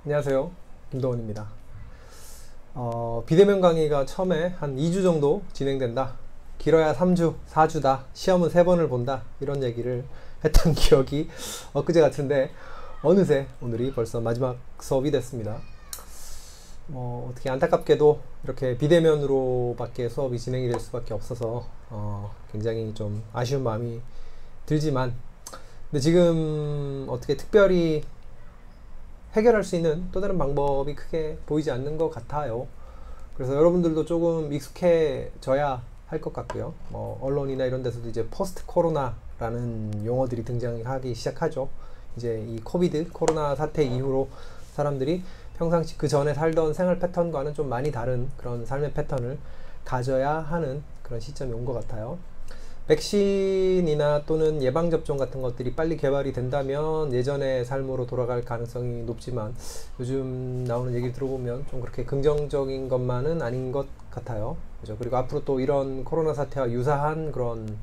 안녕하세요. 김도원입니다. 비대면 강의가 처음에 한 2주 정도 진행된다. 길어야 3주, 4주다. 시험은 3번을 본다. 이런 얘기를 했던 기억이 엊그제 같은데 어느새 오늘이 벌써 마지막 수업이 됐습니다. 어떻게 안타깝게도 이렇게 비대면으로 밖에 수업이 진행이 될 수밖에 없어서 굉장히 좀 아쉬운 마음이 들지만, 근데 지금 어떻게 특별히 해결할 수 있는 또 다른 방법이 크게 보이지 않는 것 같아요. 그래서 여러분들도 조금 익숙해져야 할 것 같고요. 언론이나 이런 데서도 이제 포스트 코로나라는 용어들이 등장하기 시작하죠. 이제 이 코로나 사태 이후로 사람들이 평상시 그 전에 살던 생활 패턴과는 좀 많이 다른 그런 삶의 패턴을 가져야 하는 그런 시점이 온 것 같아요. 백신이나 또는 예방접종 같은 것들이 빨리 개발이 된다면 예전의 삶으로 돌아갈 가능성이 높지만, 요즘 나오는 얘기 들어보면 좀 그렇게 긍정적인 것만은 아닌 것 같아요. 그죠? 그리고 앞으로 또 이런 코로나 사태와 유사한 그런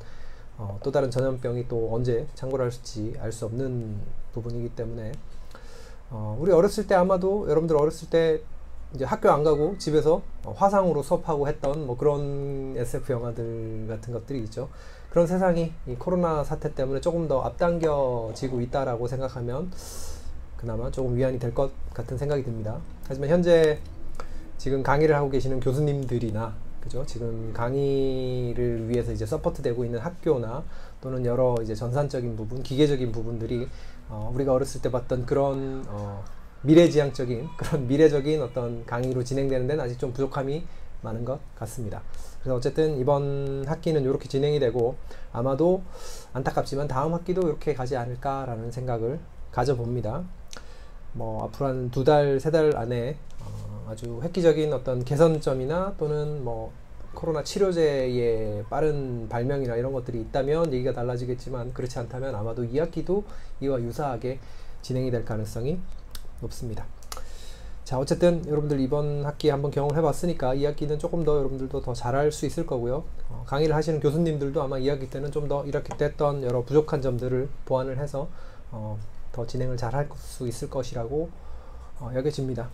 또 다른 전염병이 또 언제 창궐할지 알 수 없는 부분이기 때문에 우리 어렸을 때, 아마도 여러분들 어렸을 때 이제 학교 안 가고 집에서 화상으로 수업하고 했던 그런 SF 영화들 같은 것들이 있죠. 그런 세상이 이 코로나 사태 때문에 조금 더 앞당겨지고 있다라고 생각하면 그나마 조금 위안이 될 것 같은 생각이 듭니다. 하지만 현재 지금 강의를 하고 계시는 교수님들이나, 그죠? 지금 강의를 위해서 이제 서포트 되고 있는 학교나 또는 여러 이제 전산적인 부분, 기계적인 부분들이 우리가 어렸을 때 봤던 그런 미래지향적인 그런 미래적인 어떤 강의로 진행되는 데는 아직 좀 부족함이 많은 것 같습니다. 그래서 어쨌든 이번 학기는 이렇게 진행이 되고, 아마도 안타깝지만 다음 학기도 이렇게 가지 않을까라는 생각을 가져봅니다. 앞으로 한 2달, 3달 안에 아주 획기적인 어떤 개선점이나 또는 코로나 치료제의 빠른 발명이나 이런 것들이 있다면 얘기가 달라지겠지만, 그렇지 않다면 아마도 이 학기도 이와 유사하게 진행이 될 가능성이 높습니다. 자, 어쨌든 여러분들 이번 학기에 한번 경험을 해봤으니까 이 학기는 조금 더 여러분들도 더 잘할 수 있을 거고요. 강의를 하시는 교수님들도 아마 이 학기 때는 좀 더 이렇게 됐던 여러 부족한 점들을 보완을 해서 더 진행을 잘 할 수 있을 것이라고 여겨집니다.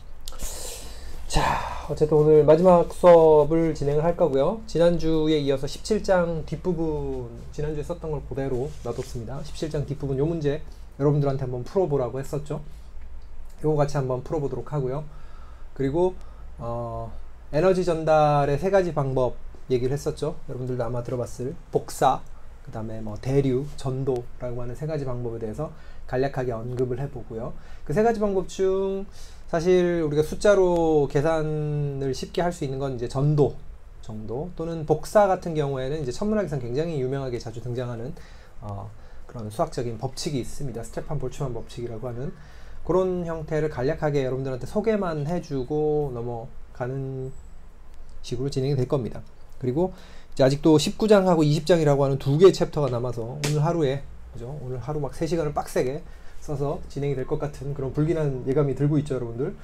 자, 어쨌든 오늘 마지막 수업을 진행을 할 거고요. 지난주에 이어서 17장 뒷부분, 지난주에 썼던 걸 그대로 놔뒀습니다. 17장 뒷부분 요 문제 여러분들한테 한번 풀어보라고 했었죠. 요거 같이 한번 풀어보도록 하고요. 그리고 에너지 전달의 3가지 방법 얘기를 했었죠. 여러분들도 아마 들어봤을 복사, 그 다음에 대류, 전도라고 하는 3가지 방법에 대해서 간략하게 언급을 해보고요. 그 3가지 방법 중 사실 우리가 숫자로 계산을 쉽게 할 수 있는 건 이제 전도 정도, 또는 복사 같은 경우에는 이제 천문학에서는 굉장히 유명하게 자주 등장하는 그런 수학적인 법칙이 있습니다. 스테판 볼츠만 법칙이라고 하는 그런 형태를 간략하게 여러분들한테 소개만 해주고 넘어가는 식으로 진행이 될 겁니다. 그리고 이제 아직도 19장하고 20장이라고 하는 2개의 챕터가 남아서 오늘 하루에, 그죠? 오늘 하루 막 3시간을 빡세게 써서 진행이 될 것 같은 그런 불길한 예감이 들고 있죠, 여러분들.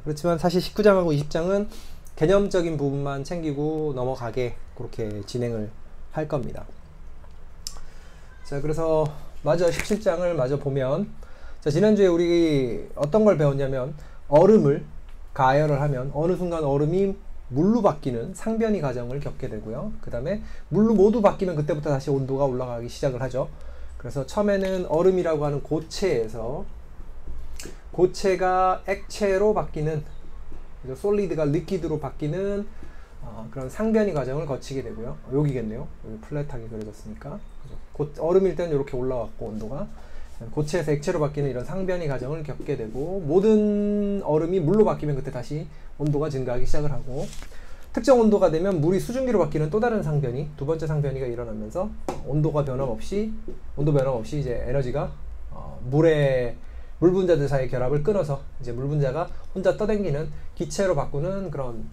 그렇지만 사실 19장하고 20장은 개념적인 부분만 챙기고 넘어가게 그렇게 진행을 할 겁니다. 자, 그래서 마저 17장을 마저 보면, 자, 지난주에 우리 어떤 걸 배웠냐면, 얼음을 가열을 하면 어느 순간 얼음이 물로 바뀌는 상변이 과정을 겪게 되고요. 그 다음에 물로 모두 바뀌면 그때부터 다시 온도가 올라가기 시작을 하죠. 그래서 처음에는 얼음이라고 하는 고체에서 고체가 액체로 바뀌는, 솔리드가 리퀴드로 바뀌는 그런 상변이 과정을 거치게 되고요. 여기겠네요. 여기 플랫하게 그려졌으니까. 얼음일 때는 이렇게 올라왔고, 온도가 고체에서 액체로 바뀌는 이런 상변이 과정을 겪게 되고, 모든 얼음이 물로 바뀌면 그때 다시 온도가 증가하기 시작을 하고, 특정 온도가 되면 물이 수증기로 바뀌는 또 다른 상변이, 두 번째 상변이가 일어나면서 온도 변함 없이 이제 에너지가 물 분자들 사이의 결합을 끊어서 이제 물 분자가 혼자 떠다니는 기체로 바꾸는 그런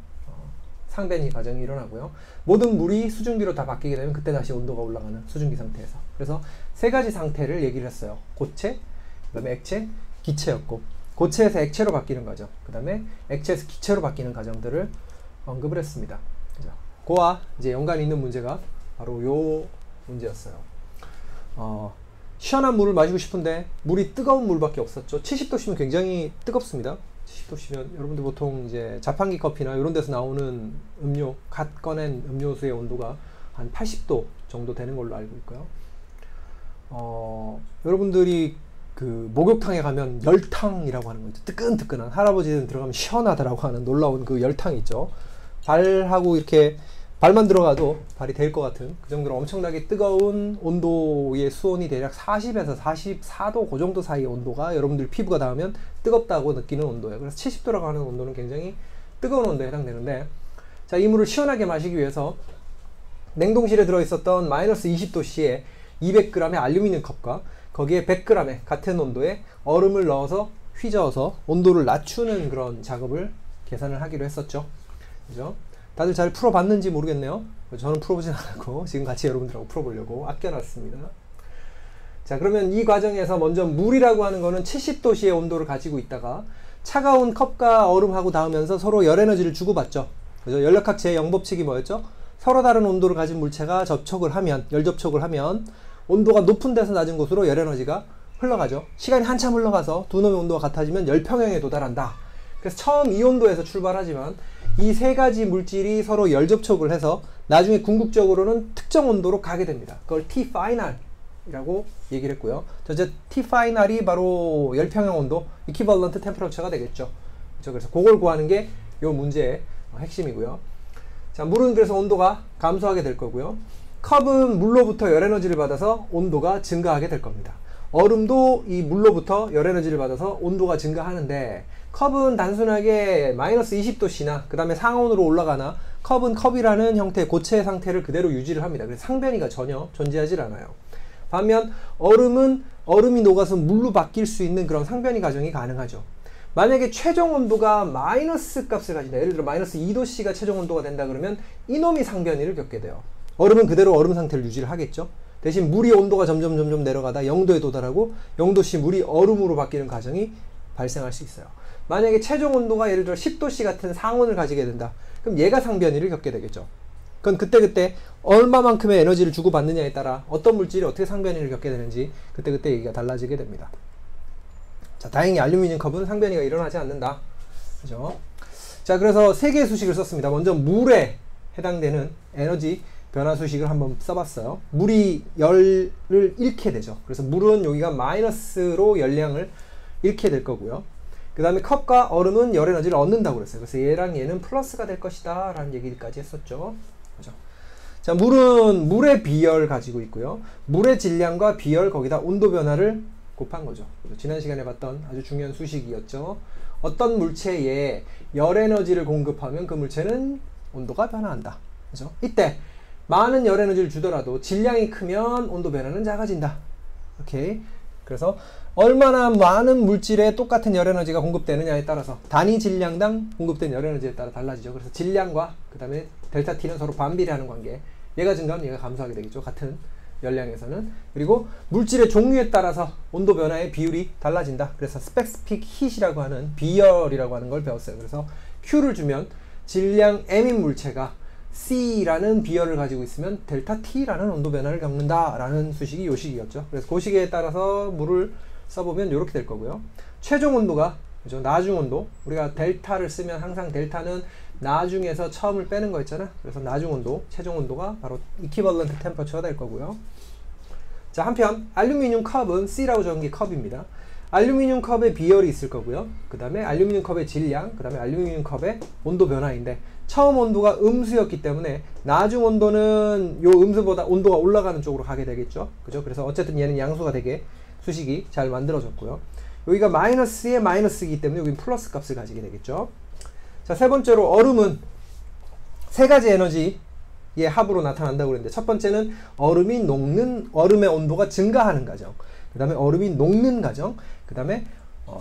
상변이 과정이 일어나고요. 모든 물이 수증기로 다 바뀌게 되면 그때 다시 온도가 올라가는 수증기 상태에서. 그래서 3가지 상태를 얘기를 했어요. 고체, 그 다음에 액체, 기체였고, 고체에서 액체로 바뀌는 과정, 그 다음에 액체에서 기체로 바뀌는 과정들을 언급을 했습니다. 그죠? 그와 이제 연관이 있는 문제가 바로 요 문제였어요. 시원한 물을 마시고 싶은데 물이 뜨거운 물밖에 없었죠. 70도씨면 굉장히 뜨겁습니다. 70도씨면 여러분들 보통 이제 자판기 커피나 이런 데서 나오는 음료, 갓 꺼낸 음료수의 온도가 한 80도 정도 되는 걸로 알고 있고요. 여러분들이 그 목욕탕에 가면 열탕이라고 하는 거 있죠. 뜨끈뜨끈한, 할아버지는 들어가면 시원하다라고 하는 놀라운 그 열탕 있죠. 발하고 이렇게 발만 들어가도 발이 될 것 같은 그 정도로 엄청나게 뜨거운 온도의 수온이 대략 40에서 44도 그 정도 사이의 온도가 여러분들 피부가 닿으면 뜨겁다고 느끼는 온도예요. 그래서 70도라고 하는 온도는 굉장히 뜨거운 온도에 해당되는데, 자, 이 물을 시원하게 마시기 위해서 냉동실에 들어있었던 마이너스 20도씨에 200g의 알루미늄 컵과 거기에 100g의 같은 온도의 얼음을 넣어서 휘저어서 온도를 낮추는 그런 작업을 계산을 하기로 했었죠. 그죠? 다들 잘 풀어봤는지 모르겠네요. 저는 풀어보진 않았고 지금 같이 여러분들하고 풀어보려고 아껴놨습니다. 자, 그러면 이 과정에서 먼저 물이라고 하는 거는 70도씨의 온도를 가지고 있다가 차가운 컵과 얼음하고 닿으면서 서로 열 에너지를 주고받죠. 그죠? 연력학 제0법칙이 뭐였죠? 서로 다른 온도를 가진 물체가 접촉을 하면, 열 접촉을 하면 온도가 높은 데서 낮은 곳으로 열 에너지가 흘러가죠. 시간이 한참 흘러가서 두 놈의 온도가 같아지면 열평형에 도달한다. 그래서 처음 이 온도에서 출발하지만 이 세 가지 물질이 서로 열 접촉을 해서 나중에 궁극적으로는 특정 온도로 가게 됩니다. 그걸 T 파이널이라고 얘기를 했고요. 이제 T 파이널이 바로 열평형 온도, 이퀴벌런트 템퍼러처가 되겠죠. 그래서 그걸 구하는 게 이 문제의 핵심이고요. 자, 물은 그래서 온도가 감소하게 될 거고요. 컵은 물로부터 열 에너지를 받아서 온도가 증가하게 될 겁니다. 얼음도 이 물로부터 열 에너지를 받아서 온도가 증가하는데, 컵은 단순하게 마이너스 20도씨나 그 다음에 상온으로 올라가나, 컵은 컵이라는 형태의 고체 상태를 그대로 유지를 합니다. 그래서 상변이가 전혀 존재하지 않아요. 반면 얼음은 얼음이 녹아서 물로 바뀔 수 있는 그런 상변이 과정이 가능하죠. 만약에 최종 온도가 마이너스 값을 가진다, 예를 들어 마이너스 2도씨가 최종 온도가 된다 그러면 이놈이 상변이를 겪게 돼요. 얼음은 그대로 얼음 상태를 유지를 하겠죠. 대신 물이 온도가 점점 내려가다 0도에 도달하고 0도씨 물이 얼음으로 바뀌는 과정이 발생할 수 있어요. 만약에 최종 온도가 예를 들어 10도씨 같은 상온을 가지게 된다, 그럼 얘가 상변이를 겪게 되겠죠. 그건 그때 얼마만큼의 에너지를 주고받느냐에 따라 어떤 물질이 어떻게 상변이를 겪게 되는지 그때 얘기가 달라지게 됩니다. 자, 다행히 알루미늄 컵은 상변이가 일어나지 않는다. 그죠? 자, 그래서 세 개의 수식을 썼습니다. 먼저 물에 해당되는 에너지 변화 수식을 한번 써봤어요. 물이 열을 잃게 되죠. 그래서 물은 여기가 마이너스로 열량을 잃게 될 거고요. 그 다음에 컵과 얼음은 열 에너지를 얻는다고 그랬어요. 그래서 얘랑 얘는 플러스가 될 것이다 라는 얘기까지 했었죠. 그죠? 자, 물은 물의 비열 가지고 있고요. 물의 질량과 비열, 거기다 온도 변화를 곱한 거죠. 지난 시간에 봤던 아주 중요한 수식이었죠. 어떤 물체에 열 에너지를 공급하면 그 물체는 온도가 변화한다. 그죠? 이때 많은 열 에너지를 주더라도 질량이 크면 온도 변화는 작아진다. 오케이. 그래서 얼마나 많은 물질에 똑같은 열 에너지가 공급되느냐에 따라서 단위 질량당 공급된 열 에너지에 따라 달라지죠. 그래서 질량과 그 다음에 델타 T는 서로 반비례하는 관계. 얘가 증가하면 얘가 감소하게 되겠죠. 같은 열량에서는. 그리고 물질의 종류에 따라서 온도 변화의 비율이 달라진다. 그래서 스페시픽 힛이라고 하는 비열이라고 하는 걸 배웠어요. 그래서 Q를 주면 질량 M인 물체가 C라는 비열을 가지고 있으면 델타 T라는 온도 변화를 겪는다라는 수식이 요 식이었죠. 그래서 그 식에 따라서 물을 써보면 이렇게 될 거고요. 최종 온도가, 그죠? 나중 온도. 우리가 델타를 쓰면 항상 델타는 나중에서 처음을 빼는 거 있잖아. 그래서 나중 온도, 최종 온도가 바로 이퀴벌런트 템퍼처가 될 거고요. 자, 한편 알루미늄 컵은 C라고 적은 게 컵입니다. 알루미늄 컵에 비열이 있을 거고요. 그 다음에 알루미늄 컵의 질량, 그 다음에 알루미늄 컵의 온도 변화인데, 처음 온도가 음수였기 때문에 나중 온도는 요 음수보다 온도가 올라가는 쪽으로 가게 되겠죠. 그죠? 그래서 어쨌든 얘는 양수가 되게 수식이 잘 만들어졌고요. 여기가 마이너스에 마이너스이기 때문에 여기는 플러스 값을 가지게 되겠죠. 자, 세 번째로 얼음은 세 가지 에너지의 합으로 나타난다고 그랬는데, 첫 번째는 얼음이 녹는, 얼음의 온도가 증가하는 과정, 그 다음에 얼음이 녹는 과정, 그 다음에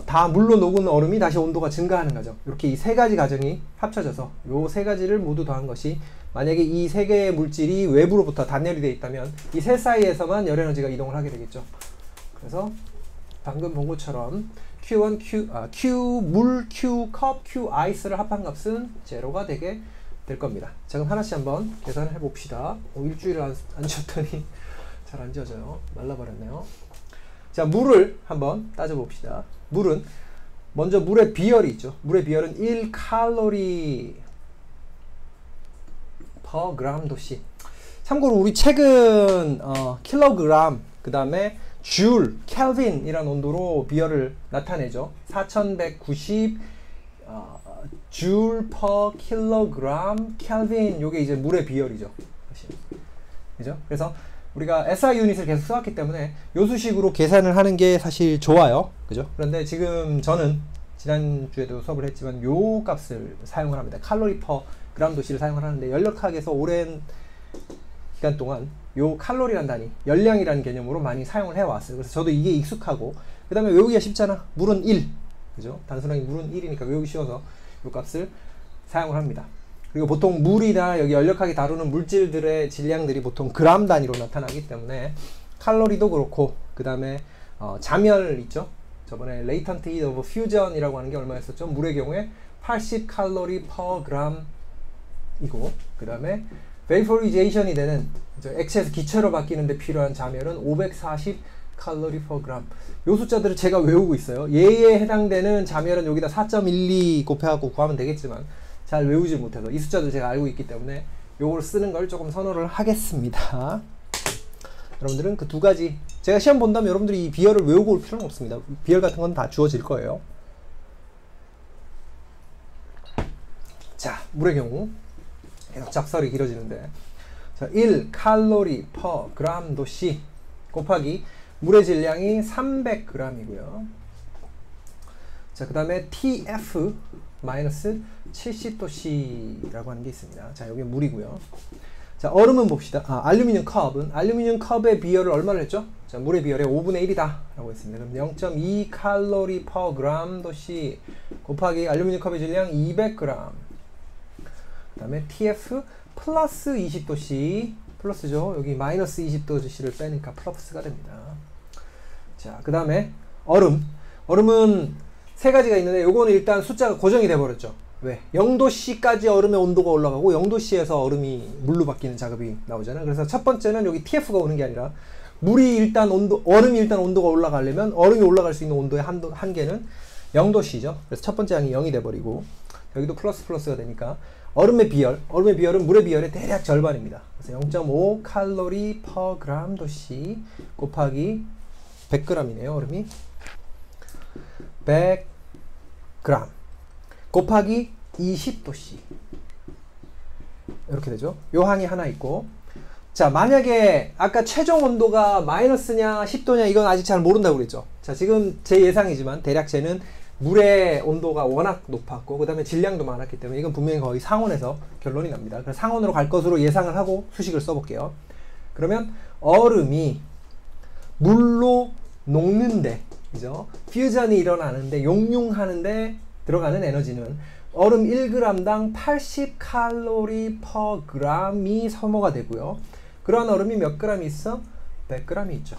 다 물로 녹은 얼음이 다시 온도가 증가하는 과정. 이렇게 이 세 가지 과정이 합쳐져서 요 세 가지를 모두 더한 것이, 만약에 이 세 개의 물질이 외부로부터 단열이 되어 있다면 이 세 사이에서만 열 에너지가 이동을 하게 되겠죠. 그래서 방금 본 것처럼 Q1, Q 물, Q 컵, Q 아이스를 합한 값은 제로가 되게 될 겁니다. 자, 그럼 하나씩 한번 계산을 해봅시다. 일주일을 안 지웠더니 잘 안 지워져요. 말라버렸네요. 자, 물을 한번 따져봅시다. 물은 먼저 물의 비열이 있죠. 물의 비열은 1칼로리 per 그램 도시. 참고로 우리 책은 킬로그램, 그 다음에 줄, 켈빈이라는 온도로 비열을 나타내죠. 4190 줄 per 킬로그램 켈빈, 요게 이제 물의 비열이죠. 그죠? 그래서 우리가 SI 유닛을 계속 써왔기 때문에 요수식으로 계산을 하는 게 사실 좋아요. 그죠? 그런데 지금 저는 지난주에도 수업을 했지만 요 값을 사용을 합니다. 칼로리 퍼 그램 도시를 사용을 하는데, 연력학에서 오랜 기간 동안 요 칼로리란 단위, 열량이라는 개념으로 많이 사용을 해왔어요. 그래서 저도 이게 익숙하고, 그 다음에 외우기가 쉽잖아. 물은 1. 그죠? 단순하게 물은 1이니까 외우기 쉬워서 요 값을 사용을 합니다. 그리고 보통 물이나 여기 연력학이 다루는 물질들의 질량들이 보통 그램 단위로 나타나기 때문에 칼로리도 그렇고, 그 다음에 잠열 있죠? 저번에 latent heat of fusion이라고 하는 게 얼마였었죠? 물의 경우에 80 칼로리 per gram이고, 그 다음에 vaporization이 되는 액체에서 기체로 바뀌는데 필요한 잠열은 540 칼로리 per gram. 요 숫자들을 제가 외우고 있어요. 얘에 해당되는 잠열은 여기다 4.12 곱해갖고 구하면 되겠지만 잘 외우지 못해서 이 숫자들 제가 알고 있기 때문에 요걸 쓰는 걸 조금 선호를 하겠습니다. 여러분들은 그 두 가지, 제가 시험 본다면 여러분들이 이 비열을 외우고 올 필요는 없습니다. 비열 같은 건 다 주어질 거예요. 자, 물의 경우 계속 작설이 길어지는데, 자, 1 칼로리 per 그램 도시 곱하기 물의 질량이 300g이고요. 자, 그 다음에 TF 마이너스 70도씨라고 하는 게 있습니다. 자, 여기 물이고요. 자, 얼음은 봅시다. 알루미늄 컵은, 알루미늄 컵의 비열을 얼마를 했죠? 자, 물의 비열의 5분의 1이다 라고 했습니다. 그럼 0.2 칼로리 per 그램 도시 곱하기 알루미늄 컵의 질량 200g, 그 다음에 TF 플러스 20도씨, 플러스죠. 여기 마이너스 20도씨를 빼니까 플러스가 됩니다. 자, 그 다음에 얼음은 세 가지가 있는데, 요거는 일단 숫자가 고정이 돼 버렸죠. 왜? 0도씨까지 얼음의 온도가 올라가고 0도씨에서 얼음이 물로 바뀌는 작업이 나오잖아요. 그래서 첫 번째는 여기 TF가 오는 게 아니라, 얼음이 일단 온도가 올라가려면 얼음이 올라갈 수 있는 온도의 한계는 0도씨죠. 그래서 첫 번째 항이 0이 돼 버리고, 여기도 플러스가 되니까 얼음의 비열은 물의 비열의 대략 절반입니다. 그래서 0.5 칼로리 per 그램 도시 곱하기 100g이네요. 얼음이 100g 곱하기 20도씨, 이렇게 되죠. 요 항이 하나 있고, 자, 만약에 아까 최종 온도가 마이너스냐 10도냐 이건 아직 잘 모른다고 그랬죠. 자, 지금 제 예상이지만 대략 쟤는 물의 온도가 워낙 높았고, 그 다음에 질량도 많았기 때문에 이건 분명히 거의 상온에서 결론이 납니다. 그래서 상온으로 갈 것으로 예상을 하고 수식을 써볼게요. 그러면 얼음이 물로 녹는데, 그죠? 퓨전이 일어나는데, 용융하는데 들어가는 에너지는 얼음 1g당 80 칼로리 per gram이 소모가 되고요. 그러한 얼음이 몇 g이 있어? 100g이 있죠.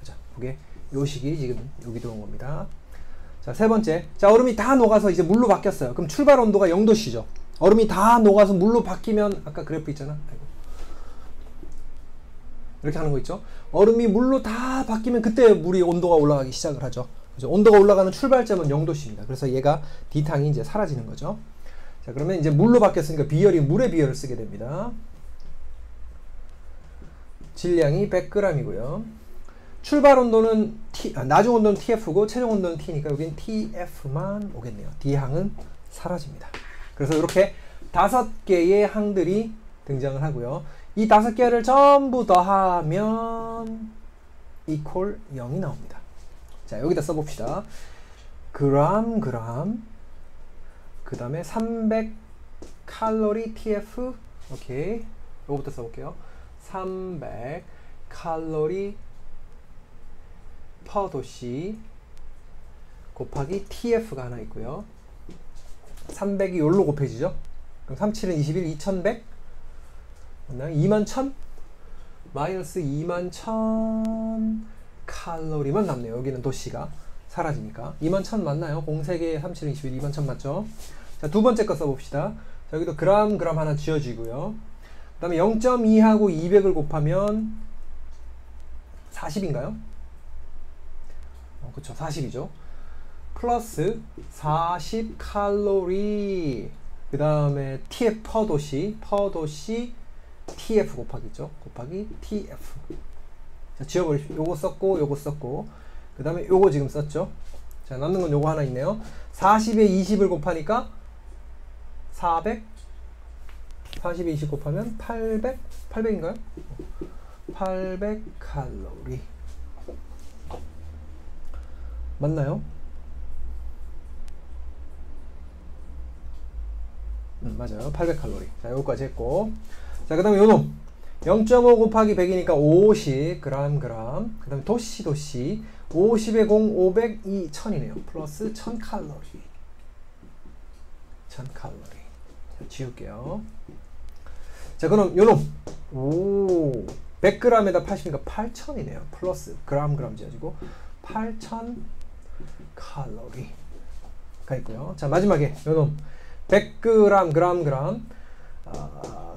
자, 그게 요 식이 지금 여기 들어온 겁니다. 자, 세 번째. 자, 얼음이 다 녹아서 이제 물로 바뀌었어요. 그럼 출발 온도가 0도씨죠. 얼음이 다 녹아서 물로 바뀌면, 아까 그래프 있잖아. 아이고. 이렇게 하는 거 있죠. 얼음이 물로 다 바뀌면 그때 물이 온도가 올라가기 시작을 하죠. 그죠? 온도가 올라가는 출발점은 0도씨입니다. 그래서 얘가 D탕이 이제 사라지는 거죠. 자, 그러면 이제 물로 바뀌었으니까 비열이 물의 비열을 쓰게 됩니다. 질량이 100g이고요. 출발 온도는 나중 온도는 TF고 최종 온도는 T니까 여긴 TF만 오겠네요. D항은 사라집니다. 그래서 이렇게 5개의 항들이 등장을 하고요. 이 5개를 전부 더하면 equal 0이 나옵니다. 자, 여기다 써봅시다. 그램, 그 다음에 300 칼로리 TF, 오케이. 요거부터 써볼게요. 300 칼로리 per 도시 곱하기 TF가 하나 있고요. 300이 요로 곱해지죠? 그럼 37은 21, 2100? 21,000? 마이너스 21,000 칼로리만 남네요. 여기는 도시가 사라지니까. 21,000 맞나요? 03개 37은 21, 21,000 맞죠? 자, 두 번째 거 써봅시다. 자, 여기도 그램 하나 지워지고요. 그 다음에 0.2하고 200을 곱하면 40인가요? 그쵸, 40이죠. 플러스 40 칼로리. 그 다음에 TF 퍼 도시 TF 곱하기죠. 곱하기 TF. 자, 지워버리십시오. 요거 썼고 요거 썼고 그 다음에 요거 지금 썼죠. 자, 남는 건 요거 하나 있네요. 40에 20을 곱하니까 400. 40에 20 곱하면 800인가요? 800 칼로리. 맞나요? 맞아요. 800 칼로리. 자, 요거까지 했고. 자, 그 다음에 요놈. 0.5 곱하기 100이니까 50 그램. 그 다음에 도시 50에 0 500 2 1000이네요. 플러스 1000 칼로리. 1000 칼로리. 자, 지울게요. 자, 그럼 요놈. 100g에다 80이니까 8000이네요. 플러스 그램 지어지고 8000 칼로리가 있고요. 자, 마지막에 요놈. 100g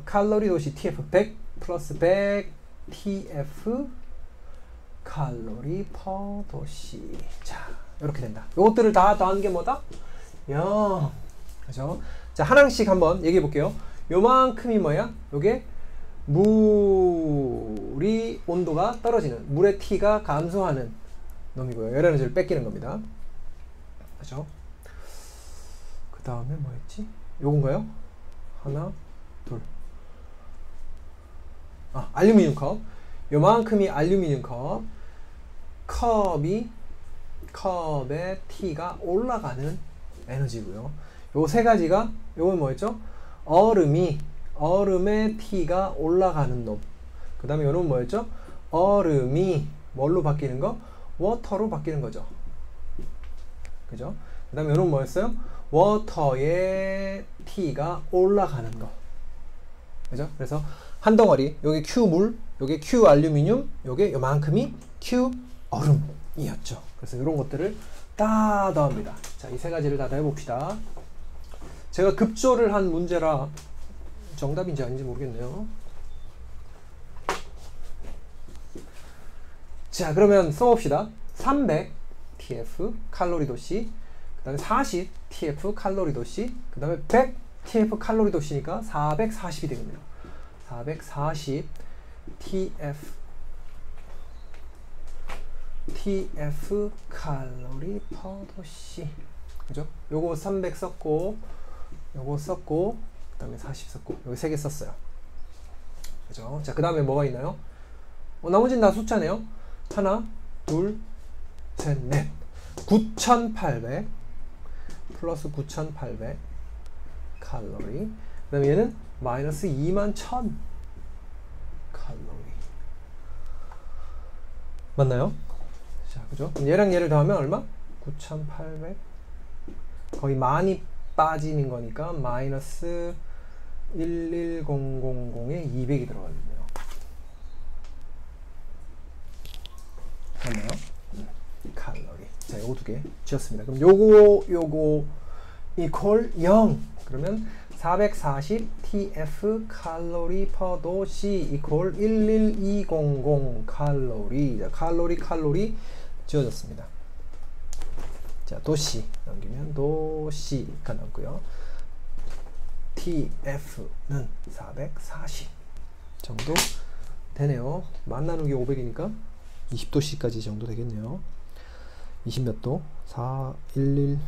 칼로리 도시 TF 100 플러스 100 TF 칼로리 퍼 도시. 자, 이렇게 된다. 요것들을 다 더한 게 뭐다? 0. 그죠? 자, 하나씩 한번 얘기해 볼게요. 요만큼이 뭐야? 요게 물이 온도가 떨어지는, 물의 T가 감소하는 놈이고요. 열 에너지를 뺏기는 겁니다. 그죠? 그 다음에 뭐였지? 요건가요? 하나, 둘. 아, 알루미늄 컵. 요만큼이 알루미늄 컵. 컵의 T가 올라가는 에너지고요. 요 세 가지가, 요건 뭐였죠? 얼음의 T가 올라가는 놈. 그 다음에 요놈은 뭐였죠? 얼음이 뭘로 바뀌는 거? 워터로 바뀌는 거죠. 그죠? 그 다음에 요놈은 뭐였어요? 워터의 T가 올라가는 거. 그죠? 그래서 한 덩어리, 요게 Q 물, 요게 Q 알루미늄, 요게 요만큼이 Q 얼음이었죠. 그래서 이런 것들을 다 더합니다. 자, 이 세 가지를 다 더해봅시다. 제가 급조를 한 문제라 정답인지 아닌지 모르겠네요. 자, 그러면 써봅시다. 300 TF 칼로리 도시, 그 다음에 40 TF 칼로리 도시, 그 다음에 100 TF 칼로리 도시니까 440이 되겠네요. 440 TF 칼로리 퍼 도시. 그죠? 요거 300 썼고, 요거 썼고, 그 다음에 40 썼고, 여기 3개 썼어요. 그죠? 자, 그 다음에 뭐가 있나요? 나머지는 다 숫자네요. 하나, 둘, 셋, 넷. 9800 플러스 9800 칼로리. 그 다음에 얘는 마이너스 21000 칼로리. 맞나요? 자, 그죠? 얘랑 얘를 더하면 얼마? 9800. 거의 많이 빠지는 거니까 마이너스 11000에 200이 들어가겠네요. 맞나요? 칼로리. 자, 요거 두 개 지었습니다. 그럼 요거 이퀄 0. 그러면 440 TF 칼로리 퍼 도시 이퀄 11200 칼로리. 자, 칼로리 지어졌습니다. 자, 도시 넘기면 도시가 남고요. TF는 440 정도 되네요. 만 나누기 500이니까 20도씨까지 정도 되겠네요. 20 몇 도? 11200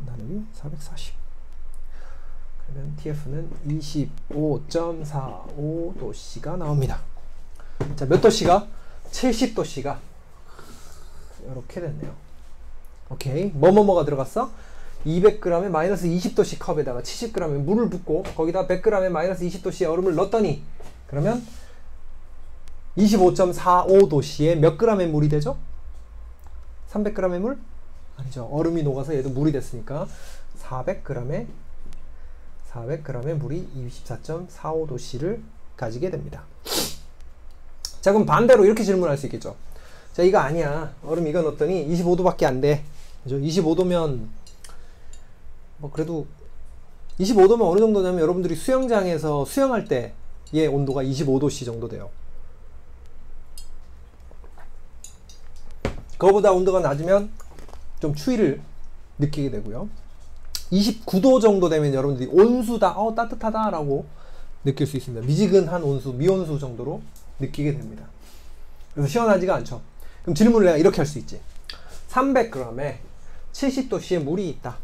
나누기 440. 그러면 TF는 25.45도씨가 나옵니다. 자, 몇 도씨가? 70도씨가 이렇게 됐네요. 오케이. 뭐가 들어갔어? 200g에 마이너스 20도씨 컵에다가 70g의 물을 붓고 거기다 100g에 마이너스 20도씨의 얼음을 넣었더니 그러면 25.45도씨에 몇 g의 물이 되죠? 300g의 물? 아니죠. 얼음이 녹아서 얘도 물이 됐으니까 400g의 물이 24.45도씨를 가지게 됩니다. 자, 그럼 반대로 이렇게 질문할 수 있겠죠. 자, 이거 아니야. 얼음 이거 넣었더니 25도밖에 안 돼. 그죠? 25도면 뭐 그래도 25도면 어느 정도냐면 여러분들이 수영장에서 수영할 때의 온도가 25도씨 정도 돼요. 그거보다 온도가 낮으면 좀 추위를 느끼게 되고요. 29도 정도 되면 여러분들이 온수다, 따뜻하다 라고 느낄 수 있습니다. 미지근한 온수, 미온수 정도로 느끼게 됩니다. 그래서 시원하지가 않죠. 그럼 질문을 내가 이렇게 할 수 있지. 300g에 70도씨의 물이 있다.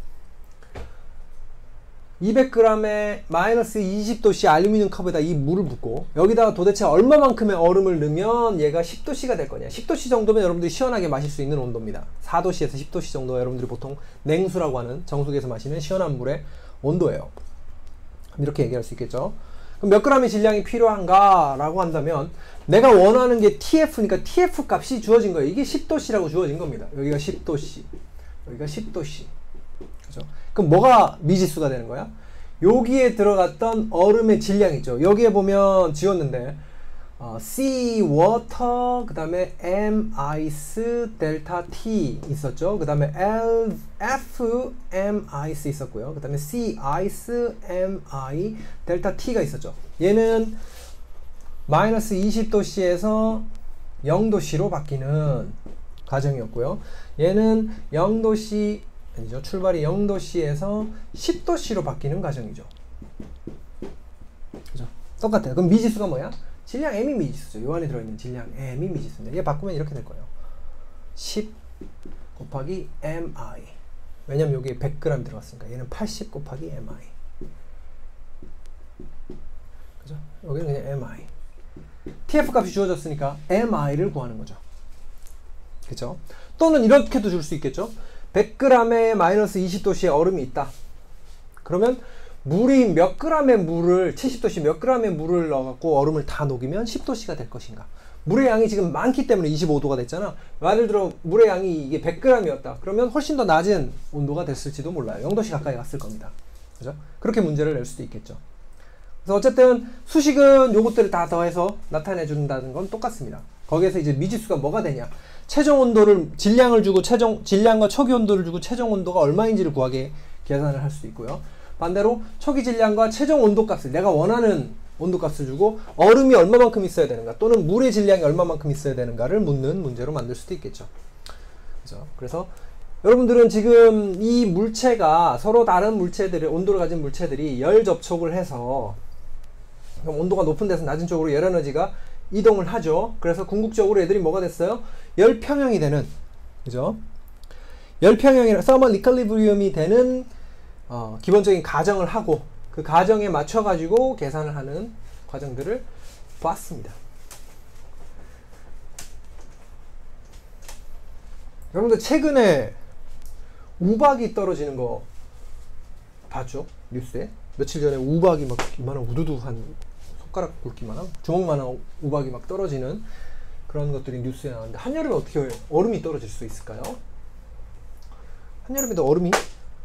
200g에 마이너스 20도씨 알루미늄 컵에다 이 물을 붓고 여기다가 도대체 얼마만큼의 얼음을 넣으면 얘가 10도씨가 될 거냐. 10도씨 정도면 여러분들이 시원하게 마실 수 있는 온도입니다. 4도씨에서 10도씨 정도가 여러분들이 보통 냉수라고 하는 정수기에서 마시는 시원한 물의 온도예요. 이렇게 얘기할 수 있겠죠. 그럼 몇 g의 질량이 필요한가 라고 한다면 내가 원하는 게 TF니까 TF 값이 주어진 거예요. 이게 10도씨라고 주어진 겁니다. 여기가 10도씨, 여기가 10도씨. 그죠? 그럼 뭐가 미지수가 되는 거야? 여기에 들어갔던 얼음의 질량 있죠. 여기에 보면 지웠는데 C water, 그 다음에 M ice 델타 T 있었죠. 그 다음에 L F M ice 있었고요. 그 다음에 C ice M I 델타 T가 있었죠. 얘는 마이너스 20도씨에서 0도씨로 바뀌는 과정이었고요. 얘는 0도씨 아니죠. 출발이 0도씨에서 10도씨로 바뀌는 과정이죠. 그죠? 똑같아요. 그럼 미지수가 뭐야? 질량 M이 미지수죠. 요 안에 들어있는 질량 M이 미지수인데 얘 바꾸면 이렇게 될 거예요. 10 곱하기 MI. 왜냐면 여기에 100g 들어갔으니까 얘는 80 곱하기 MI. 그죠? 여기는 그냥 MI. TF 값이 주어졌으니까 MI를 구하는 거죠. 그죠? 또는 이렇게도 줄 수 있겠죠. 100g에 마이너스 20도씨의 얼음이 있다. 그러면 물이 몇 g의 물을 70도씨 몇 g의 물을 넣어갖고 얼음을 다 녹이면 10도씨가 될 것인가. 물의 양이 지금 많기 때문에 25도가 됐잖아. 예를 들어 물의 양이 이게 100g이었다. 그러면 훨씬 더 낮은 온도가 됐을지도 몰라요. 0도씨 가까이 갔을 겁니다. 그죠? 그렇게 문제를 낼 수도 있겠죠. 그래서 어쨌든 수식은 요것들을 다 더해서 나타내 준다는 건 똑같습니다. 거기에서 이제 미지수가 뭐가 되냐. 최종 온도를 질량을 주고 질량과 초기 온도를 주고 최종 온도가 얼마인지를 구하게 계산을 할 수 있고요. 반대로 초기 질량과 최종 온도 값을 내가 원하는 온도 값을 주고 얼음이 얼마만큼 있어야 되는가 또는 물의 질량이 얼마만큼 있어야 되는가를 묻는 문제로 만들 수도 있겠죠. 그죠? 그래서 여러분들은 지금 이 물체가 서로 다른 물체들의 온도를 가진 물체들이 열 접촉을 해서 그럼 온도가 높은 데서 낮은 쪽으로 열 에너지가 이동을 하죠. 그래서 궁극적으로 애들이 뭐가 됐어요? 열평형이 되는, 그죠? 열평형이라 서멀 이퀄리브리엄이 되는 기본적인 가정을 하고 그 가정에 맞춰 가지고 계산을 하는 과정들을 봤습니다. 여러분들 최근에 우박이 떨어지는 거 봤죠? 뉴스에 며칠 전에 우박이 막 이만한 우두두한 손가락 굵기만한 주먹만한 우박이 막 떨어지는 그런 것들이 뉴스에 나왔는데 한여름에 어떻게 얼음이 떨어질 수 있을까요? 한여름에도 얼음이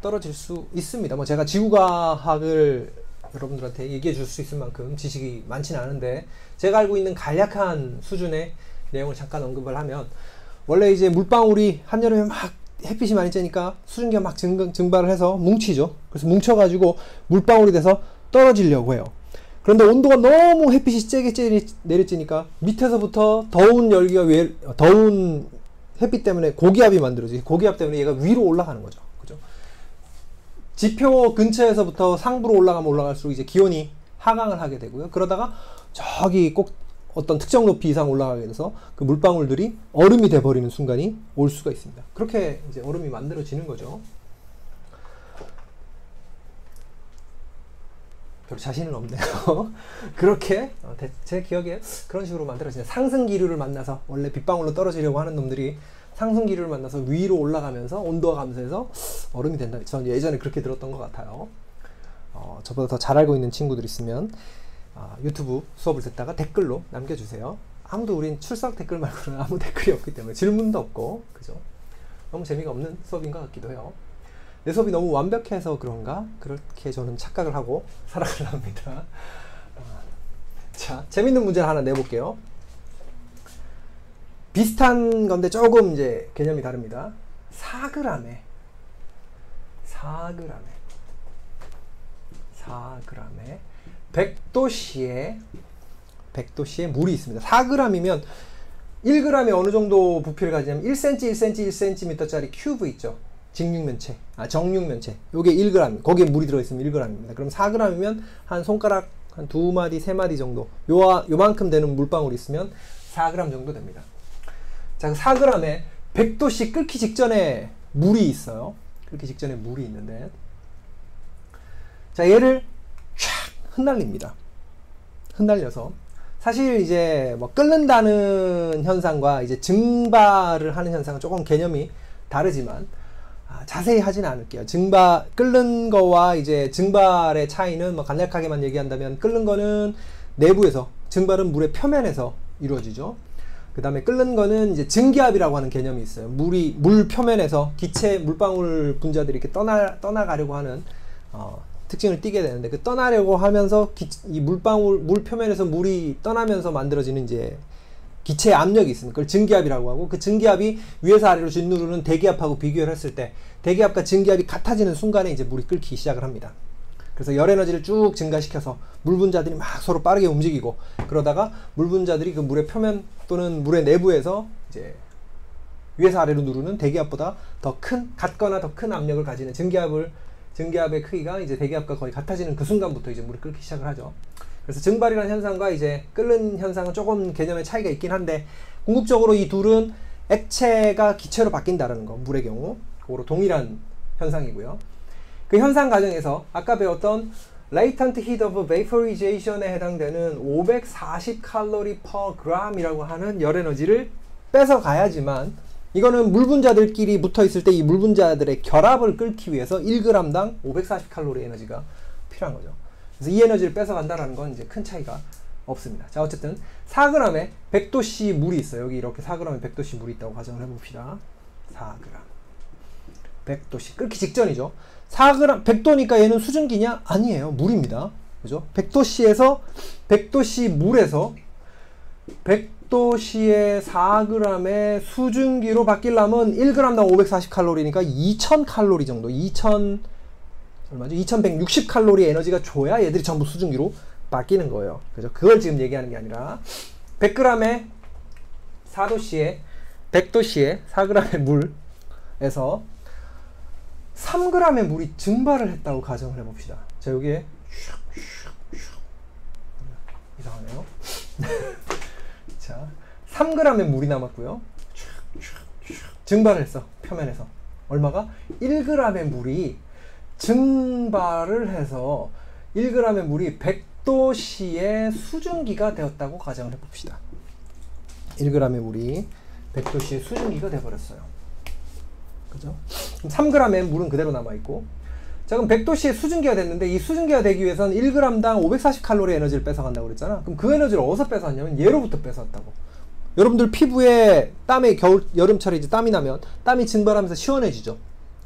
떨어질 수 있습니다. 뭐 제가 지구과학을 여러분들한테 얘기해 줄 수 있을 만큼 지식이 많지는 않은데 제가 알고 있는 간략한 수준의 내용을 잠깐 언급을 하면 원래 이제 물방울이 한여름에 막 햇빛이 많이 쬐니까 수증기가 막 증발을 해서 뭉치죠. 그래서 뭉쳐가지고 물방울이 돼서 떨어지려고 해요. 그런데 온도가 너무 햇빛이 세게 내려지니까 밑에서부터 더운 열기가 더운 햇빛 때문에 고기압이 만들어지고 고기압 때문에 얘가 위로 올라가는 거죠. 그죠? 지표 근처에서부터 상부로 올라가면 올라갈수록 이제 기온이 하강을 하게 되고요. 그러다가 저기 꼭 어떤 특정 높이 이상 올라가게 돼서 그 물방울들이 얼음이 돼버리는 순간이 올 수가 있습니다. 그렇게 이제 얼음이 만들어지는 거죠. 별 자신은 없네요. 그렇게 제 기억에 그런 식으로 만들어지는 상승기류를 만나서 원래 빗방울로 떨어지려고 하는 놈들이 상승기류를 만나서 위로 올라가면서 온도가 감소해서 얼음이 된다. 전 예전에 그렇게 들었던 것 같아요. 저보다 더 잘 알고 있는 친구들 있으면 유튜브 수업을 듣다가 댓글로 남겨주세요. 아무도 우린 출석 댓글 말고는 아무 댓글이 없기 때문에 질문도 없고 그죠? 너무 재미가 없는 수업인 것 같기도 해요. 내 수업이 너무 완벽해서 그런가? 그렇게 저는 착각을 하고 살아가려 합니다. 자, 재밌는 문제를 하나 내볼게요. 비슷한 건데 조금 이제 개념이 다릅니다. 4g에 100도씨에 물이 있습니다. 4g이면 1g에 어느 정도 부피를 가지냐면 1cm, 1cm, 1cm짜리 큐브 있죠. 정육면체. 요게 1g. 거기에 물이 들어있으면 1g입니다. 그럼 4g이면 한 손가락 한 2마디, 3마디 정도. 요만큼 되는 물방울이 있으면 4g 정도 됩니다. 자, 4g에 100도씨 끓기 직전에 물이 있어요. 끓기 직전에 물이 있는데. 자, 얘를 촥 흩날립니다. 흩날려서. 사실 이제 뭐 끓는다는 현상과 이제 증발을 하는 현상은 조금 개념이 다르지만 자세히 하지는 않을게요. 끓는 거와 이제 증발의 차이는 뭐 간략하게만 얘기한다면 끓는 거는 내부에서, 증발은 물의 표면에서 이루어지죠. 그 다음에 끓는 거는 이제 증기압이라고 하는 개념이 있어요. 물 표면에서 기체 물방울 분자들이 이렇게 떠나가려고 하는 특징을 띠게 되는데, 그 떠나려고 하면서 이 물 표면에서 물이 떠나면서 만들어지는 이제 기체 압력이 있습니다. 그걸 증기압이라고 하고, 그 증기압이 위에서 아래로 짓누르는 대기압하고 비교를 했을 때 대기압과 증기압이 같아지는 순간에 이제 물이 끓기 시작을 합니다. 그래서 열 에너지를 쭉 증가시켜서 물 분자들이 막 서로 빠르게 움직이고, 그러다가 물 분자들이 그 물의 표면 또는 물의 내부에서 이제 위에서 아래로 누르는 대기압보다 더 큰, 같거나 더 큰 압력을 가지는 증기압의 크기가 이제 대기압과 거의 같아지는 그 순간부터 이제 물이 끓기 시작을 하죠. 그래서 증발이라는 현상과 이제 끓는 현상은 조금 개념의 차이가 있긴 한데, 궁극적으로 이 둘은 액체가 기체로 바뀐다는 거, 물의 경우 그거로 동일한 현상이고요. 그 현상 과정에서 아까 배웠던 latent heat of vaporization에 해당되는 540칼로리 per gram이라고 하는 열 에너지를 뺏어 가야지만, 이거는 물 분자들끼리 붙어 있을 때 이 물 분자들의 결합을 끓기 위해서 1g당 540칼로리 에너지가 필요한 거죠. 그래서 이 에너지를 뺏어 간다라는 건 이제 큰 차이가 없습니다. 자, 어쨌든 4g에 100도씨 물이 있어요. 여기 이렇게 4g에 100도씨 물이 있다고 가정을 해봅시다. 4g 100도씨 끓기 직전이죠. 4g 100도니까 얘는 수증기냐? 아니에요. 물입니다. 그죠? 100도씨에서 100도씨 물에서 100도씨의 4g의 수증기로 바뀌려면 1g당 540칼로리니까 2000칼로리 정도, 얼마죠? 2160칼로리 에너지가 줘야 얘들이 전부 수증기로 바뀌는 거예요. 그죠? 그걸 지금 얘기하는 게 아니라 100g의 4도씨의 100도씨의 4g의 물에서 3g의 물이 증발을 했다고 가정을 해봅시다. 자, 여기에 이상하네요. 자, 3g의 물이 남았고요. 증발을 했어. 표면에서. 얼마가? 1g의 물이 증발을 해서 1g의 물이 100도씨의 수증기가 되었다고 가정을 해봅시다. 1g의 물이 100도씨의 수증기가 되어버렸어요. 그죠? 3g의 물은 그대로 남아있고, 자, 그럼 100도씨의 수증기가 됐는데, 이 수증기가 되기 위해서는 1g당 540칼로리 에너지를 뺏어간다고 그랬잖아. 그럼 그 에너지를 어디서 뺏어왔냐면 얘로부터 뺏어왔다고. 여러분들 피부에 땀에 여름철에 이제 땀이 나면 땀이 증발하면서 시원해지죠.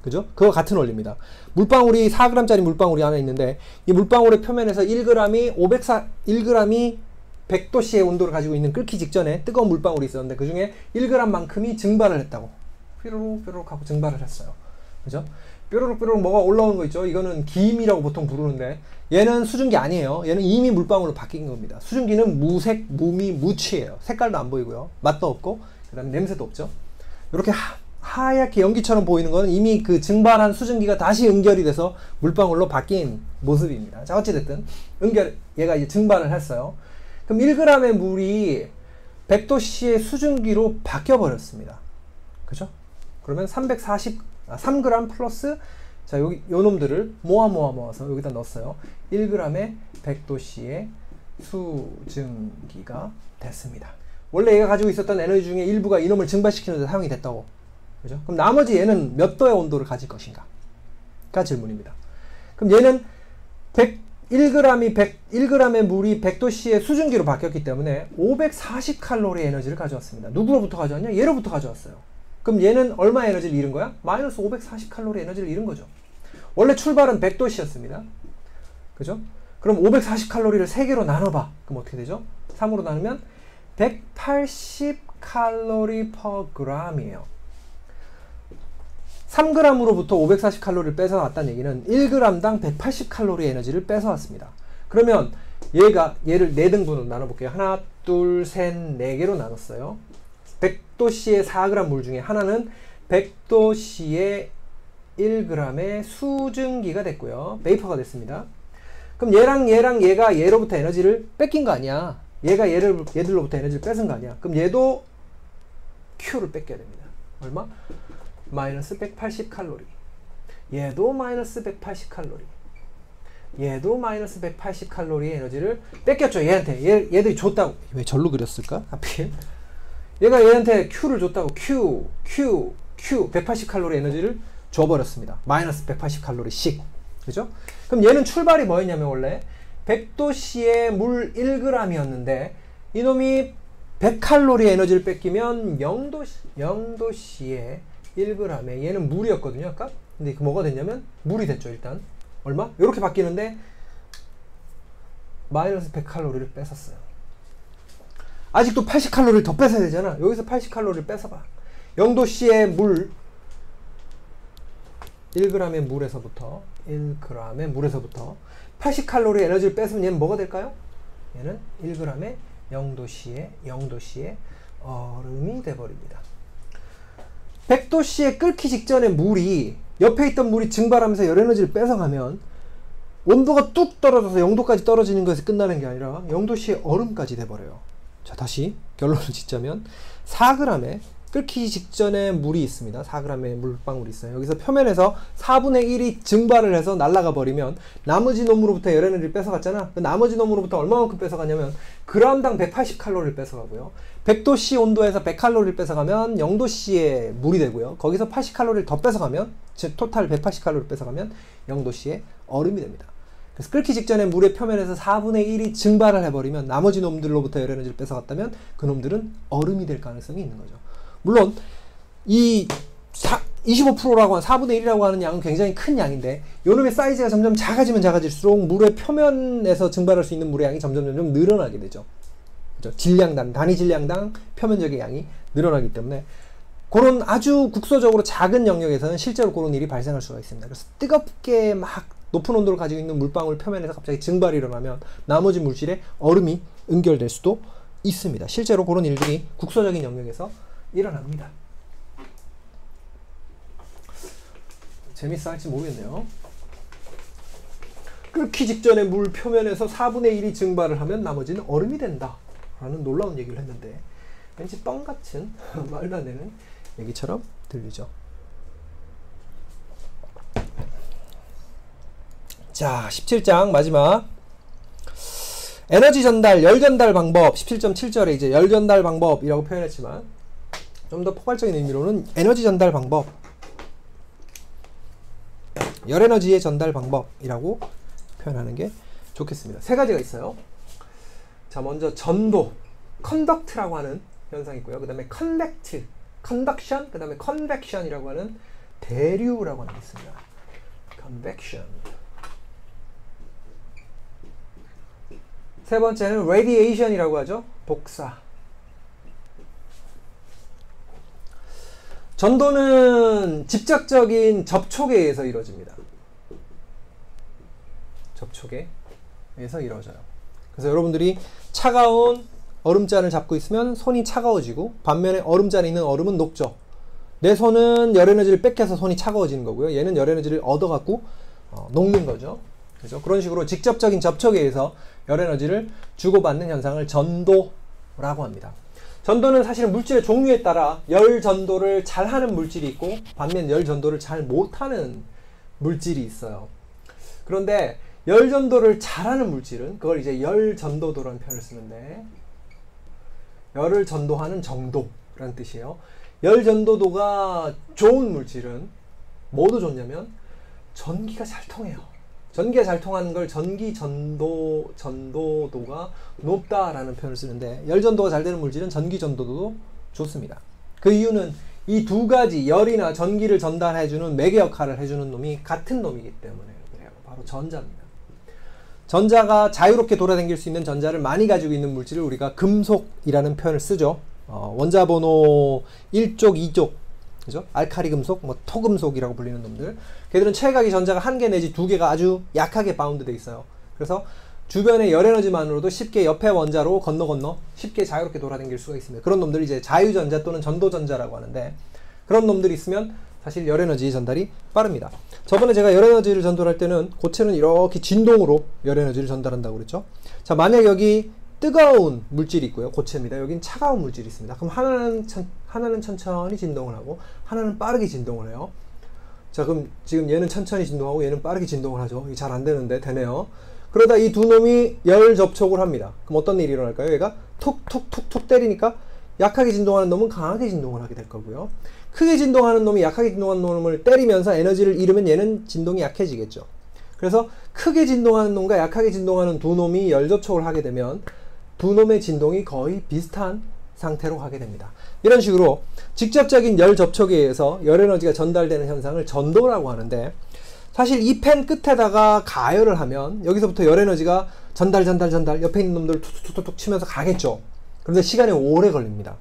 그죠? 그거 같은 원리입니다. 물방울이 4g짜리 물방울이 하나 있는데, 이 물방울의 표면에서 1g이 100도씨의 온도를 가지고 있는 끓기 직전에 뜨거운 물방울이 있었는데, 그 중에 1g만큼이 증발을 했다고. 뾰로록 뾰로록 하고 증발을 했어요. 그죠? 뾰로록 뾰로록 뭐가 올라오는 거 있죠? 이거는 기임이라고 보통 부르는데, 얘는 수증기 아니에요. 얘는 이미 물방울로 바뀐 겁니다. 수증기는 무색, 무미, 무취예요. 색깔도 안 보이고요. 맛도 없고, 그 다음에 냄새도 없죠. 이렇게 하얗게 연기처럼 보이는 거는 이미 그 증발한 수증기가 다시 응결이 돼서 물방울로 바뀐 모습입니다. 자, 어찌됐든 얘가 이제 증발을 했어요. 그럼 1g의 물이 100도씨의 수증기로 바뀌어 버렸습니다. 그죠? 그러면 3g 플러스, 자, 여기 요 놈들을 모아서 여기다 넣었어요. 1g의 100도씨의 수증기가 됐습니다. 원래 얘가 가지고 있었던 에너지 중에 일부가 이놈을 증발시키는 데 사용이 됐다고. 그죠? 그럼 나머지 얘는 몇 도의 온도를 가질 것인가? 가 질문입니다. 그럼 얘는 1g의 물이 100도씨의 수증기로 바뀌었기 때문에 540칼로리 에너지를 가져왔습니다. 누구로부터 가져왔냐? 얘로부터 가져왔어요. 그럼 얘는 얼마 에너지를 잃은 거야? 마이너스 540칼로리 에너지를 잃은 거죠. 원래 출발은 100도씨였습니다. 그죠? 그럼 540칼로리를 3개로 나눠봐. 그럼 어떻게 되죠? 3으로 나누면 180칼로리 per gram이에요. 3g으로부터 540칼로리를 뺏어왔다는 얘기는 1g당 180칼로리 에너지를 뺏어왔습니다. 그러면 얘를 4등분으로 나눠볼게요. 하나, 둘, 셋, 4개로 나눴어요. 100도씨의 4g 물 중에 하나는 100도씨의 1g의 수증기가 됐고요. 베이퍼가 됐습니다. 그럼 얘랑 얘가 얘로부터 에너지를 뺏긴 거 아니야. 얘가 얘들로부터 에너지를 뺏은 거 아니야. 그럼 얘도 Q를 뺏겨야 됩니다. 얼마? 마이너스 180칼로리. 얘도 마이너스 180칼로리. 얘도 마이너스 180칼로리의 에너지를 뺏겼죠. 얘한테. 얘들이 줬다고. 왜 절로 그렸을까? 하필. 얘가 얘한테 Q를 줬다고. Q 180칼로리 에너지를 줘버렸습니다. 마이너스 180칼로리씩. 그죠? 그럼 얘는 출발이 뭐였냐면 원래 100도씨의 물 1g이었는데 이놈이 100칼로리 에너지를 뺏기면 0도씨의 1g에 얘는 물이었거든요. 아까? 근데 그 뭐가 됐냐면 물이 됐죠. 일단 얼마? 이렇게 바뀌는데 마이너스 100칼로리를 뺏었어요. 아직도 80칼로리를 더 뺏어야 되잖아. 여기서 80칼로리를 뺏어봐. 0도씨의 물 1g의 물에서부터 80칼로리 에너지를 뺏으면 얘는 뭐가 될까요? 얘는 1g의 0도씨의 얼음이 돼버립니다. 100도씨에 끓기 직전에 물이 옆에 있던 물이 증발하면서 열 에너지를 뺏어가면 온도가 뚝 떨어져서 0도까지 떨어지는 것에서 끝나는 게 아니라 0도씨의 얼음까지 돼버려요. 자, 다시 결론을 짓자면 4g의 끓기 직전에 물이 있습니다. 4g의 물방울이 있어요. 여기서 표면에서 4분의 1이 증발을 해서 날아가 버리면 나머지 놈으로부터 열 에너지를 뺏어갔잖아. 그 나머지 놈으로부터 얼마만큼 뺏어가냐면 g당 180칼로리를 뺏어가고요. 100도씨 온도에서 100칼로리를 뺏어가면 0도씨의 물이 되고요. 거기서 80칼로리를 더 뺏어가면 즉 토탈 180칼로리를 뺏어가면 0도씨의 얼음이 됩니다. 그래서 끓기 직전에 물의 표면에서 4분의 1이 증발을 해버리면 나머지 놈들로부터 열 에너지를 뺏어갔다면 그 놈들은 얼음이 될 가능성이 있는 거죠. 물론 이 25%라고 한 4분의 1이라고 하는 양은 굉장히 큰 양인데 요놈의 사이즈가 점점 작아지면 작아질수록 물의 표면에서 증발할 수 있는 물의 양이 점점 늘어나게 되죠. 그렇죠? 단위 질량당 표면적의 양이 늘어나기 때문에 그런 아주 국소적으로 작은 영역에서는 실제로 그런 일이 발생할 수가 있습니다. 그래서 뜨겁게 막 높은 온도를 가지고 있는 물방울 표면에서 갑자기 증발이 일어나면 나머지 물질에 얼음이 응결될 수도 있습니다. 실제로 그런 일들이 국소적인 영역에서 일어납니다. 재밌어 할지 모르겠네요. 끓기 직전에 물 표면에서 4분의 1이 증발을 하면 나머지는 얼음이 된다 라는 놀라운 얘기를 했는데 왠지 뻥같은 말도 안 되는 얘기처럼 들리죠. 자, 17장 마지막 에너지 전달, 열 전달 방법 17.7절에 이제 열 전달 방법이라고 표현했지만 좀 더 포괄적인 의미로는 에너지 전달 방법, 열 에너지의 전달 방법이라고 표현하는 게 좋겠습니다. 세 가지가 있어요. 자, 먼저 전도, 컨덕트라고 하는 현상이 있고요. 그 다음에 컨벡트, 컨덕션, 그 다음에 컨벡션이라고 하는 대류라고 하는 게 있습니다. 컨벡션. 세 번째는 radiation이라고 하죠. 복사. 전도는 직접적인 접촉에 의해서 이루어집니다. 접촉에 의해서 이루어져요. 그래서 여러분들이 차가운 얼음잔을 잡고 있으면 손이 차가워지고 반면에 얼음잔에 있는 얼음은 녹죠. 내 손은 열에너지를 뺏겨서 손이 차가워지는 거고요. 얘는 열에너지를 얻어갖고 녹는 거죠. 그죠? 그런 식으로 직접적인 접촉에 의해서 열에너지를 주고받는 현상을 전도라고 합니다. 전도는 사실은 물질의 종류에 따라 열 전도를 잘하는 물질이 있고 반면 열 전도를 잘 못하는 물질이 있어요. 그런데 열 전도를 잘하는 물질은 그걸 이제 열 전도도라는 표현을 쓰는데 열을 전도하는 정도라는 뜻이에요. 열 전도도가 좋은 물질은 뭐도 좋냐면 전기가 잘 통해요. 전기가 잘 통하는 걸 전기 전도도가 높다라는 표현을 쓰는데 열 전도가 잘 되는 물질은 전기 전도도도 좋습니다. 그 이유는 이 두 가지 열이나 전기를 전달해주는 매개 역할을 해주는 놈이 같은 놈이기 때문에 그래요. 바로 전자입니다. 전자가 자유롭게 돌아다닐 수 있는 전자를 많이 가지고 있는 물질을 우리가 금속이라는 표현을 쓰죠. 원자 번호 1족, 2족, 그죠? 알카리 금속, 뭐 토금속이라고 불리는 놈들. 걔들은 최각의 전자가 1개 내지 2개가 아주 약하게 바운드 돼 있어요. 그래서 주변의 열 에너지만으로도 쉽게 옆에 원자로 건너 쉽게 자유롭게 돌아다닐 수가 있습니다. 그런 놈들이 이제 자유전자 또는 전도전자라고 하는데 그런 놈들이 있으면 사실 열 에너지 전달이 빠릅니다. 저번에 제가 열 에너지를 전달할 때는 고체는 이렇게 진동으로 열 에너지를 전달한다고 그랬죠. 자, 만약 여기 뜨거운 물질이 있고요. 고체입니다. 여긴 차가운 물질이 있습니다. 그럼 하나는 천천히 진동을 하고 하나는 빠르게 진동을 해요. 자, 그럼 지금 얘는 천천히 진동하고 얘는 빠르게 진동을 하죠. 이게 잘 안 되는데 되네요. 그러다 이 두 놈이 열 접촉을 합니다. 그럼 어떤 일이 일어날까요? 얘가 툭툭툭툭 때리니까 약하게 진동하는 놈은 강하게 진동을 하게 될 거고요. 크게 진동하는 놈이 약하게 진동하는 놈을 때리면서 에너지를 잃으면 얘는 진동이 약해지겠죠. 그래서 크게 진동하는 놈과 약하게 진동하는 두 놈이 열 접촉을 하게 되면 두 놈의 진동이 거의 비슷한 상태로 가게 됩니다. 이런 식으로 직접적인 열 접촉에 의해서 열 에너지가 전달되는 현상을 전도라고 하는데, 사실 이 펜 끝에다가 가열을 하면 여기서부터 열 에너지가 전달 옆에 있는 놈들 툭툭툭툭 치면서 가겠죠. 그런데 시간이 오래 걸립니다.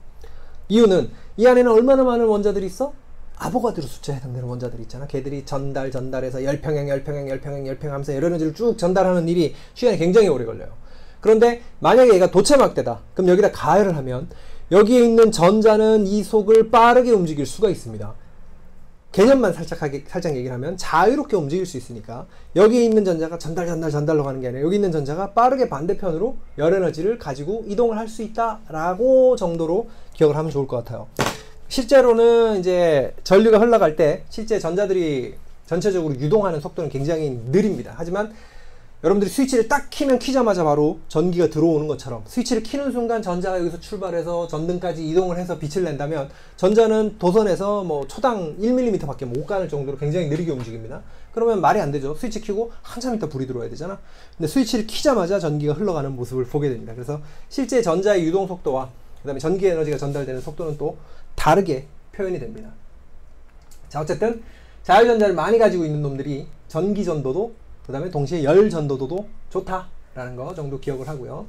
이유는 이 안에는 얼마나 많은 원자들이 있어? 아보가드로 숫자에 해당되는 원자들이 있잖아. 걔들이 전달해서 열평행 하면서 열 에너지를 쭉 전달하는 일이 시간이 굉장히 오래 걸려요. 그런데 만약에 얘가 도체막대다. 그럼 여기다 가열을 하면 여기에 있는 전자는 이 속을 빠르게 움직일 수가 있습니다. 개념만 살짝 얘기를 하면 자유롭게 움직일 수 있으니까 여기에 있는 전자가 전달로 가는 게 아니라 여기 있는 전자가 빠르게 반대편으로 열 에너지를 가지고 이동을 할 수 있다라고 정도로 기억을 하면 좋을 것 같아요. 실제로는 이제 전류가 흘러갈 때 실제 전자들이 전체적으로 유동하는 속도는 굉장히 느립니다. 하지만 여러분들이 스위치를 딱 키자마자 바로 전기가 들어오는 것처럼 스위치를 키는 순간 전자가 여기서 출발해서 전등까지 이동을 해서 빛을 낸다면 전자는 도선에서 뭐 초당 1mm 밖에 못 가는 정도로 굉장히 느리게 움직입니다. 그러면 말이 안 되죠. 스위치 키고 한참 있다 불이 들어와야 되잖아. 근데 스위치를 키자마자 전기가 흘러가는 모습을 보게 됩니다. 그래서 실제 전자의 유동 속도와 그 다음에 전기 에너지가 전달되는 속도는 또 다르게 표현이 됩니다. 자, 어쨌든 자율전자를 많이 가지고 있는 놈들이 전기 전도도 그 다음에 동시에 열 전도도도 좋다라는 거 정도 기억을 하고요.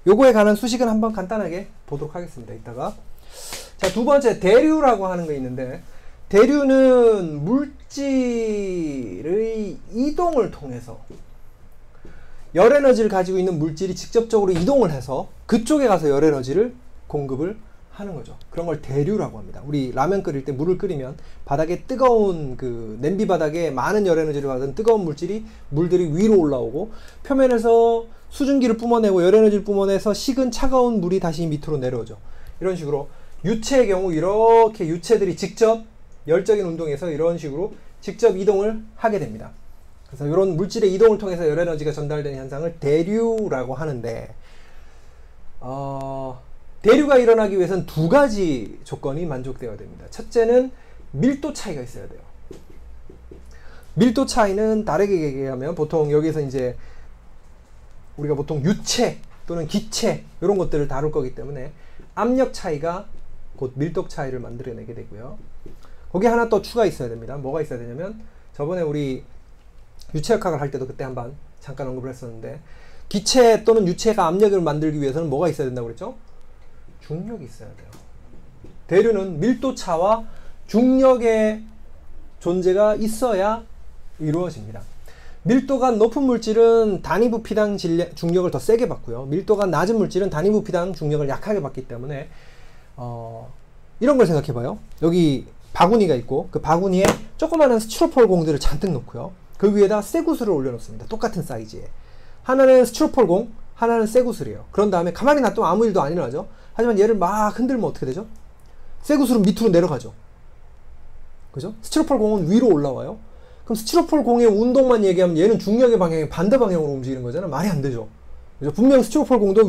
요거에 관한 수식은 한번 간단하게 보도록 하겠습니다. 이따가. 자, 두 번째 대류라고 하는 거 있는데, 대류는 물질의 이동을 통해서 열 에너지를 가지고 있는 물질이 직접적으로 이동을 해서 그쪽에 가서 열 에너지를 공급을 하는 거죠. 그런 걸 대류라고 합니다. 우리 라면 끓일 때 물을 끓이면 바닥에 뜨거운 그 냄비 바닥에 많은 열 에너지를 받은 뜨거운 물들이 위로 올라오고 표면에서 수증기를 뿜어내고 열 에너지를 뿜어내서 식은 차가운 물이 다시 밑으로 내려오죠. 이런 식으로 유체의 경우 이렇게 유체들이 직접 열적인 운동에서 이런 식으로 직접 이동을 하게 됩니다. 그래서 이런 물질의 이동을 통해서 열 에너지가 전달되는 현상을 대류라고 하는데, 대류가 일어나기 위해서는 두 가지 조건이 만족되어야 됩니다. 첫째는 밀도 차이가 있어야 돼요. 밀도 차이는 다르게 얘기하면 보통 여기서 이제 우리가 보통 유체 또는 기체 이런 것들을 다룰 거기 때문에 압력 차이가 곧 밀도 차이를 만들어내게 되고요. 거기 하나 또 추가 있어야 됩니다. 뭐가 있어야 되냐면 저번에 우리 유체역학을 할 때도 그때 한번 잠깐 언급을 했었는데, 기체 또는 유체가 압력을 만들기 위해서는 뭐가 있어야 된다고 그랬죠? 중력이 있어야 돼요. 대류는 밀도차와 중력의 존재가 있어야 이루어집니다. 밀도가 높은 물질은 단위 부피당 중력을 더 세게 받고요. 밀도가 낮은 물질은 단위 부피당 중력을 약하게 받기 때문에 이런 걸 생각해 봐요. 여기 바구니가 있고 그 바구니에 조그마한 스티로폴 공들을 잔뜩 놓고요. 그 위에다 쇠구슬을 올려놓습니다. 똑같은 사이즈에. 하나는 스티로폴 공, 하나는 쇠구슬이에요. 그런 다음에 가만히 놔두면 아무 일도 안 일어나죠. 하지만 얘를 막 흔들면 어떻게 되죠? 쇠구슬은 밑으로 내려가죠. 그죠? 스티로폴 공은 위로 올라와요. 그럼 스티로폴 공의 운동만 얘기하면 얘는 중력의 방향이 반대 방향으로 움직이는 거잖아. 말이 안 되죠. 그죠? 분명 스티로폴 공도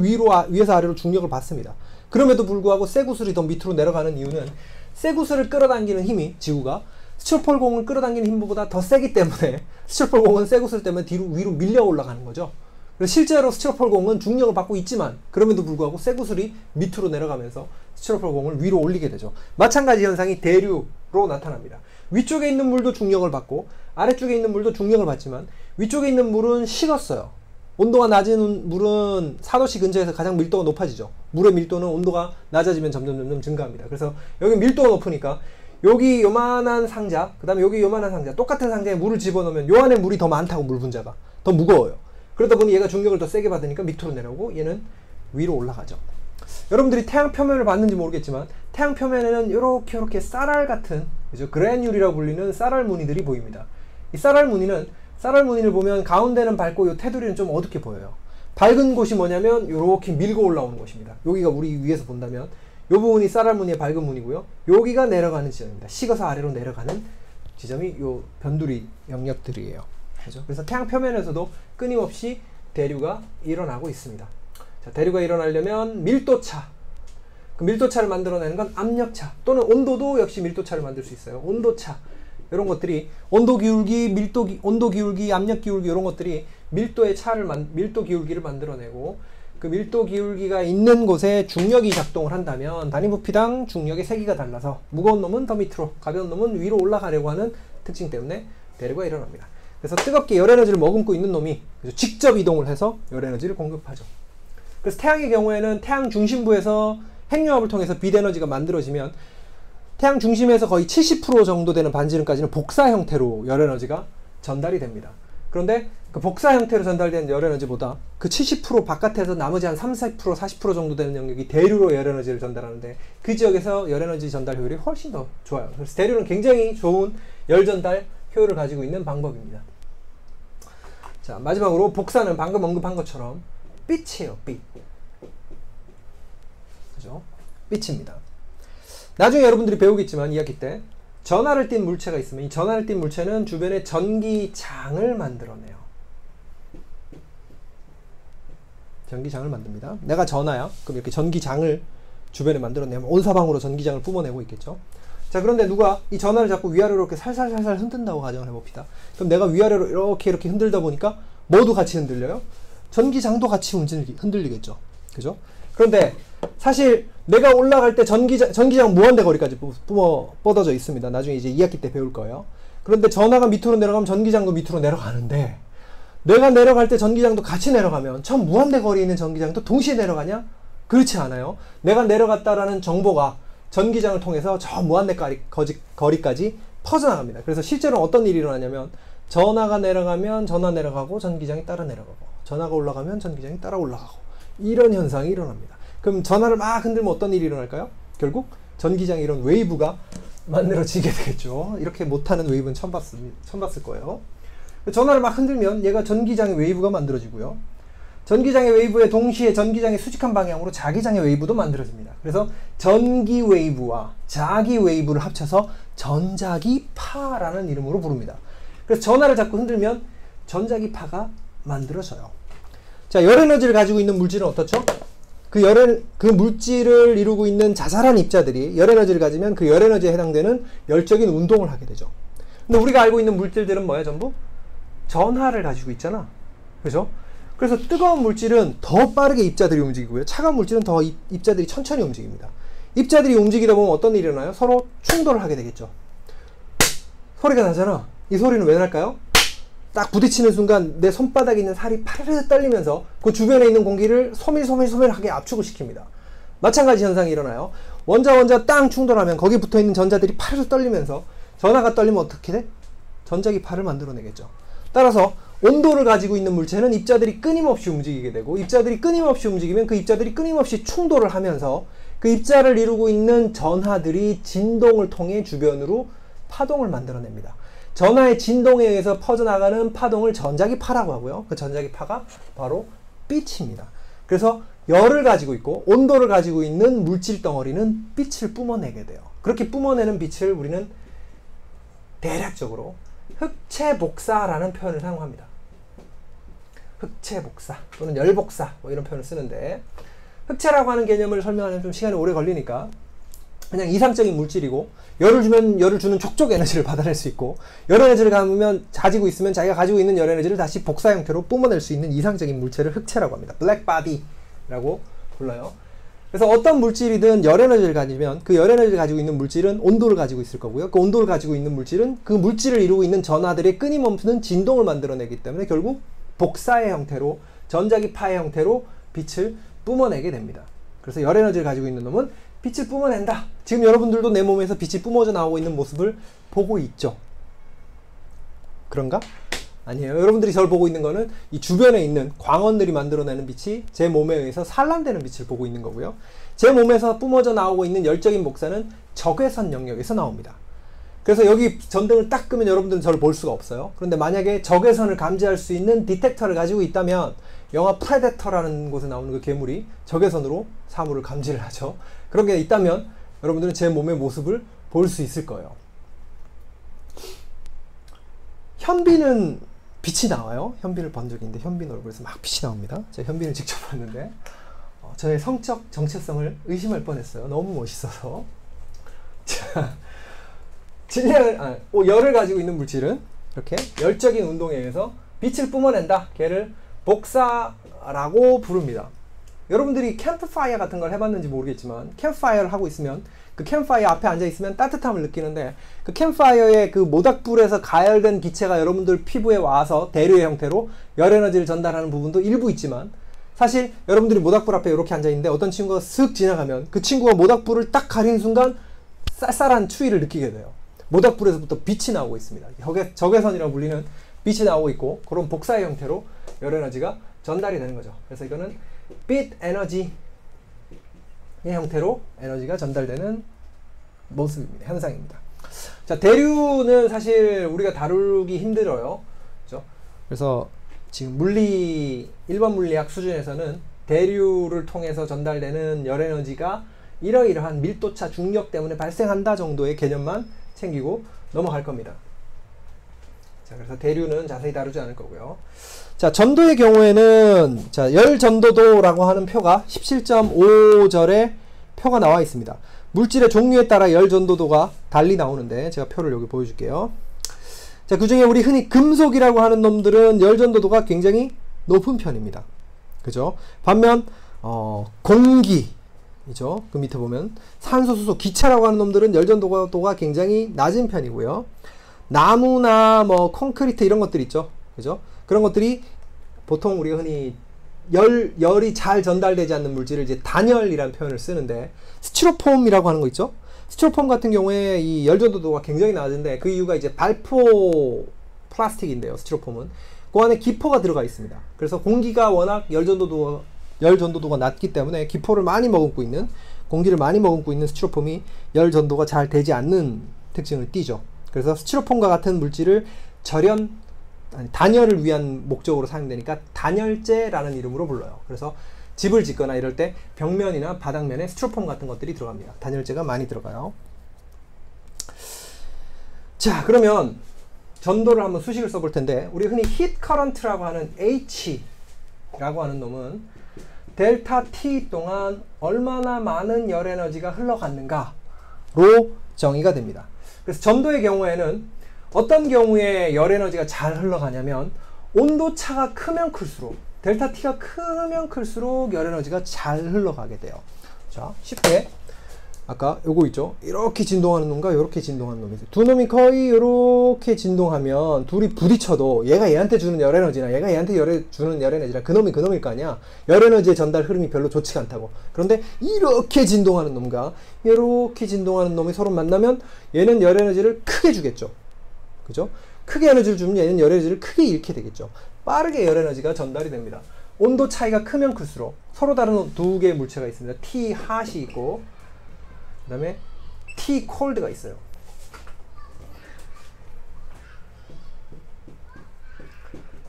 위에서 아래로 중력을 받습니다. 그럼에도 불구하고 쇠구슬이 더 밑으로 내려가는 이유는 쇠구슬을 끌어당기는 힘이 지구가 스티로폴 공을 끌어당기는 힘보다 더 세기 때문에 스티로폴 공은 쇠구슬 때문에 위로 밀려 올라가는 거죠. 그래서 실제로 스티로폴 공은 중력을 받고 있지만 그럼에도 불구하고 쇠구슬이 밑으로 내려가면서 스티로폴 공을 위로 올리게 되죠. 마찬가지 현상이 대류로 나타납니다. 위쪽에 있는 물도 중력을 받고 아래쪽에 있는 물도 중력을 받지만 위쪽에 있는 물은 식었어요. 온도가 낮은 물은 4도씨 근처에서 가장 밀도가 높아지죠. 물의 밀도는 온도가 낮아지면 점점 증가합니다. 그래서 여기 밀도가 높으니까 여기 요만한 상자, 그 다음에 여기 요만한 상자, 똑같은 상자에 물을 집어넣으면 요 안에 물이 더 많다고, 물 분자가 더 무거워요. 그러다 보니 얘가 중력을 더 세게 받으니까 밑으로 내려오고 얘는 위로 올라가죠. 여러분들이 태양 표면을 봤는지 모르겠지만 태양 표면에는 이렇게 쌀알 같은 그죠? 그래뉼이라고 불리는 쌀알 무늬들이 보입니다. 이 쌀알 무늬를 보면 가운데는 밝고 요 테두리는 좀 어둡게 보여요. 밝은 곳이 뭐냐면 요렇게 밀고 올라오는 곳입니다. 여기가 우리 위에서 본다면 요 부분이 쌀알 무늬의 밝은 무늬고요. 여기가 내려가는 지점입니다. 식어서 아래로 내려가는 지점이 요 변두리 영역들이에요. 그죠? 그래서 태양 표면에서도 끊임없이 대류가 일어나고 있습니다. 자, 대류가 일어나려면 밀도차, 그 밀도차를 만들어내는 건 압력차 또는 온도도 역시 밀도차를 만들 수 있어요. 온도차, 이런 것들이 온도 기울기, 온도 기울기, 압력 기울기 이런 것들이 밀도의 차를 밀도 기울기를 만들어내고, 그 밀도 기울기가 있는 곳에 중력이 작동을 한다면 단위 부피당 중력의 세기가 달라서 무거운 놈은 더 밑으로, 가벼운 놈은 위로 올라가려고 하는 특징 때문에 대류가 일어납니다. 그래서 뜨겁게 열 에너지를 머금고 있는 놈이 직접 이동을 해서 열 에너지를 공급하죠. 그래서 태양의 경우에는 태양 중심부에서 핵융합을 통해서 빛 에너지가 만들어지면 태양 중심에서 거의 70% 정도 되는 반지름까지는 복사 형태로 열 에너지가 전달이 됩니다. 그런데 그 복사 형태로 전달되는 열 에너지보다 그 70% 바깥에서 나머지 한 30%, 40% 정도 되는 영역이 대류로 열 에너지를 전달하는데 그 지역에서 열 에너지 전달 효율이 훨씬 더 좋아요. 그래서 대류는 굉장히 좋은 열 전달 효율을 가지고 있는 방법입니다. 자, 마지막으로 복사는 방금 언급한 것처럼 빛이에요. 빛. 그죠? 빛입니다. 나중에 여러분들이 배우겠지만 2학기 때 전하를 띤 물체가 있으면 이 전하를 띤 물체는 주변에 전기장을 만들어내요. 전기장을 만듭니다. 내가 전하야. 그럼 이렇게 전기장을 주변에 만들어내면 온 사방으로 전기장을 뿜어내고 있겠죠. 자, 그런데 누가 이 전하를 자꾸 위아래로 이렇게 살살살살 흔든다고 가정을 해봅시다. 그럼 내가 위아래로 이렇게 흔들다 보니까 뭐도 같이 흔들려요? 전기장도 같이 흔들리겠죠. 그죠? 그런데 사실 내가 올라갈 때 전기장 무한대 거리까지 뻗어져 있습니다. 나중에 이제 2학기 때 배울 거예요. 그런데 전하가 밑으로 내려가면 전기장도 밑으로 내려가는데, 내가 내려갈 때 전기장도 같이 내려가면 저 무한대 거리에 있는 전기장도 동시에 내려가냐? 그렇지 않아요. 내가 내려갔다라는 정보가 전기장을 통해서 저 무한대 거리까지 퍼져나갑니다. 그래서 실제로 어떤 일이 일어나냐면 전하가 내려가면 전하 내려가고 전기장이 따라 내려가고, 전하가 올라가면 전기장이 따라 올라가고, 이런 현상이 일어납니다. 그럼 전하를 막 흔들면 어떤 일이 일어날까요? 결국 전기장에 이런 웨이브가 만들어지게 되겠죠. 이렇게 못하는 웨이브는 처음 봤을 거예요. 전하를 막 흔들면 얘가 전기장의 웨이브가 만들어지고요. 전기장의 웨이브에 동시에 전기장의 수직한 방향으로 자기장의 웨이브도 만들어집니다. 그래서 전기 웨이브와 자기 웨이브를 합쳐서 전자기파라는 이름으로 부릅니다. 그래서 전하를 자꾸 흔들면 전자기파가 만들어져요. 자, 열 에너지를 가지고 있는 물질은 어떻죠? 그 물질을 이루고 있는 자잘한 입자들이 열 에너지를 가지면 그 열 에너지에 해당되는 열적인 운동을 하게 되죠. 근데 우리가 알고 있는 물질들은 뭐야? 전부 전하를 가지고 있잖아. 그죠? 그래서 뜨거운 물질은 더 빠르게 입자들이 움직이고요. 차가운 물질은 더 입자들이 천천히 움직입니다. 입자들이 움직이다 보면 어떤 일이 일어나요? 서로 충돌을 하게 되겠죠. 소리가 나잖아. 이 소리는 왜 날까요? 딱 부딪히는 순간 내 손바닥에 있는 살이 파르르 떨리면서 그 주변에 있는 공기를 소밀소밀하게 압축을 시킵니다. 마찬가지 현상이 일어나요. 원자 땅 충돌하면 거기 붙어있는 전자들이 파르르 떨리면서 전하가 떨리면 어떻게 돼? 전자기파를 만들어내겠죠. 따라서 온도를 가지고 있는 물체는 입자들이 끊임없이 움직이게 되고, 입자들이 끊임없이 움직이면 그 입자들이 끊임없이 충돌을 하면서 그 입자를 이루고 있는 전하들이 진동을 통해 주변으로 파동을 만들어냅니다. 전하의 진동에 의해서 퍼져나가는 파동을 전자기파라고 하고요. 그 전자기파가 바로 빛입니다. 그래서 열을 가지고 있고 온도를 가지고 있는 물질 덩어리는 빛을 뿜어내게 돼요. 그렇게 뿜어내는 빛을 우리는 대략적으로 흑체복사라는 표현을 사용합니다. 흑체복사 또는 열복사 뭐 이런 표현을 쓰는데, 흑체라고 하는 개념을 설명하려면 좀 시간이 오래 걸리니까 그냥 이상적인 물질이고, 열을 주면 열을 주는 촉촉 에너지를 받아낼 수 있고, 열 에너지를 가지고 가지고 있으면 자기가 가지고 있는 열 에너지를 다시 복사 형태로 뿜어낼 수 있는 이상적인 물체를 흑체라고 합니다. 블랙바디라고 불러요. 그래서 어떤 물질이든 열 에너지를 가지면 그 열 에너지를 가지고 있는 물질은 온도를 가지고 있을 거고요. 그 온도를 가지고 있는 물질은 그 물질을 이루고 있는 전하들의 끊임없는 진동을 만들어내기 때문에 결국 복사의 형태로, 전자기파의 형태로 빛을 뿜어내게 됩니다. 그래서 열 에너지를 가지고 있는 놈은 빛을 뿜어낸다. 지금 여러분들도 내 몸에서 빛이 뿜어져 나오고 있는 모습을 보고 있죠. 그런가? 아니에요. 여러분들이 저를 보고 있는 거는 이 주변에 있는 광원들이 만들어내는 빛이 제 몸에 의해서 산란되는 빛을 보고 있는 거고요. 제 몸에서 뿜어져 나오고 있는 열적인 복사는 적외선 영역에서 나옵니다. 그래서 여기 전등을 딱 끄면 여러분들은 저를 볼 수가 없어요. 그런데 만약에 적외선을 감지할 수 있는 디텍터를 가지고 있다면 영화 프레데터라는 곳에 나오는 그 괴물이 적외선으로 사물을 감지를 하죠. 그런 게 있다면 여러분들은 제 몸의 모습을 볼 수 있을 거예요. 현빈은 빛이 나와요. 현빈을 본 적이 있는데 현빈 얼굴에서 막 빛이 나옵니다. 제가 현빈을 직접 봤는데 저의 성적 정체성을 의심할 뻔했어요. 너무 멋있어서. 자, 열을 가지고 있는 물질은 이렇게 열적인 운동에 의해서 빛을 뿜어낸다. 걔를 복사라고 부릅니다. 여러분들이 캠프파이어 같은 걸 해봤는지 모르겠지만 캠프파이어를 하고 있으면 그 캠프파이어 앞에 앉아 있으면 따뜻함을 느끼는데 그 캠프파이어의 그 모닥불에서 가열된 기체가 여러분들 피부에 와서 대류의 형태로 열 에너지를 전달하는 부분도 일부 있지만 사실 여러분들이 모닥불 앞에 이렇게 앉아 있는데 어떤 친구가 슥 지나가면 그 친구가 모닥불을 딱 가린 순간 쌀쌀한 추위를 느끼게 돼요. 모닥불에서부터 빛이 나오고 있습니다. 적외선이라고 불리는 빛이 나오고 있고 그런 복사의 형태로 열 에너지가 전달이 되는 거죠. 그래서 이거는 빛 에너지의 형태로 에너지가 전달되는 모습입니다. 현상입니다. 자, 대류는 사실 우리가 다루기 힘들어요. 그렇죠? 그래서 지금 일반 물리학 수준에서는 대류를 통해서 전달되는 열 에너지가 이러이러한 밀도차 중력 때문에 발생한다 정도의 개념만 챙기고 넘어갈 겁니다. 자, 그래서 대류는 자세히 다루지 않을 거고요. 자, 전도의 경우에는 자, 열 전도도라고 하는 표가 17.5절에 표가 나와 있습니다. 물질의 종류에 따라 열 전도도가 달리 나오는데 제가 표를 여기 보여줄게요. 자, 그 중에 우리 흔히 금속이라고 하는 놈들은 열 전도도가 굉장히 높은 편입니다. 그죠? 반면 공기이죠. 그 밑에 보면 산소, 수소, 기차라고 하는 놈들은 열 전도도가 굉장히 낮은 편이고요. 나무나 뭐 콘크리트 이런 것들 있죠. 그죠? 그런 것들이 보통 우리가 흔히 열이 잘 전달되지 않는 물질을 이제 단열이라는 표현을 쓰는데 스티로폼이라고 하는 거 있죠? 스티로폼 같은 경우에 이 열 전도도가 굉장히 낮은데 그 이유가 이제 발포 플라스틱인데요. 스티로폼은 그 안에 기포가 들어가 있습니다. 그래서 공기가 워낙 열 전도도가 낮기 때문에 기포를 많이 머금고 있는 공기를 많이 머금고 있는 스티로폼이 열 전도가 잘 되지 않는 특징을 띠죠. 그래서 스티로폼과 같은 물질을 단열을 위한 목적으로 사용되니까 단열재라는 이름으로 불러요. 그래서 집을 짓거나 이럴 때 벽면이나 바닥면에 스티로폼 같은 것들이 들어갑니다. 단열재가 많이 들어가요. 자, 그러면 전도를 한번 수식을 써볼 텐데 우리 흔히 히트 커런트라고 하는 H라고 하는 놈은 델타 T 동안 얼마나 많은 열 에너지가 흘러갔는가로 정의가 됩니다. 그래서 전도의 경우에는 어떤 경우에 열 에너지가 잘 흘러가냐면 온도차가 크면 클수록 델타 T가 크면 클수록 열 에너지가 잘 흘러가게 돼요. 자, 쉽게 아까 요거 있죠? 이렇게 진동하는 놈과 이렇게 진동하는 놈이 있어요. 두 놈이 거의 이렇게 진동하면 둘이 부딪혀도 얘가 얘한테 주는 열 에너지나 얘가 얘한테 주는 열 에너지나 그놈이 그놈일 거 아니야. 열 에너지의 전달 흐름이 별로 좋지가 않다고. 그런데 이렇게 진동하는 놈과 이렇게 진동하는 놈이 서로 만나면 얘는 열 에너지를 크게 주겠죠. 그죠? 크게 에너지를 주면 얘는 열 에너지를 크게 잃게 되겠죠. 빠르게 열 에너지가 전달이 됩니다. 온도 차이가 크면 클수록 서로 다른 두 개의 물체가 있습니다. T 핫이 있고 그 다음에 T 콜드가 있어요.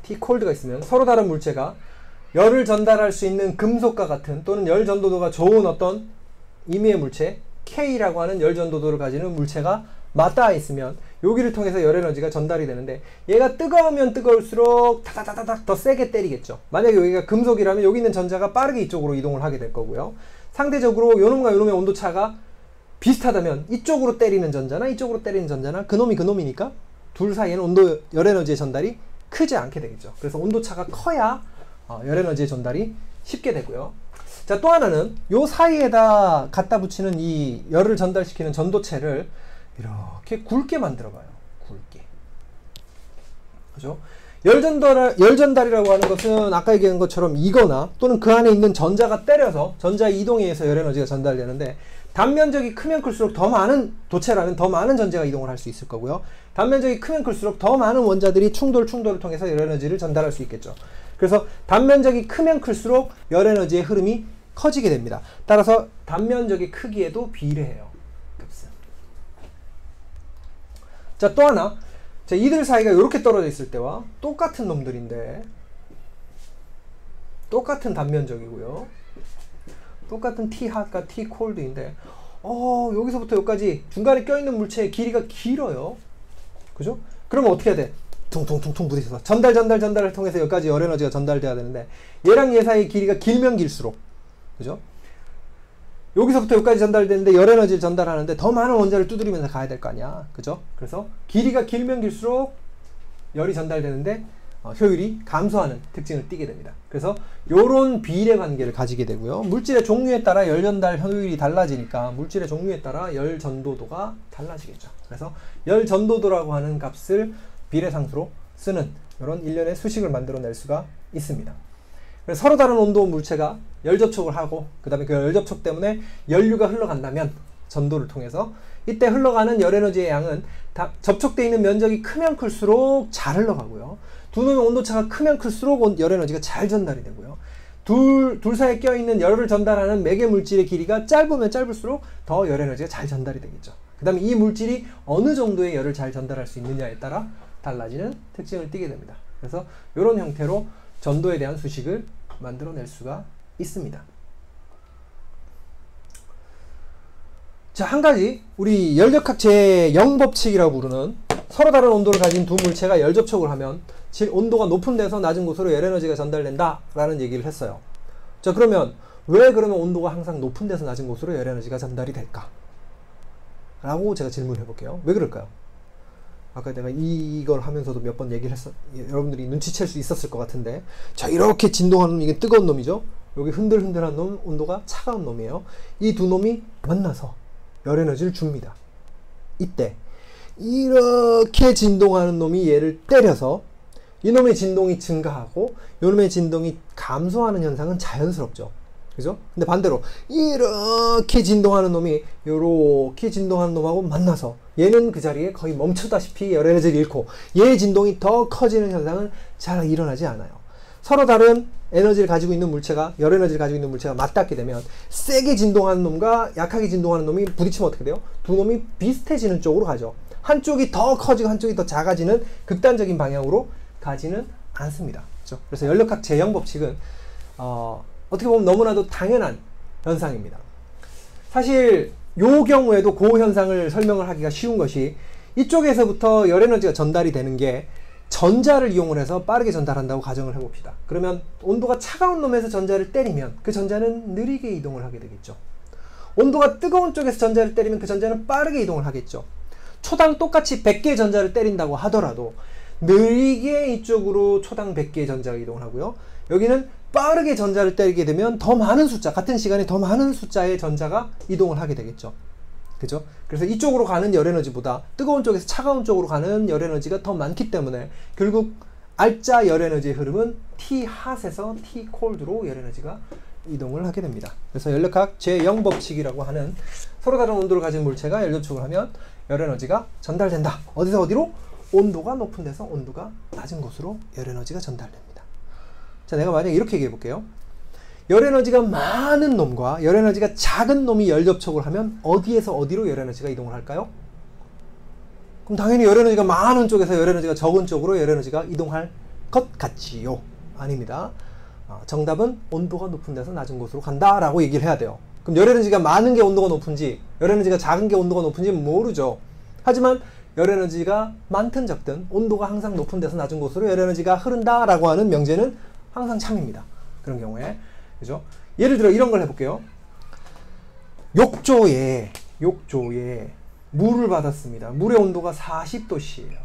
T 콜드가 있으면 서로 다른 물체가 열을 전달할 수 있는 금속과 같은 또는 열 전도도가 좋은 어떤 임의의 물체 K라고 하는 열 전도도를 가지는 물체가 맞닿아 있으면 여기를 통해서 열 에너지가 전달이 되는데 얘가 뜨거우면 뜨거울수록 타다다다닥 더 세게 때리겠죠. 만약에 여기가 금속이라면 여기 있는 전자가 빠르게 이쪽으로 이동을 하게 될 거고요. 상대적으로 요놈과 요놈의 온도차가 비슷하다면 이쪽으로 때리는 전자나 이쪽으로 때리는 전자나 그놈이 그놈이니까 둘 사이에는 열 에너지의 전달이 크지 않게 되겠죠. 그래서 온도차가 커야 열 에너지의 전달이 쉽게 되고요. 자, 또 하나는 요 사이에다 갖다 붙이는 이 열을 전달시키는 전도체를 이렇게 굵게 만들어 봐요. 굵게. 그죠? 열 전달이라고 하는 것은 아까 얘기한 것처럼 이거나 또는 그 안에 있는 전자가 때려서 전자의 이동에 의해서 열 에너지가 전달되는데 단면적이 크면 클수록 더 많은 도체라면 더 많은 전자가 이동을 할 수 있을 거고요. 단면적이 크면 클수록 더 많은 원자들이 충돌을 통해서 열 에너지를 전달할 수 있겠죠. 그래서 단면적이 크면 클수록 열 에너지의 흐름이 커지게 됩니다. 따라서 단면적의 크기에도 비례해요. 값은. 자, 또 하나. 자, 이들 사이가 이렇게 떨어져 있을 때와 똑같은 놈들인데, 똑같은 단면적이고요. 똑같은 T핫과 T콜드인데, 여기서부터 여기까지 중간에 껴있는 물체의 길이가 길어요. 그죠? 그러면 어떻게 해야 돼? 퉁퉁퉁퉁 부딪혀서 전달을 통해서 여기까지 열 에너지가 전달돼야 되는데, 얘랑 얘 사이의 길이가 길면 길수록, 그죠? 여기서부터 여기까지 전달되는데 열 에너지를 전달하는데 더 많은 원자를 두드리면서 가야 될 거 아니야. 그죠? 그래서 길이가 길면 길수록 열이 전달되는데 효율이 감소하는 특징을 띠게 됩니다. 그래서 요런 비례 관계를 가지게 되고요. 물질의 종류에 따라 열 전달 효율이 달라지니까 물질의 종류에 따라 열 전도도가 달라지겠죠. 그래서 열 전도도라고 하는 값을 비례상수로 쓰는 이런 일련의 수식을 만들어낼 수가 있습니다. 그래서 서로 다른 온도 물체가 열 접촉을 하고 그 다음에 그 열 접촉 때문에 연류가 흘러간다면 전도를 통해서 이때 흘러가는 열 에너지의 양은 다 접촉되어 있는 면적이 크면 클수록 잘 흘러가고요. 두 놈의 온도차가 크면 클수록 열 에너지가 잘 전달이 되고요. 둘 사이에 껴있는 열을 전달하는 매개 물질의 길이가 짧으면 짧을수록 더 열 에너지가 잘 전달이 되겠죠. 그 다음에 이 물질이 어느 정도의 열을 잘 전달할 수 있느냐에 따라 달라지는 특징을 띠게 됩니다. 그래서 이런 형태로 전도에 대한 수식을 만들어낼 수가 있습니다. 자, 한 가지 우리 열역학 제0법칙이라고 부르는 서로 다른 온도를 가진 두 물체가 열 접촉을 하면 온도가 높은 데서 낮은 곳으로 열 에너지가 전달된다 라는 얘기를 했어요. 자, 그러면 왜 그러면 온도가 항상 높은 데서 낮은 곳으로 열 에너지가 전달이 될까? 라고 제가 질문을 해볼게요. 왜 그럴까요? 아까 내가 이걸 하면서도 몇 번 얘기를 여러분들이 눈치챌 수 있었을 것 같은데, 자, 이렇게 진동하는 이게 뜨거운 놈이죠. 여기 흔들흔들한 놈 온도가 차가운 놈이에요. 이 두 놈이 만나서 열 에너지를 줍니다. 이때 이렇게 진동하는 놈이 얘를 때려서 이놈의 진동이 증가하고 이놈의 진동이 감소하는 현상은 자연스럽죠. 그죠? 근데 반대로 이렇게 진동하는 놈이 이렇게 진동하는 놈하고 만나서 얘는 그 자리에 거의 멈추다시피 열 에너지를 잃고 얘의 진동이 더 커지는 현상은 잘 일어나지 않아요. 서로 다른 에너지를 가지고 있는 물체가, 열 에너지를 가지고 있는 물체가 맞닿게 되면 세게 진동하는 놈과 약하게 진동하는 놈이 부딪히면 어떻게 돼요? 두 놈이 비슷해지는 쪽으로 가죠. 한쪽이 더 커지고 한쪽이 더 작아지는 극단적인 방향으로 가지는 않습니다. 그렇죠? 그래서 열역학 제0법칙은 어떻게 보면 너무나도 당연한 현상입니다. 사실 요 경우에도 그 현상을 설명을 하기가 쉬운 것이 이쪽에서부터 열 에너지가 전달이 되는 게 전자를 이용을 해서 빠르게 전달한다고 가정을 해봅시다. 그러면 온도가 차가운 놈에서 전자를 때리면 그 전자는 느리게 이동을 하게 되겠죠. 온도가 뜨거운 쪽에서 전자를 때리면 그 전자는 빠르게 이동을 하겠죠. 초당 똑같이 100개의 전자를 때린다고 하더라도 느리게 이쪽으로 초당 100개의 전자가 이동을 하고요. 여기는 빠르게 전자를 때리게 되면 더 많은 숫자, 같은 시간에 더 많은 숫자의 전자가 이동을 하게 되겠죠. 그죠? 그래서 이쪽으로 가는 열 에너지보다 뜨거운 쪽에서 차가운 쪽으로 가는 열 에너지가 더 많기 때문에 결국 알짜 열 에너지의 흐름은 T핫에서 T콜드로 열 에너지가 이동을 하게 됩니다. 그래서 열역학 제0법칙이라고 하는 서로 다른 온도를 가진 물체가 열 접촉을 하면 열 에너지가 전달된다. 어디서 어디로? 온도가 높은 데서 온도가 낮은 곳으로 열 에너지가 전달됩니다. 자, 내가 만약에 이렇게 얘기해 볼게요. 열 에너지가 많은 놈과 열 에너지가 작은 놈이 열 접촉을 하면 어디에서 어디로 열 에너지가 이동을 할까요? 그럼 당연히 열 에너지가 많은 쪽에서 열 에너지가 적은 쪽으로 열 에너지가 이동할 것 같지요? 아닙니다. 정답은 온도가 높은 데서 낮은 곳으로 간다라고 얘기를 해야 돼요. 그럼 열 에너지가 많은 게 온도가 높은지 열 에너지가 작은 게 온도가 높은지 모르죠. 하지만 열 에너지가 많든 적든 온도가 항상 높은 데서 낮은 곳으로 열 에너지가 흐른다라고 하는 명제는 항상 참입니다. 그런 경우에. 그죠? 예를 들어 이런 걸 해볼게요. 욕조에 물을 받았습니다. 물의 온도가 40도씨예요.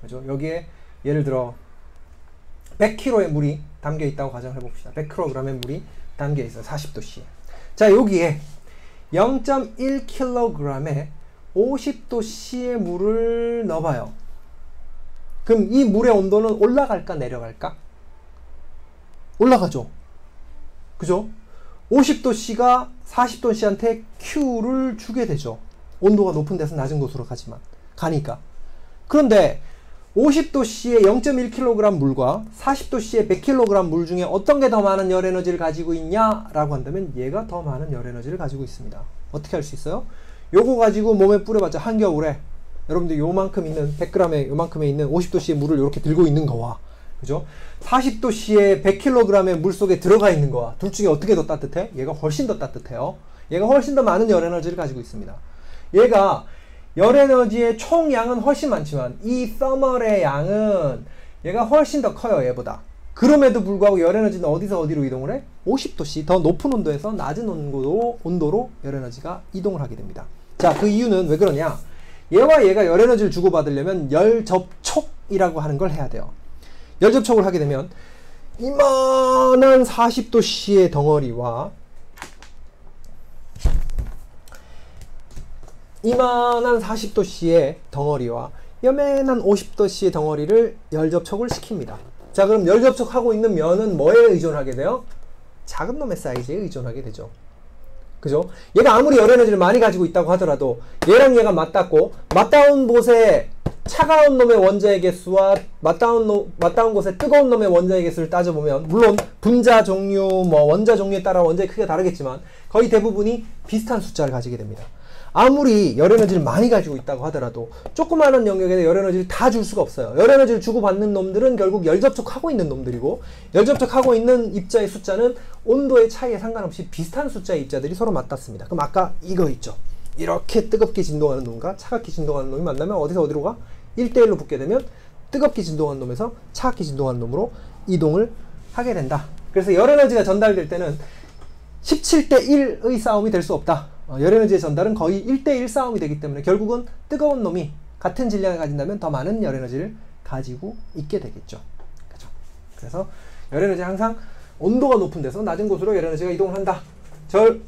그죠? 여기에 예를 들어 100kg의 물이 담겨 있다고 가정을 해봅시다. 100kg의 물이 담겨 있어요. 40도씨에. 자, 여기에 0.1kg에 50도씨의 물을 넣어봐요. 그럼 이 물의 온도는 올라갈까 내려갈까? 올라가죠. 그죠? 50도씨가 40도씨한테 Q를 주게 되죠. 온도가 높은 데서 낮은 곳으로 가니까. 그런데 50도씨의 0.1kg 물과 40도씨의 100kg 물 중에 어떤 게 더 많은 열 에너지를 가지고 있냐라고 한다면 얘가 더 많은 열 에너지를 가지고 있습니다. 어떻게 할 수 있어요? 요거 가지고 몸에 뿌려봤자 한겨울에 여러분들 요만큼 있는 100g에 요만큼에 있는 50도씨의 물을 이렇게 들고 있는 거와, 그죠? 40도씨의 100kg의 물 속에 들어가 있는 거와 둘 중에 어떻게 더 따뜻해? 얘가 훨씬 더 따뜻해요. 얘가 훨씬 더 많은 열 에너지를 가지고 있습니다. 얘가 열 에너지의 총 양은 훨씬 많지만 이 서멀의 양은 얘가 훨씬 더 커요, 얘보다. 그럼에도 불구하고 열 에너지는 어디서 어디로 이동을 해? 50도씨 더 높은 온도에서 낮은 온도로 열 에너지가 이동을 하게 됩니다. 자, 그 이유는 왜 그러냐? 얘와 얘가 열 에너지를 주고받으려면 열 접촉이라고 하는 걸 해야 돼요. 열 접촉을 하게 되면 이만한 40도씨의 덩어리와 이만한 40도씨의 덩어리와 요만한 50도씨의 덩어리를 열 접촉을 시킵니다. 자, 그럼 열 접촉하고 있는 면은 뭐에 의존하게 돼요? 작은 놈의 사이즈에 의존하게 되죠. 그죠? 얘가 아무리 열 에너지를 많이 가지고 있다고 하더라도 얘랑 얘가 맞닿고 맞닿은 곳에 차가운 놈의 원자의 개수와 맞닿은 곳에 뜨거운 놈의 원자의 개수를 따져보면 물론 분자 종류, 원자 종류에 따라 원자의 크기가 다르겠지만 거의 대부분이 비슷한 숫자를 가지게 됩니다. 아무리 열 에너지를 많이 가지고 있다고 하더라도 조그마한 영역에 열 에너지를 다 줄 수가 없어요. 열 에너지를 주고받는 놈들은 결국 열 접촉하고 있는 놈들이고 열 접촉하고 있는 입자의 숫자는 온도의 차이에 상관없이 비슷한 숫자의 입자들이 서로 맞닿습니다. 그럼 아까 이거 있죠. 이렇게 뜨겁게 진동하는 놈과 차갑게 진동하는 놈이 만나면 어디서 어디로 가? 1대1로 붙게 되면 뜨겁게 진동하는 놈에서 차갑게 진동하는 놈으로 이동을 하게 된다. 그래서 열 에너지가 전달될 때는 17대1의 싸움이 될 수 없다. 열 에너지의 전달은 거의 1대1 싸움이 되기 때문에 결국은 뜨거운 놈이 같은 질량을 가진다면 더 많은 열 에너지를 가지고 있게 되겠죠. 그렇죠? 그래서 열 에너지 항상 온도가 높은 데서 낮은 곳으로 열 에너지가 이동을 한다.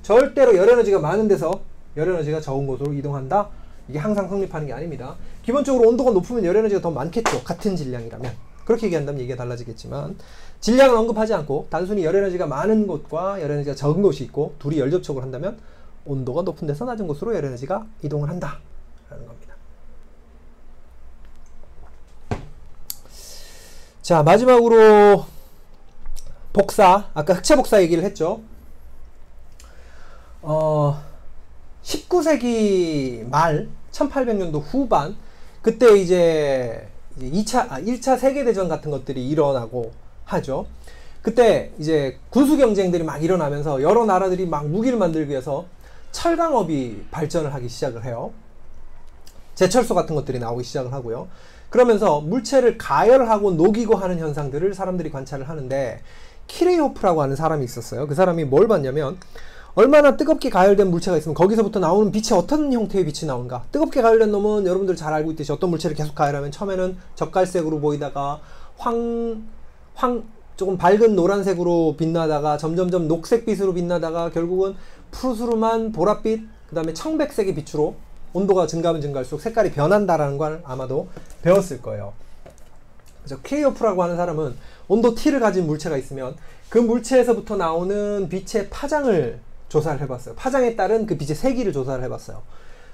절대로 열 에너지가 많은 데서 열 에너지가 적은 곳으로 이동한다. 이게 항상 성립하는 게 아닙니다. 기본적으로 온도가 높으면 열 에너지가 더 많겠죠. 같은 질량이라면. 그렇게 얘기한다면 얘기가 달라지겠지만 질량은 언급하지 않고 단순히 열 에너지가 많은 곳과 열 에너지가 적은 곳이 있고 둘이 열 접촉을 한다면 온도가 높은 데서 낮은 곳으로 열 에너지가 이동을 한다 라는 겁니다. 자, 마지막으로 복사, 아까 흑체 복사 얘기를 했죠. 19세기 말 1800년도 후반 그때 이제 1차 세계대전 같은 것들이 일어나고 하죠. 그때 이제 군수 경쟁들이 막 일어나면서 여러 나라들이 막 무기를 만들기 위해서 철강업이 발전을 하기 시작을 해요. 제철소 같은 것들이 나오기 시작을 하고요. 그러면서 물체를 가열하고 녹이고 하는 현상들을 사람들이 관찰을 하는데 키레이호프라고 하는 사람이 있었어요. 그 사람이 뭘 봤냐면 얼마나 뜨겁게 가열된 물체가 있으면 거기서부터 나오는 빛이 어떤 형태의 빛이 나오는가. 뜨겁게 가열된 놈은 여러분들 잘 알고 있듯이 어떤 물체를 계속 가열하면 처음에는 젓갈색으로 보이다가 조금 밝은 노란색으로 빛나다가 점점점 녹색빛으로 빛나다가 결국은 푸르스름한 보랏빛, 그 다음에 청백색의 빛으로 온도가 증가하면 증가할수록 색깔이 변한다라는 걸 아마도 배웠을 거예요. 그래서 키레이호프라고 하는 사람은 온도 T를 가진 물체가 있으면 그 물체에서부터 나오는 빛의 파장을 조사를 해봤어요. 파장에 따른 그 빛의 세기를 조사를 해봤어요.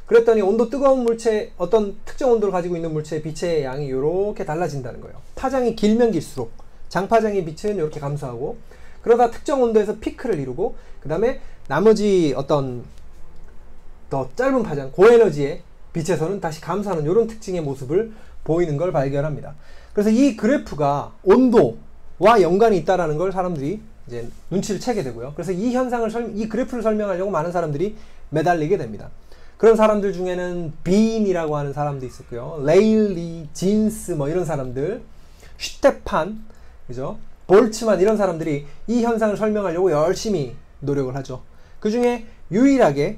그랬더니 온도 뜨거운 물체, 어떤 특정 온도를 가지고 있는 물체의 빛의 양이 이렇게 달라진다는 거예요. 파장이 길면 길수록 장파장의 빛은 이렇게 감소하고 그러다 특정 온도에서 피크를 이루고 그 다음에 나머지 어떤 더 짧은 파장, 고에너지의 빛에서는 다시 감소하는 이런 특징의 모습을 보이는 걸 발견합니다. 그래서 이 그래프가 온도와 연관이 있다라는 걸 사람들이 이제 눈치를 채게 되고요. 그래서 이 현상을 이 그래프를 설명하려고 많은 사람들이 매달리게 됩니다. 그런 사람들 중에는 빈이라고 하는 사람도 있었고요. 레일리, 진스 뭐 이런 사람들, 슈테판, 그죠? 볼츠만 이런 사람들이 이 현상을 설명하려고 열심히 노력을 하죠. 그 중에 유일하게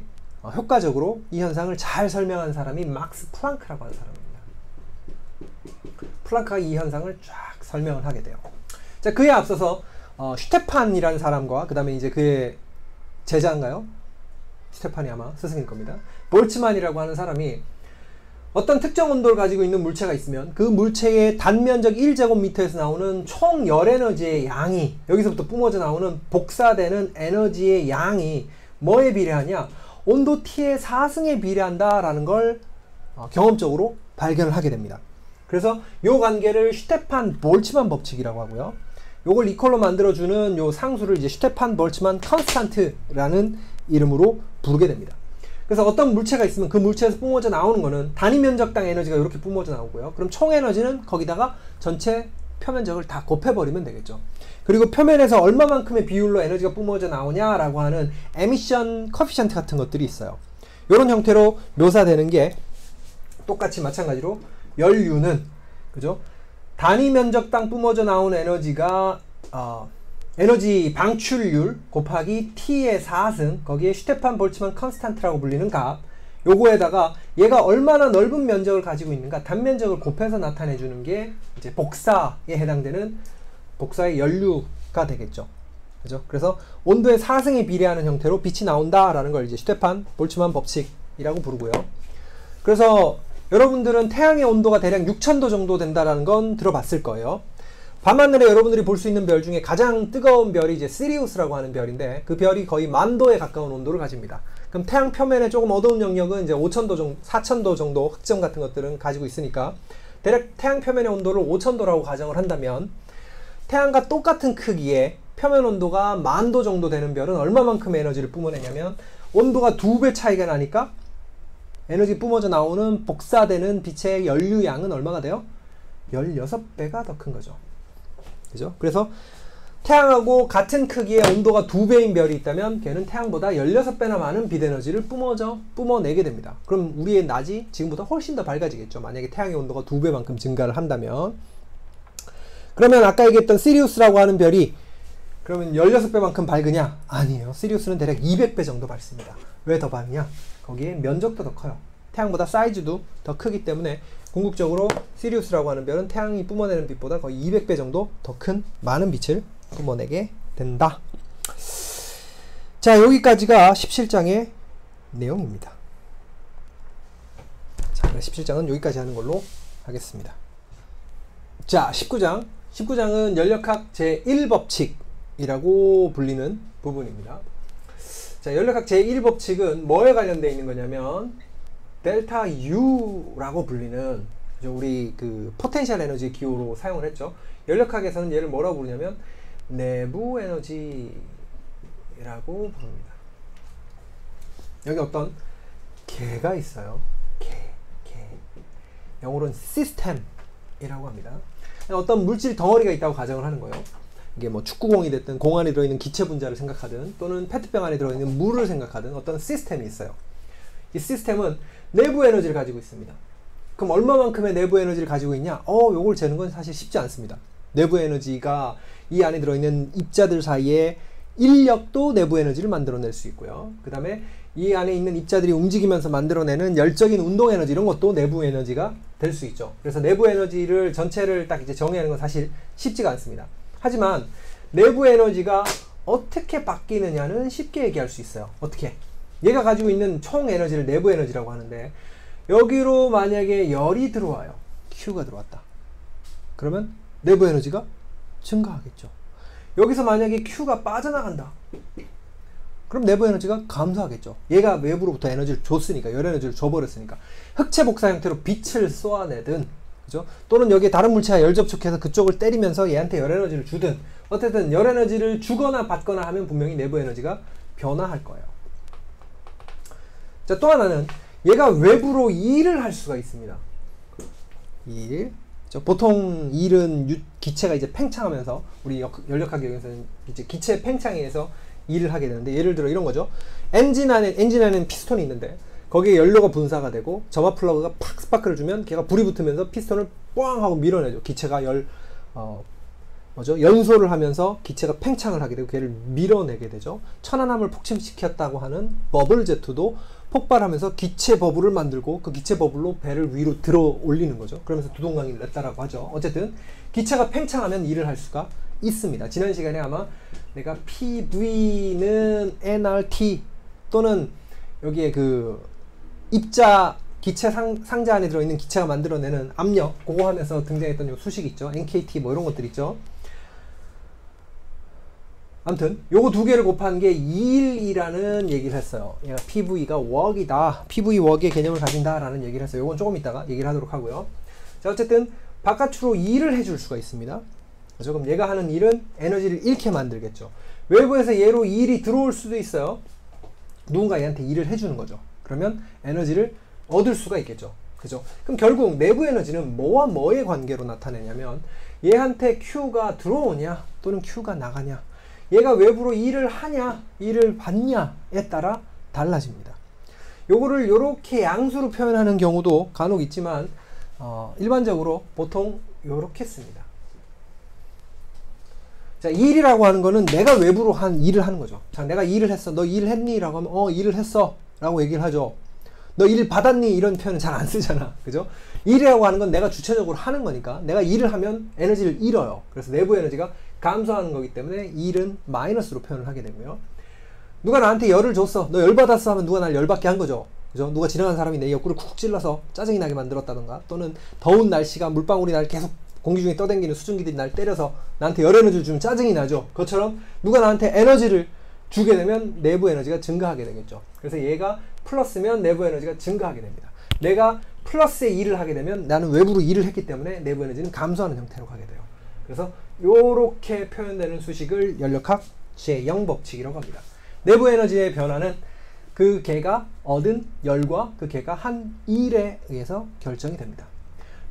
효과적으로 이 현상을 잘 설명한 사람이 막스 플랑크라고 하는 사람입니다. 플랑크가 이 현상을 쫙 설명을 하게 돼요. 자, 그에 앞서서 슈테판이라는 사람과 그 다음에 이제 그의 제자인가요? 슈테판이 아마 스승일 겁니다. 볼츠만이라고 하는 사람이 어떤 특정 온도를 가지고 있는 물체가 있으면 그 물체의 단면적 1제곱미터에서 나오는 총 열 에너지의 양이 여기서부터 뿜어져 나오는 복사되는 에너지의 양이 뭐에 비례하냐? 온도 T의 4승에 비례한다라는 걸 경험적으로 발견을 하게 됩니다. 그래서 이 관계를 슈테판 볼츠만 법칙이라고 하고요. 요걸 이퀄로 만들어주는 요 상수를 이제 슈테판 볼츠만 컨스탄트라는 이름으로 부르게 됩니다. 그래서 어떤 물체가 있으면 그 물체에서 뿜어져 나오는 거는 단위 면적당 에너지가 이렇게 뿜어져 나오고요. 그럼 총 에너지는 거기다가 전체 표면적을 다 곱해버리면 되겠죠. 그리고 표면에서 얼마만큼의 비율로 에너지가 뿜어져 나오냐라고 하는 에미션 커피션트 같은 것들이 있어요. 이런 형태로 묘사되는 게 똑같이 마찬가지로 연류는 그죠? 단위 면적당 뿜어져 나오는 에너지가 에너지 방출률 곱하기 T의 4승 거기에 슈테판 볼츠만 컨스탄트라고 불리는 값 요거에다가 얘가 얼마나 넓은 면적을 가지고 있는가 단면적을 곱해서 나타내 주는 게 이제 복사에 해당되는 복사의 연류가 되겠죠. 그죠? 그래서 온도의 4승에 비례하는 형태로 빛이 나온다라는 걸 이제 슈테판 볼츠만 법칙이라고 부르고요. 그래서 여러분들은 태양의 온도가 대략 6000도 정도 된다라는 건 들어봤을 거예요. 밤하늘에 여러분들이 볼 수 있는 별 중에 가장 뜨거운 별이 이제 시리우스라고 하는 별인데 그 별이 거의 10,000도에 가까운 온도를 가집니다. 그럼 태양 표면에 조금 어두운 영역은 이제 5000도 정도, 4000도 정도 흑점 같은 것들은 가지고 있으니까 대략 태양 표면의 온도를 5000도라고 가정을 한다면 태양과 똑같은 크기의 표면 온도가 10,000도 정도 되는 별은 얼마만큼의 에너지를 뿜어내냐면 온도가 2배 차이가 나니까 에너지 뿜어져 나오는 복사되는 빛의 연류량은 얼마가 돼요? 16배가 더 큰 거죠. 그죠? 그래서 태양하고 같은 크기의 온도가 2배인 별이 있다면 걔는 태양보다 16배나 많은 빛 에너지를 뿜어내게 됩니다. 그럼 우리의 낮이 지금보다 훨씬 더 밝아지겠죠. 만약에 태양의 온도가 2배만큼 증가를 한다면. 그러면 아까 얘기했던 시리우스라고 하는 별이 그러면 16배만큼 밝으냐? 아니에요. 시리우스는 대략 200배 정도 밝습니다. 왜 더 밝냐? 거기에 면적도 더 커요. 태양보다 사이즈도 더 크기 때문에 궁극적으로 시리우스라고 하는 별은 태양이 뿜어내는 빛보다 거의 200배 정도 더 큰 많은 빛을 뿜어내게 된다. 자, 여기까지가 17장의 내용입니다. 자, 17장은 여기까지 하는 걸로 하겠습니다. 자, 19장. 19장은 연력학 제1법칙이라고 불리는 부분입니다. 자, 연력학 제1법칙은 뭐에 관련되어 있는 거냐면 델타 U라고 불리는 우리 그 포텐셜 에너지 기호로 사용을 했죠. 연력학에서는 얘를 뭐라고 부르냐면 내부 에너지라고 부릅니다. 여기 어떤 개가 있어요. 개. 영어로는 시스템이라고 합니다. 어떤 물질 덩어리가 있다고 가정을 하는 거예요. 이게 뭐 축구공이 됐든 공 안에 들어있는 기체 분자를 생각하든 또는 페트병 안에 들어있는 물을 생각하든 어떤 시스템이 있어요. 이 시스템은 내부 에너지를 가지고 있습니다. 그럼 얼마만큼의 내부 에너지를 가지고 있냐? 요걸 재는 건 사실 쉽지 않습니다. 내부 에너지가 이 안에 들어있는 입자들 사이에 인력도 내부 에너지를 만들어낼 수 있고요. 그 다음에 이 안에 있는 입자들이 움직이면서 만들어내는 열적인 운동 에너지 이런 것도 내부 에너지가 될 수 있죠. 그래서 내부 에너지를 전체를 딱 이제 정의하는 건 사실 쉽지가 않습니다. 하지만 내부 에너지가 어떻게 바뀌느냐는 쉽게 얘기할 수 있어요. 어떻게? 얘가 가지고 있는 총 에너지를 내부 에너지라고 하는데 여기로 만약에 열이 들어와요. Q가 들어왔다. 그러면 내부 에너지가 증가하겠죠. 여기서 만약에 Q가 빠져나간다. 그럼 내부 에너지가 감소하겠죠. 얘가 외부로부터 에너지를 줬으니까, 열 에너지를 줘버렸으니까. 흑체 복사 형태로 빛을 쏘아내든, 그죠? 또는 여기에 다른 물체가 열 접촉해서 그쪽을 때리면서 얘한테 열 에너지를 주든, 어쨌든 열 에너지를 주거나 받거나 하면 분명히 내부 에너지가 변화할 거예요. 자, 또 하나는 얘가 외부로 일을 할 수가 있습니다. 일. 보통 일은 기체가 이제 팽창하면서 우리 연력학 영역에서는 이제 기체 팽창에 의해서 일을 하게 되는데 예를 들어 이런 거죠. 엔진 안에는 피스톤이 있는데 거기에 연료가 분사가 되고 점화 플러그가 팍 스파크를 주면 걔가 불이 붙으면서 피스톤을 꽝 하고 밀어내죠. 기체가 연소를 하면서 기체가 팽창을 하게 되고 걔를 밀어내게 되죠. 천안함을 폭침시켰다고 하는 버블 제트도 폭발하면서 기체 버블을 만들고 그 기체 버블로 배를 위로 들어 올리는 거죠. 그러면서 두동강이 냈다라고 하죠. 어쨌든 기체가 팽창하면 일을 할 수가 있습니다. 지난 시간에 아마 내가 PV는 nRT 또는 여기에 그 입자 기체 상자 안에 들어있는 기체가 만들어내는 압력 그거 하면서 등장했던 요 수식 있죠. NKT 뭐 이런 것들 있죠. 아무튼 요거 두 개를 곱한 게 2일이라는 얘기를 했어요. 얘가 PV가 웍이다. PV 웍의 개념을 가진다 라는 얘기를 했어요. 요건 조금 이따가 얘기를 하도록 하고요. 자, 어쨌든 바깥으로 일을 해줄 수가 있습니다. 그래서 그럼 얘가 하는 일은 에너지를 잃게 만들겠죠. 외부에서 얘로 일이 들어올 수도 있어요. 누군가 얘한테 일을 해주는 거죠. 그러면 에너지를 얻을 수가 있겠죠. 그죠? 그럼 결국 내부 에너지는 뭐와 뭐의 관계로 나타내냐면 얘한테 Q가 들어오냐 또는 Q가 나가냐, 얘가 외부로 일을 하냐 일을 받냐에 따라 달라집니다. 요거를 요렇게 양수로 표현하는 경우도 간혹 있지만 일반적으로 보통 요렇게 씁니다. 자, 일이라고 하는 거는 내가 외부로 한 일을 하는 거죠. 자, 내가 일을 했어. 너 일 했니? 라고 하면 일을 했어 라고 얘기를 하죠. 너 일 받았니? 이런 표현은 잘 안 쓰잖아. 그죠? 일이라고 하는 건 내가 주체적으로 하는 거니까 내가 일을 하면 에너지를 잃어요. 그래서 내부 에너지가 감소하는 거기 때문에 일은 마이너스로 표현을 하게 되고요. 누가 나한테 열을 줬어. 너 열 받았어 하면 누가 날 열받게 한 거죠. 그죠? 누가 지나간 사람이 내 옆구리를 쿡 찔러서 짜증이 나게 만들었다던가, 또는 더운 날씨가 물방울이 날 계속 공기 중에 떠다니는 수증기들이 날 때려서 나한테 열 에너지를 주면 짜증이 나죠. 그것처럼 누가 나한테 에너지를 주게 되면 내부 에너지가 증가하게 되겠죠. 그래서 얘가 플러스면 내부 에너지가 증가하게 됩니다. 내가 플러스의 일을 하게 되면 나는 외부로 일을 했기 때문에 내부 에너지는 감소하는 형태로 가게 돼요. 그래서 요렇게 표현되는 수식을 연력학 제0법칙이라고 합니다. 내부 에너지의 변화는 그 개가 얻은 열과 그 개가 한 일에 의해서 결정이 됩니다.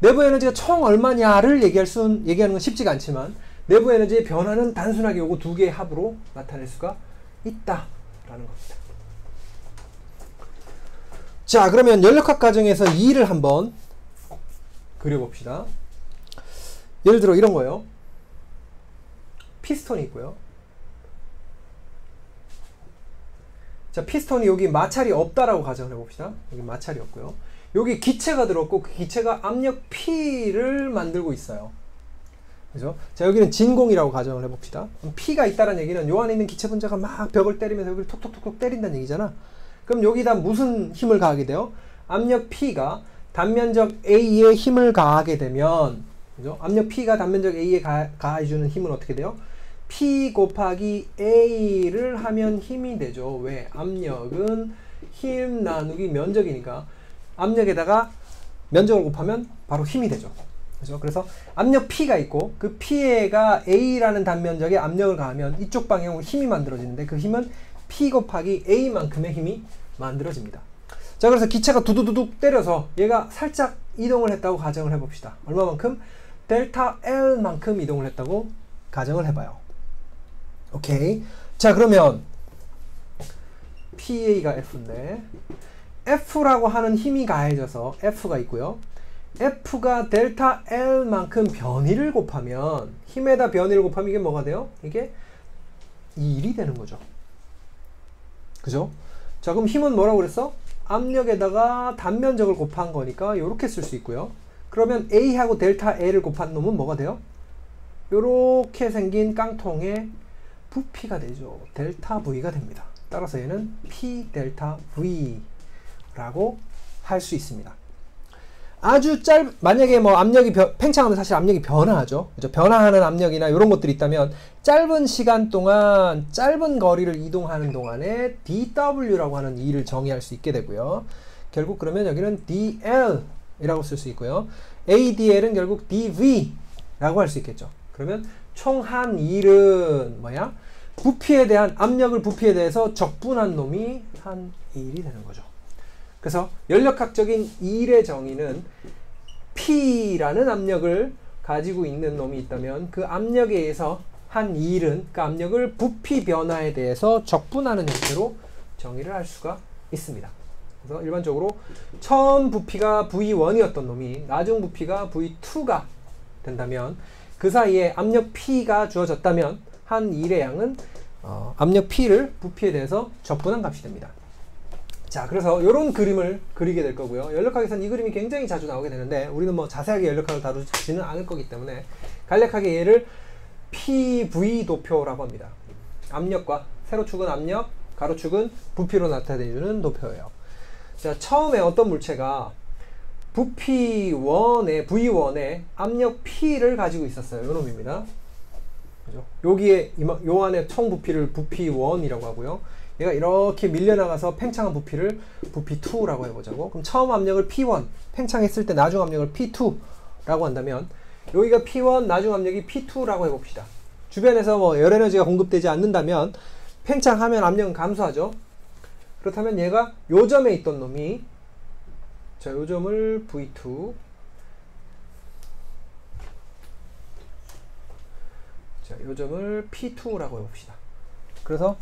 내부 에너지가 총 얼마냐를 얘기하는 건 쉽지가 않지만 내부 에너지의 변화는 단순하게 요거 두 개의 합으로 나타낼 수가 있다라는 겁니다. 자, 그러면 연력학 과정에서 2를 한번 그려봅시다. 예를 들어 이런 거예요. 피스톤이 있고요. 자, 피스톤이 여기 마찰이 없다라고 가정을 해봅시다. 여기 마찰이 없고요. 여기 기체가 들었고 그 기체가 압력 P를 만들고 있어요. 그죠? 자, 여기는 진공이라고 가정을 해봅시다. 그럼 P가 있다는 얘기는 요 안에 있는 기체 분자가 막 벽을 때리면서 여기를 톡톡톡톡 때린다는 얘기잖아. 그럼 여기다 무슨 힘을 가하게 돼요? 압력 P가 단면적 A에 힘을 가하게 되면, 그죠? 압력 P가 단면적 A에 가해주는 힘은 어떻게 돼요? P 곱하기 A를 하면 힘이 되죠. 왜? 압력은 힘 나누기 면적이니까 압력에다가 면적을 곱하면 바로 힘이 되죠. 그죠? 그래서 압력 P가 있고 그 P가 A라는 단면적에 압력을 가하면 이쪽 방향으로 힘이 만들어지는데 그 힘은 P 곱하기 A만큼의 힘이 만들어집니다. 자, 그래서 기체가 두두두둑 때려서 얘가 살짝 이동을 했다고 가정을 해봅시다. 얼마만큼? 델타 L만큼 이동을 했다고 가정을 해봐요. 오케이. 자, 그러면 PA가 F인데 F라고 하는 힘이 가해져서 F가 있고요. F가 델타 L만큼 변위를 곱하면, 힘에다 변위를 곱하면 이게 뭐가 돼요? 이게 1이 되는 거죠. 그죠? 자, 그럼 힘은 뭐라고 그랬어? 압력에다가 단면적을 곱한 거니까 이렇게 쓸 수 있고요. 그러면 A하고 델타 L을 곱한 놈은 뭐가 돼요? 이렇게 생긴 깡통의 부피가 되죠. 델타 V가 됩니다. 따라서 얘는 P 델타 V라고 할 수 있습니다. 아주 만약에 뭐 압력이 팽창하면 사실 압력이 변화하죠. 그죠? 변화하는 압력이나 이런 것들이 있다면 짧은 시간 동안 짧은 거리를 이동하는 동안에 dW라고 하는 E를 정의할 수 있게 되고요. 결국 그러면 여기는 dL이라고 쓸 수 있고요. ADL은 결국 dV라고 할 수 있겠죠. 그러면 총 한 일은 뭐야? 부피에 대한 압력을 부피에 대해서 적분한 놈이 한 일이 되는 거죠. 그래서 연력학적인 일의 정의는 P라는 압력을 가지고 있는 놈이 있다면 그 압력에 의해서 한 일은 그 압력을 부피 변화에 대해서 적분하는 형태로 정의를 할 수가 있습니다. 그래서 일반적으로 처음 부피가 V1이었던 놈이 나중 부피가 V2가 된다면 그 사이에 압력 P가 주어졌다면 한 일의 양은 압력 P를 부피에 대해서 적분한 값이 됩니다. 자, 그래서 이런 그림을 그리게 될 거고요. 연력학에서는 이 그림이 굉장히 자주 나오게 되는데 우리는 뭐 자세하게 연력학을 다루지는 않을 거기 때문에 간략하게 얘를 PV 도표라고 합니다. 압력과 세로축은 압력, 가로축은 부피로 나타내주는 도표예요. 자, 처음에 어떤 물체가 부피 1에 V1에 압력 P를 가지고 있었어요. 요 놈입니다. 그죠? 여기에 요 안에 총 부피를 부피 1이라고 하고요. 얘가 이렇게 밀려나가서 팽창한 부피를 부피 2라고 해보자고. 그럼 처음 압력을 P1, 팽창했을 때 나중 압력을 P2라고 한다면 여기가 P1, 나중 압력이 P2라고 해봅시다. 주변에서 뭐 열에너지가 공급되지 않는다면 팽창하면 압력은 감소하죠. 그렇다면 얘가 요 점에 있던 놈이, 자, 요 점을 V2, 자, 요 점을 P2라고 해봅시다. 그래서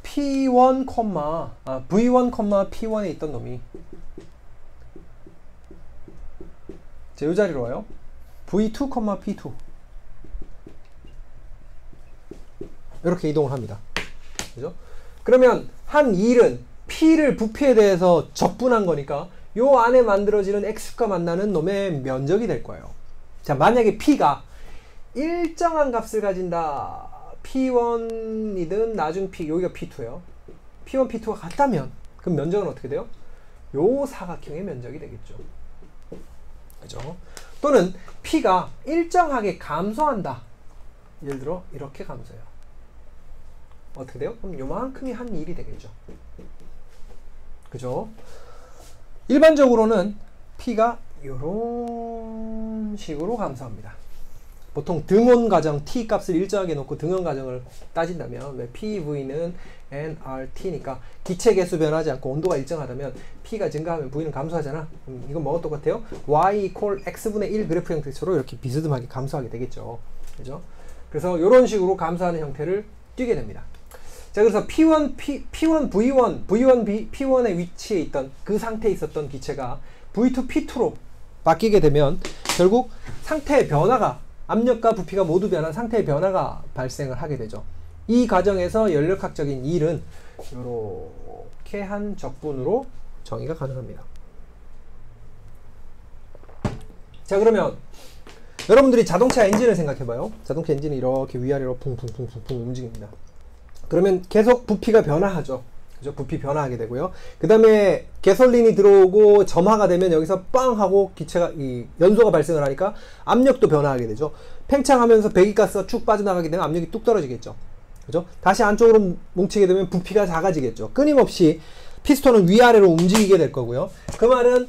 P1, V1, P1에 있던 놈이, 자, 요 자리로 와요. V2, P2 이렇게 이동을 합니다. 그죠? 그러면 한 일은 P를 부피에 대해서 적분한 거니까 요 안에 만들어지는 X축과 만나는 놈의 면적이 될 거예요. 자, 만약에 P가 일정한 값을 가진다. P1이든 나중 P, 여기가 P2예요. P1, P2가 같다면 그럼 면적은 어떻게 돼요? 요 사각형의 면적이 되겠죠. 그죠? 또는 P가 일정하게 감소한다. 예를 들어 이렇게 감소해요. 어떻게 돼요? 그럼 요만큼이 한 일이 되겠죠. 그죠? 일반적으로는 P가 요런 식으로 감소합니다. 보통 등원 가정 T 값을 일정하게 놓고 등원 가정을 따진다면, 왜 PV는 nRT니까 기체 개수 변하지 않고 온도가 일정하다면 P가 증가하면 V는 감소하잖아. 이건 뭐가 똑같아요? Y equal X분의 1 그래프 형태처럼 이렇게 비스듬하게 감소하게 되겠죠. 그죠? 그래서 이런 식으로 감소하는 형태를 띄게 됩니다. 자, 그래서 P1, V1, P1의 위치에 있던 그 상태에 있었던 기체가 V2, P2로 바뀌게 되면 결국 상태의 변화가, 압력과 부피가 모두 변한 상태의 변화가 발생을 하게 되죠. 이 과정에서 연력학적인 일은 이렇게 한 적분으로 정의가 가능합니다. 자, 그러면 여러분들이 자동차 엔진을 생각해봐요. 자동차 엔진이 이렇게 위아래로 붕붕붕붕 움직입니다. 그러면 계속 부피가 변화하죠. 그죠? 부피 변화하게 되고요. 그 다음에 가솔린이 들어오고 점화가 되면 여기서 빵 하고 기체가, 이 연소가 발생을 하니까 압력도 변화하게 되죠. 팽창하면서 배기가스가 쭉 빠져나가게 되면 압력이 뚝 떨어지겠죠. 그죠? 다시 안쪽으로 뭉치게 되면 부피가 작아지겠죠. 끊임없이 피스톤은 위아래로 움직이게 될 거고요. 그 말은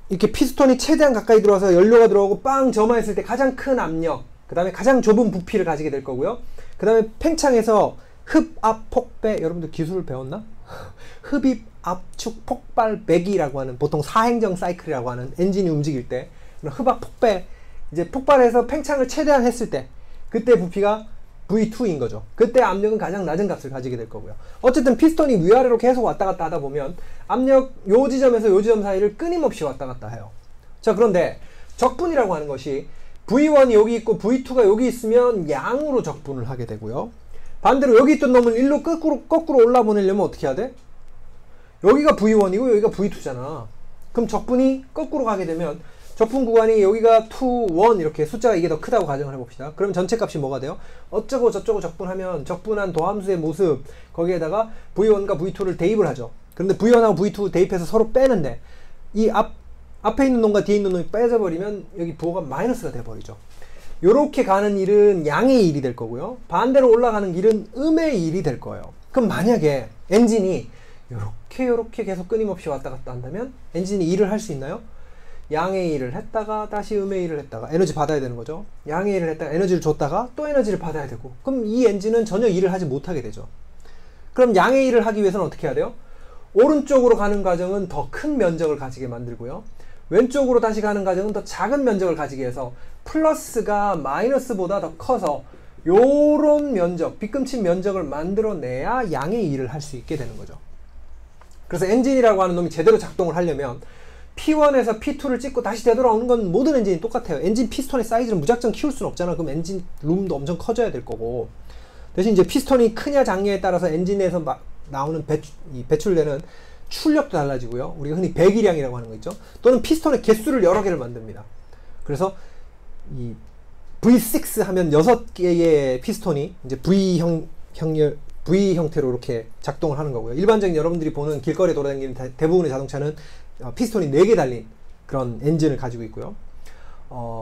이렇게 피스톤이 최대한 가까이 들어와서 연료가 들어오고 빵 점화했을 때 가장 큰 압력, 그 다음에 가장 좁은 부피를 가지게 될 거고요. 그 다음에 팽창해서 흡압 폭배, 여러분들 기술을 배웠나? 흡입 압축 폭발 배기라고 하는, 보통 사행정 사이클이라고 하는, 엔진이 움직일 때 흡압 폭배, 이제 폭발해서 팽창을 최대한 했을 때 그때 부피가 V2인 거죠. 그때 압력은 가장 낮은 값을 가지게 될 거고요. 어쨌든 피스톤이 위아래로 계속 왔다 갔다 하다 보면 압력 요 지점에서 요 지점 사이를 끊임없이 왔다 갔다 해요. 자, 그런데 적분이라고 하는 것이 V1이 여기 있고 V2가 여기 있으면 양으로 적분을 하게 되고요. 반대로 여기 있던 놈을 일로 거꾸로 올라보내려면 어떻게 해야 돼? 여기가 V1이고 여기가 V2잖아. 그럼 적분이 거꾸로 가게 되면 적분 구간이 여기가 2, 1 이렇게 숫자가 이게 더 크다고 가정을 해봅시다. 그럼 전체 값이 뭐가 돼요? 어쩌고 저쩌고 적분하면 적분한 도함수의 모습, 거기에다가 V1과 V2를 대입을 하죠. 그런데 V1하고 V2 대입해서 서로 빼는데 이 앞에 있는 놈과 뒤에 있는 놈이 빼져버리면 여기 부호가 마이너스가 돼버리죠. 요렇게 가는 일은 양의 일이 될 거고요. 반대로 올라가는 길은 음의 일이 될 거예요. 그럼 만약에 엔진이 요렇게 계속 끊임없이 왔다 갔다 한다면 엔진이 일을 할 수 있나요? 양의 일을 했다가 다시 음의 일을 했다가 에너지 받아야 되는 거죠. 양의 일을 했다가 에너지를 줬다가 또 에너지를 받아야 되고, 그럼 이 엔진은 전혀 일을 하지 못하게 되죠. 그럼 양의 일을 하기 위해서는 어떻게 해야 돼요? 오른쪽으로 가는 과정은 더 큰 면적을 가지게 만들고요. 왼쪽으로 다시 가는 과정은 더 작은 면적을 가지게 해서 플러스가 마이너스보다 더 커서 요런 면적, 빗금친 면적을 만들어내야 양의 일을 할 수 있게 되는 거죠. 그래서 엔진이라고 하는 놈이 제대로 작동을 하려면 P1에서 P2를 찍고 다시 되돌아오는 건 모든 엔진이 똑같아요. 엔진 피스톤의 사이즈를 무작정 키울 수는 없잖아. 그럼 엔진 룸도 엄청 커져야 될 거고, 대신 이제 피스톤이 크냐 작냐에 따라서 엔진에서 나오는 배출되는 출력도 달라지고요. 우리가 흔히 배기량이라고 하는 거 있죠. 또는 피스톤의 개수를 여러 개를 만듭니다. 그래서 이 V6 하면 6개의 피스톤이 이제 V 형태로 이렇게 작동을 하는 거고요. 일반적인 여러분들이 보는 길거리에 돌아다니는 대부분의 자동차는 피스톤이 4개 달린 그런 엔진을 가지고 있고요.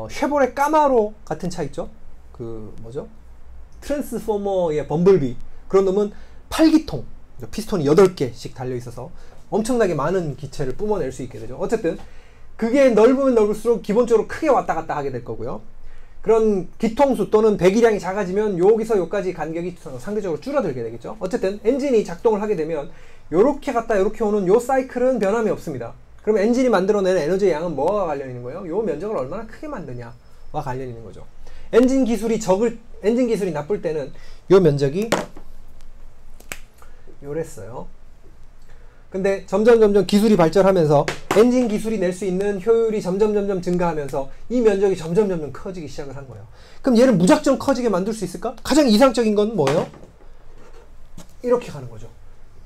쉐보레 까마로 같은 차 있죠? 그 뭐죠? 트랜스포머의 범블비, 그런 놈은 8기통, 피스톤이 8개씩 달려 있어서 엄청나게 많은 기체를 뿜어낼 수 있게 되죠. 어쨌든 그게 넓으면 넓을수록 기본적으로 크게 왔다 갔다 하게 될 거고요. 그런 기통수 또는 배기량이 작아지면 여기서 여기까지 간격이 상대적으로 줄어들게 되겠죠. 어쨌든 엔진이 작동을 하게 되면 요렇게 갔다 요렇게 오는 요 사이클은 변함이 없습니다. 그럼 엔진이 만들어내는 에너지의 양은 뭐와 관련 있는 거예요? 요 면적을 얼마나 크게 만드냐와 관련 있는 거죠. 엔진 기술이 나쁠 때는 요 면적이 요랬어요. 근데 점점 기술이 발전하면서 엔진 기술이 낼 수 있는 효율이 점점 증가하면서 이 면적이 점점 커지기 시작을 한 거예요. 그럼 얘를 무작정 커지게 만들 수 있을까? 가장 이상적인 건 뭐예요? 이렇게 가는 거죠.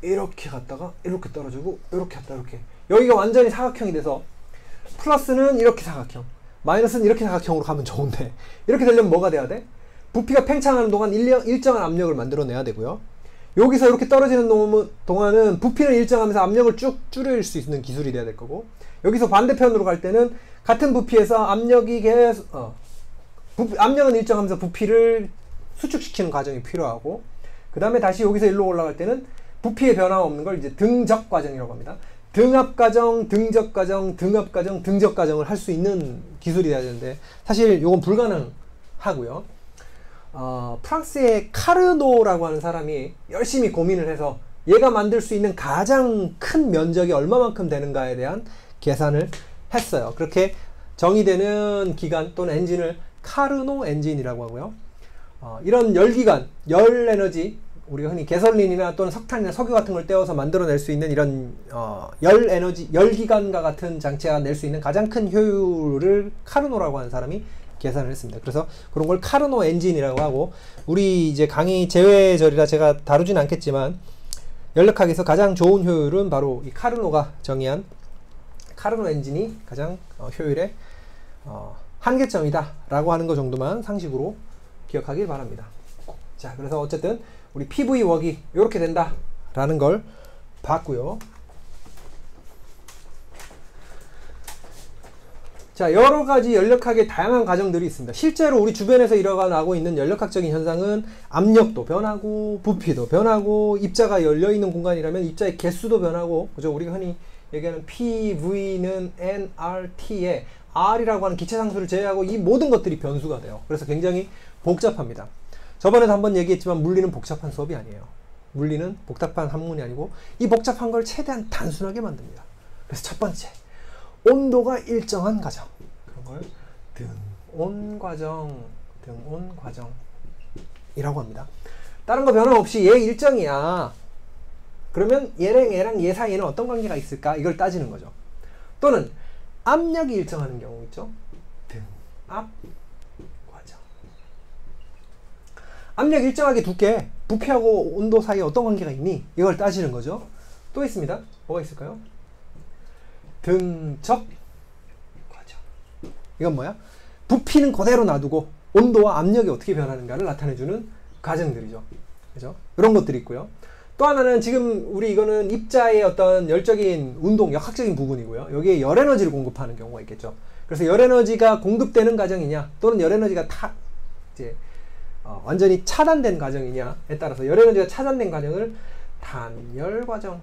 이렇게 갔다가 이렇게 떨어지고 이렇게 갔다 이렇게. 여기가 완전히 사각형이 돼서 플러스는 이렇게 사각형, 마이너스는 이렇게 사각형으로 가면 좋은데 이렇게 되려면 뭐가 돼야 돼? 부피가 팽창하는 동안 일정한 압력을 만들어내야 되고요. 여기서 이렇게 떨어지는 동안은 부피는 일정하면서 압력을 쭉 줄일 수 있는 기술이 돼야 될 거고, 여기서 반대편으로 갈 때는 같은 부피에서 압력이 압력은 일정하면서 부피를 수축시키는 과정이 필요하고, 그 다음에 다시 여기서 일로 올라갈 때는 부피의 변화가 없는 걸 이제 등적 과정이라고 합니다. 등압 과정, 등적 과정, 등압 과정, 등적 과정을 할 수 있는 기술이 돼야 되는데 사실 이건 불가능하고요. 프랑스의 카르노라고 하는 사람이 열심히 고민을 해서 얘가 만들 수 있는 가장 큰 면적이 얼마만큼 되는가에 대한 계산을 했어요. 그렇게 정의되는 기관 또는 엔진을 카르노 엔진이라고 하고요. 이런 열기관, 열에너지, 우리가 흔히 개설린이나 또는 석탄이나 석유 같은 걸 떼어서 만들어낼 수 있는 이런 열에너지, 열기관과 같은 장치가 낼 수 있는 가장 큰 효율을 카르노라고 하는 사람이 계산을 했습니다. 그래서 그런 걸 카르노 엔진이라고 하고, 우리 이제 강의 제외절이라 제가 다루진 않겠지만 연력학에서 가장 좋은 효율은 바로 이 카르노가 정의한 카르노 엔진이 가장 효율의 한계점이다 라고 하는 것 정도만 상식으로 기억하길 바랍니다. 자, 그래서 어쨌든 우리 PV 웍이 이렇게 된다 라는 걸 봤고요. 자, 여러가지 연력학의 다양한 과정들이 있습니다. 실제로 우리 주변에서 일어나고 있는 연력학적인 현상은 압력도 변하고 부피도 변하고 입자가 열려있는 공간이라면 입자의 개수도 변하고, 그죠? 우리가 흔히 얘기하는 PV는 nRT에 R이라고 하는 기체상수를 제외하고 이 모든 것들이 변수가 돼요. 그래서 굉장히 복잡합니다. 저번에도 한번 얘기했지만 물리는 복잡한 수업이 아니에요. 물리는 복잡한 학문이 아니고 이 복잡한 걸 최대한 단순하게 만듭니다. 그래서 첫 번째, 온도가 일정한 과정, 그런 걸 등온 과정이라고 합니다. 다른 거 변화 없이 얘 일정이야. 그러면 얘랑 얘 사이에는 어떤 관계가 있을까? 이걸 따지는 거죠. 또는 압력이 일정하는 경우 있죠. 등압 과정. 압력 일정하게 두께, 부피하고 온도 사이에 어떤 관계가 있니? 이걸 따지는 거죠. 또 있습니다. 뭐가 있을까요? 등적 과정. 이건 뭐야? 부피는 그대로 놔두고 온도와 압력이 어떻게 변하는가를 나타내주는 과정들이죠. 그죠? 이런 것들이 있고요. 또 하나는 지금 우리 이거는 입자의 어떤 열적인 운동, 역학적인 부분이고요. 여기에 열에너지를 공급하는 경우가 있겠죠. 그래서 열에너지가 공급되는 과정이냐, 또는 열에너지가 완전히 차단된 과정이냐에 따라서 열에너지가 차단된 과정을 단열 과정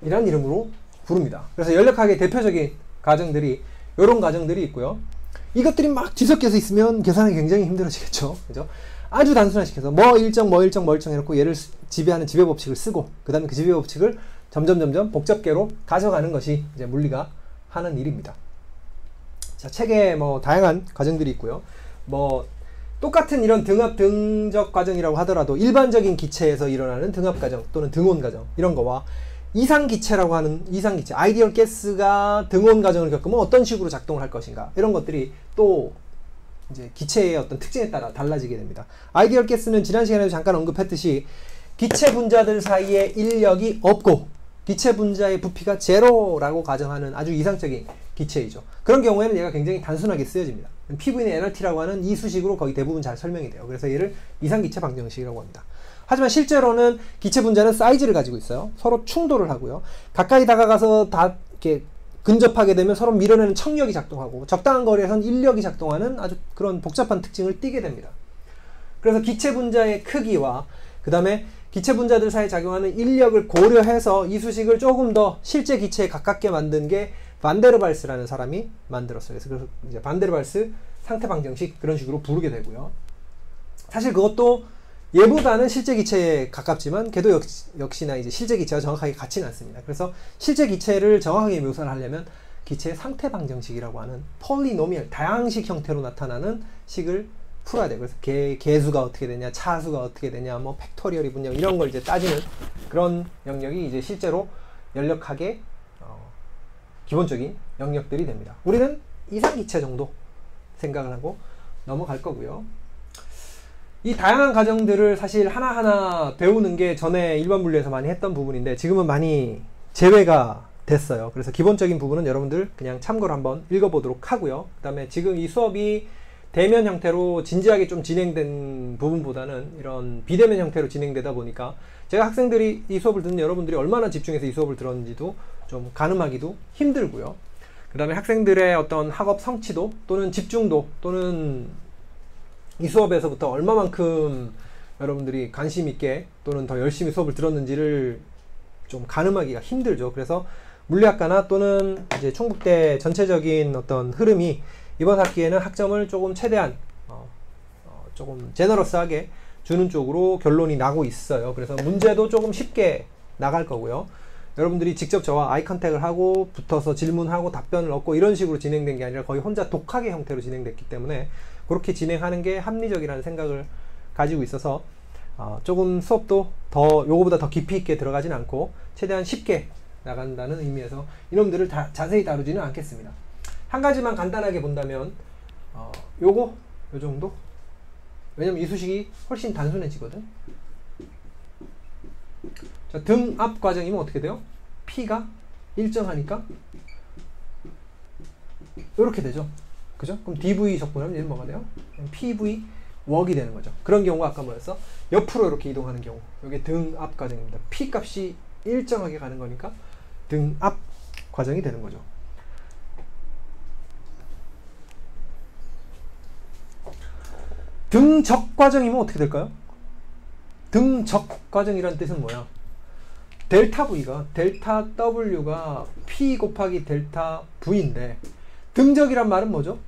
이란 이름으로 부릅니다. 그래서 연력학의 대표적인 과정들이 이런 과정들이 있고요. 이것들이 막 뒤섞여서 있으면 계산이 굉장히 힘들어지겠죠. 그죠? 아주 단순화시켜서 뭐 일정 해놓고 얘를 지배하는 지배법칙을 쓰고, 그 다음에 그 지배법칙을 점점 복잡계로 가져가는 것이 이제 물리가 하는 일입니다. 자, 책에 뭐 다양한 과정들이 있고요. 뭐 똑같은 이런 등압, 등적 과정이라고 하더라도 일반적인 기체에서 일어나는 등압 과정 또는 등온 과정, 이런 거와 이상기체라고 하는 이상기체, 아이디얼 가스가 등온 과정을 겪으면 어떤 식으로 작동을 할 것인가, 이런 것들이 또 이제 기체의 어떤 특징에 따라 달라지게 됩니다. 아이디얼 가스는 지난 시간에도 잠깐 언급했듯이 기체 분자들 사이에 인력이 없고 기체 분자의 부피가 제로라고 가정하는 아주 이상적인 기체이죠. 그런 경우에는 얘가 굉장히 단순하게 쓰여집니다. PV는 nRT라고 하는 이 수식으로 거의 대부분 잘 설명이 돼요. 그래서 얘를 이상기체 방정식이라고 합니다. 하지만 실제로는 기체 분자는 사이즈를 가지고 있어요. 서로 충돌을 하고요. 가까이 다가가서 다 이렇게 근접하게 되면 서로 밀어내는 청력이 작동하고, 적당한 거리에선 인력이 작동하는 아주 그런 복잡한 특징을 띠게 됩니다. 그래서 기체 분자의 크기와 그 다음에 기체 분자들 사이에 작용하는 인력을 고려해서 이 수식을 조금 더 실제 기체에 가깝게 만든 게 반데르발스라는 사람이 만들었어요. 그래서 이제 반데르발스 상태 방정식 그런 식으로 부르게 되고요. 사실 그것도 얘보다는 실제 기체에 가깝지만 걔도 역시나 이제 실제 기체와 정확하게 같지는 않습니다. 그래서 실제 기체를 정확하게 묘사를 하려면 기체의 상태 방정식이라고 하는 폴리노미얼, 다양식 형태로 나타나는 식을 풀어야 돼요. 그래서 개수가 어떻게 되냐, 차수가 어떻게 되냐, 뭐 팩토리얼이 분명 이런 걸 이제 따지는 그런 영역이 이제 실제로 연력학의 기본적인 영역들이 됩니다. 우리는 이상기체 정도 생각을 하고 넘어갈 거고요. 이 다양한 과정들을 사실 하나하나 배우는 게 전에 일반 물리에서 많이 했던 부분인데 지금은 많이 제외가 됐어요. 그래서 기본적인 부분은 여러분들 그냥 참고로 한번 읽어보도록 하고요. 그 다음에 지금 이 수업이 대면 형태로 진지하게 좀 진행된 부분보다는 이런 비대면 형태로 진행되다 보니까 제가 학생들이 이 수업을 듣는 여러분들이 얼마나 집중해서 이 수업을 들었는지도 좀 가늠하기도 힘들고요. 그 다음에 학생들의 어떤 학업 성취도 또는 집중도 또는 이 수업에서부터 얼마만큼 여러분들이 관심 있게 또는 더 열심히 수업을 들었는지를 좀 가늠하기가 힘들죠. 그래서 물리학과나 또는 이제 충북대 전체적인 어떤 흐름이 이번 학기에는 학점을 조금 최대한 조금 제너러스하게 주는 쪽으로 결론이 나고 있어요. 그래서 문제도 조금 쉽게 나갈 거고요. 여러분들이 직접 저와 아이 컨택을 하고 붙어서 질문하고 답변을 얻고 이런 식으로 진행된 게 아니라 거의 혼자 독학의 형태로 진행됐기 때문에 그렇게 진행하는 게 합리적이라는 생각을 가지고 있어서 조금 수업도 더 요거보다 더 깊이 있게 들어가진 않고 최대한 쉽게 나간다는 의미에서 이놈들을 다 자세히 다루지는 않겠습니다. 한 가지만 간단하게 본다면 요 정도? 왜냐면 이 수식이 훨씬 단순해지거든. 자, 등압 과정이면 어떻게 돼요? P가 일정하니까 이렇게 되죠. 그죠? 그럼 dv 적분하면 얘는 뭐가 돼요? pv 웍이 되는 거죠. 그런 경우가 아까 뭐였어? 옆으로 이렇게 이동하는 경우. 이게 등압 과정입니다. P 값이 일정하게 가는 거니까 등압 과정이 되는 거죠. 등적 과정이면 어떻게 될까요? 등적 과정이란 뜻은 뭐야? 델타 V가 델타 W가 P 곱하기 델타 V인데 등적이란 말은 뭐죠?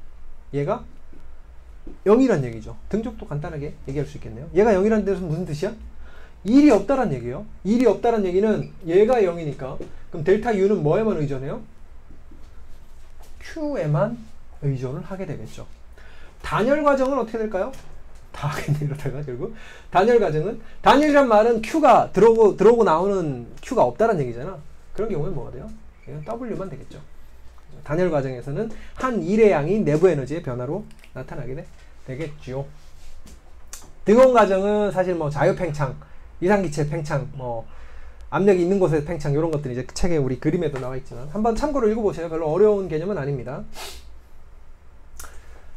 얘가 0이란 얘기죠. 등적도 간단하게 얘기할 수 있겠네요. 얘가 0이란 뜻은 무슨 뜻이야? 1이 없다란 얘기예요. 1이 없다란 얘기는 얘가 0이니까 그럼 델타 U는 뭐에만 의존해요? Q에만 의존을 하게 되겠죠. 단열 과정은 어떻게 될까요? 다 하겠네 이러다가 결국 단열 과정은 단열이란 말은 Q가 들어오고 나오는 Q가 없다란 얘기잖아. 그런 경우엔 뭐가 돼요? 얘는 W만 되겠죠. 단열 과정에서는 한 일의 양이 내부 에너지의 변화로 나타나게 되겠죠. 등온 과정은 사실 뭐 자유팽창, 이상기체 팽창, 뭐 압력이 있는 곳에서 팽창 이런 것들이 이제 책에 우리 그림에도 나와 있지만 한번 참고로 읽어보세요. 별로 어려운 개념은 아닙니다.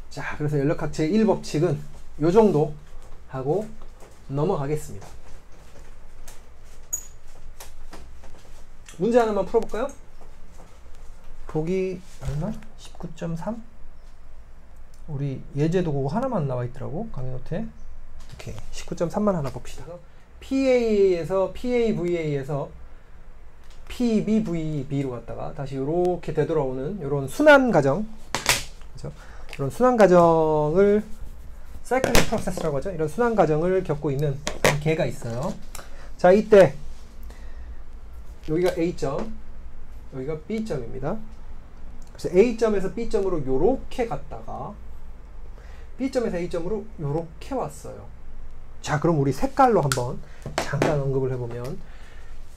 자, 그래서 연력학 제1법칙은 요 정도 하고 넘어가겠습니다. 문제 하나만 풀어볼까요? 보기 얼마? 19.3? 우리 예제도 그거 하나만 나와 있더라고 강의 노트에. 오케이, 19.3만 하나 봅시다. PA에서 PAVA에서 PBVB로 갔다가 다시 이렇게 되돌아오는 이런 순환 과정, 그죠? 이런 순환 과정을 사이클릭 프로세스라고 하죠. 이런 순환 과정을 겪고 있는 개가 있어요. 자, 이때 여기가 A점, 여기가 B점입니다. 그래서 A점에서 B점으로 요렇게 갔다가 B점에서 A점으로 요렇게 왔어요. 자, 그럼 우리 색깔로 한번 잠깐 언급을 해보면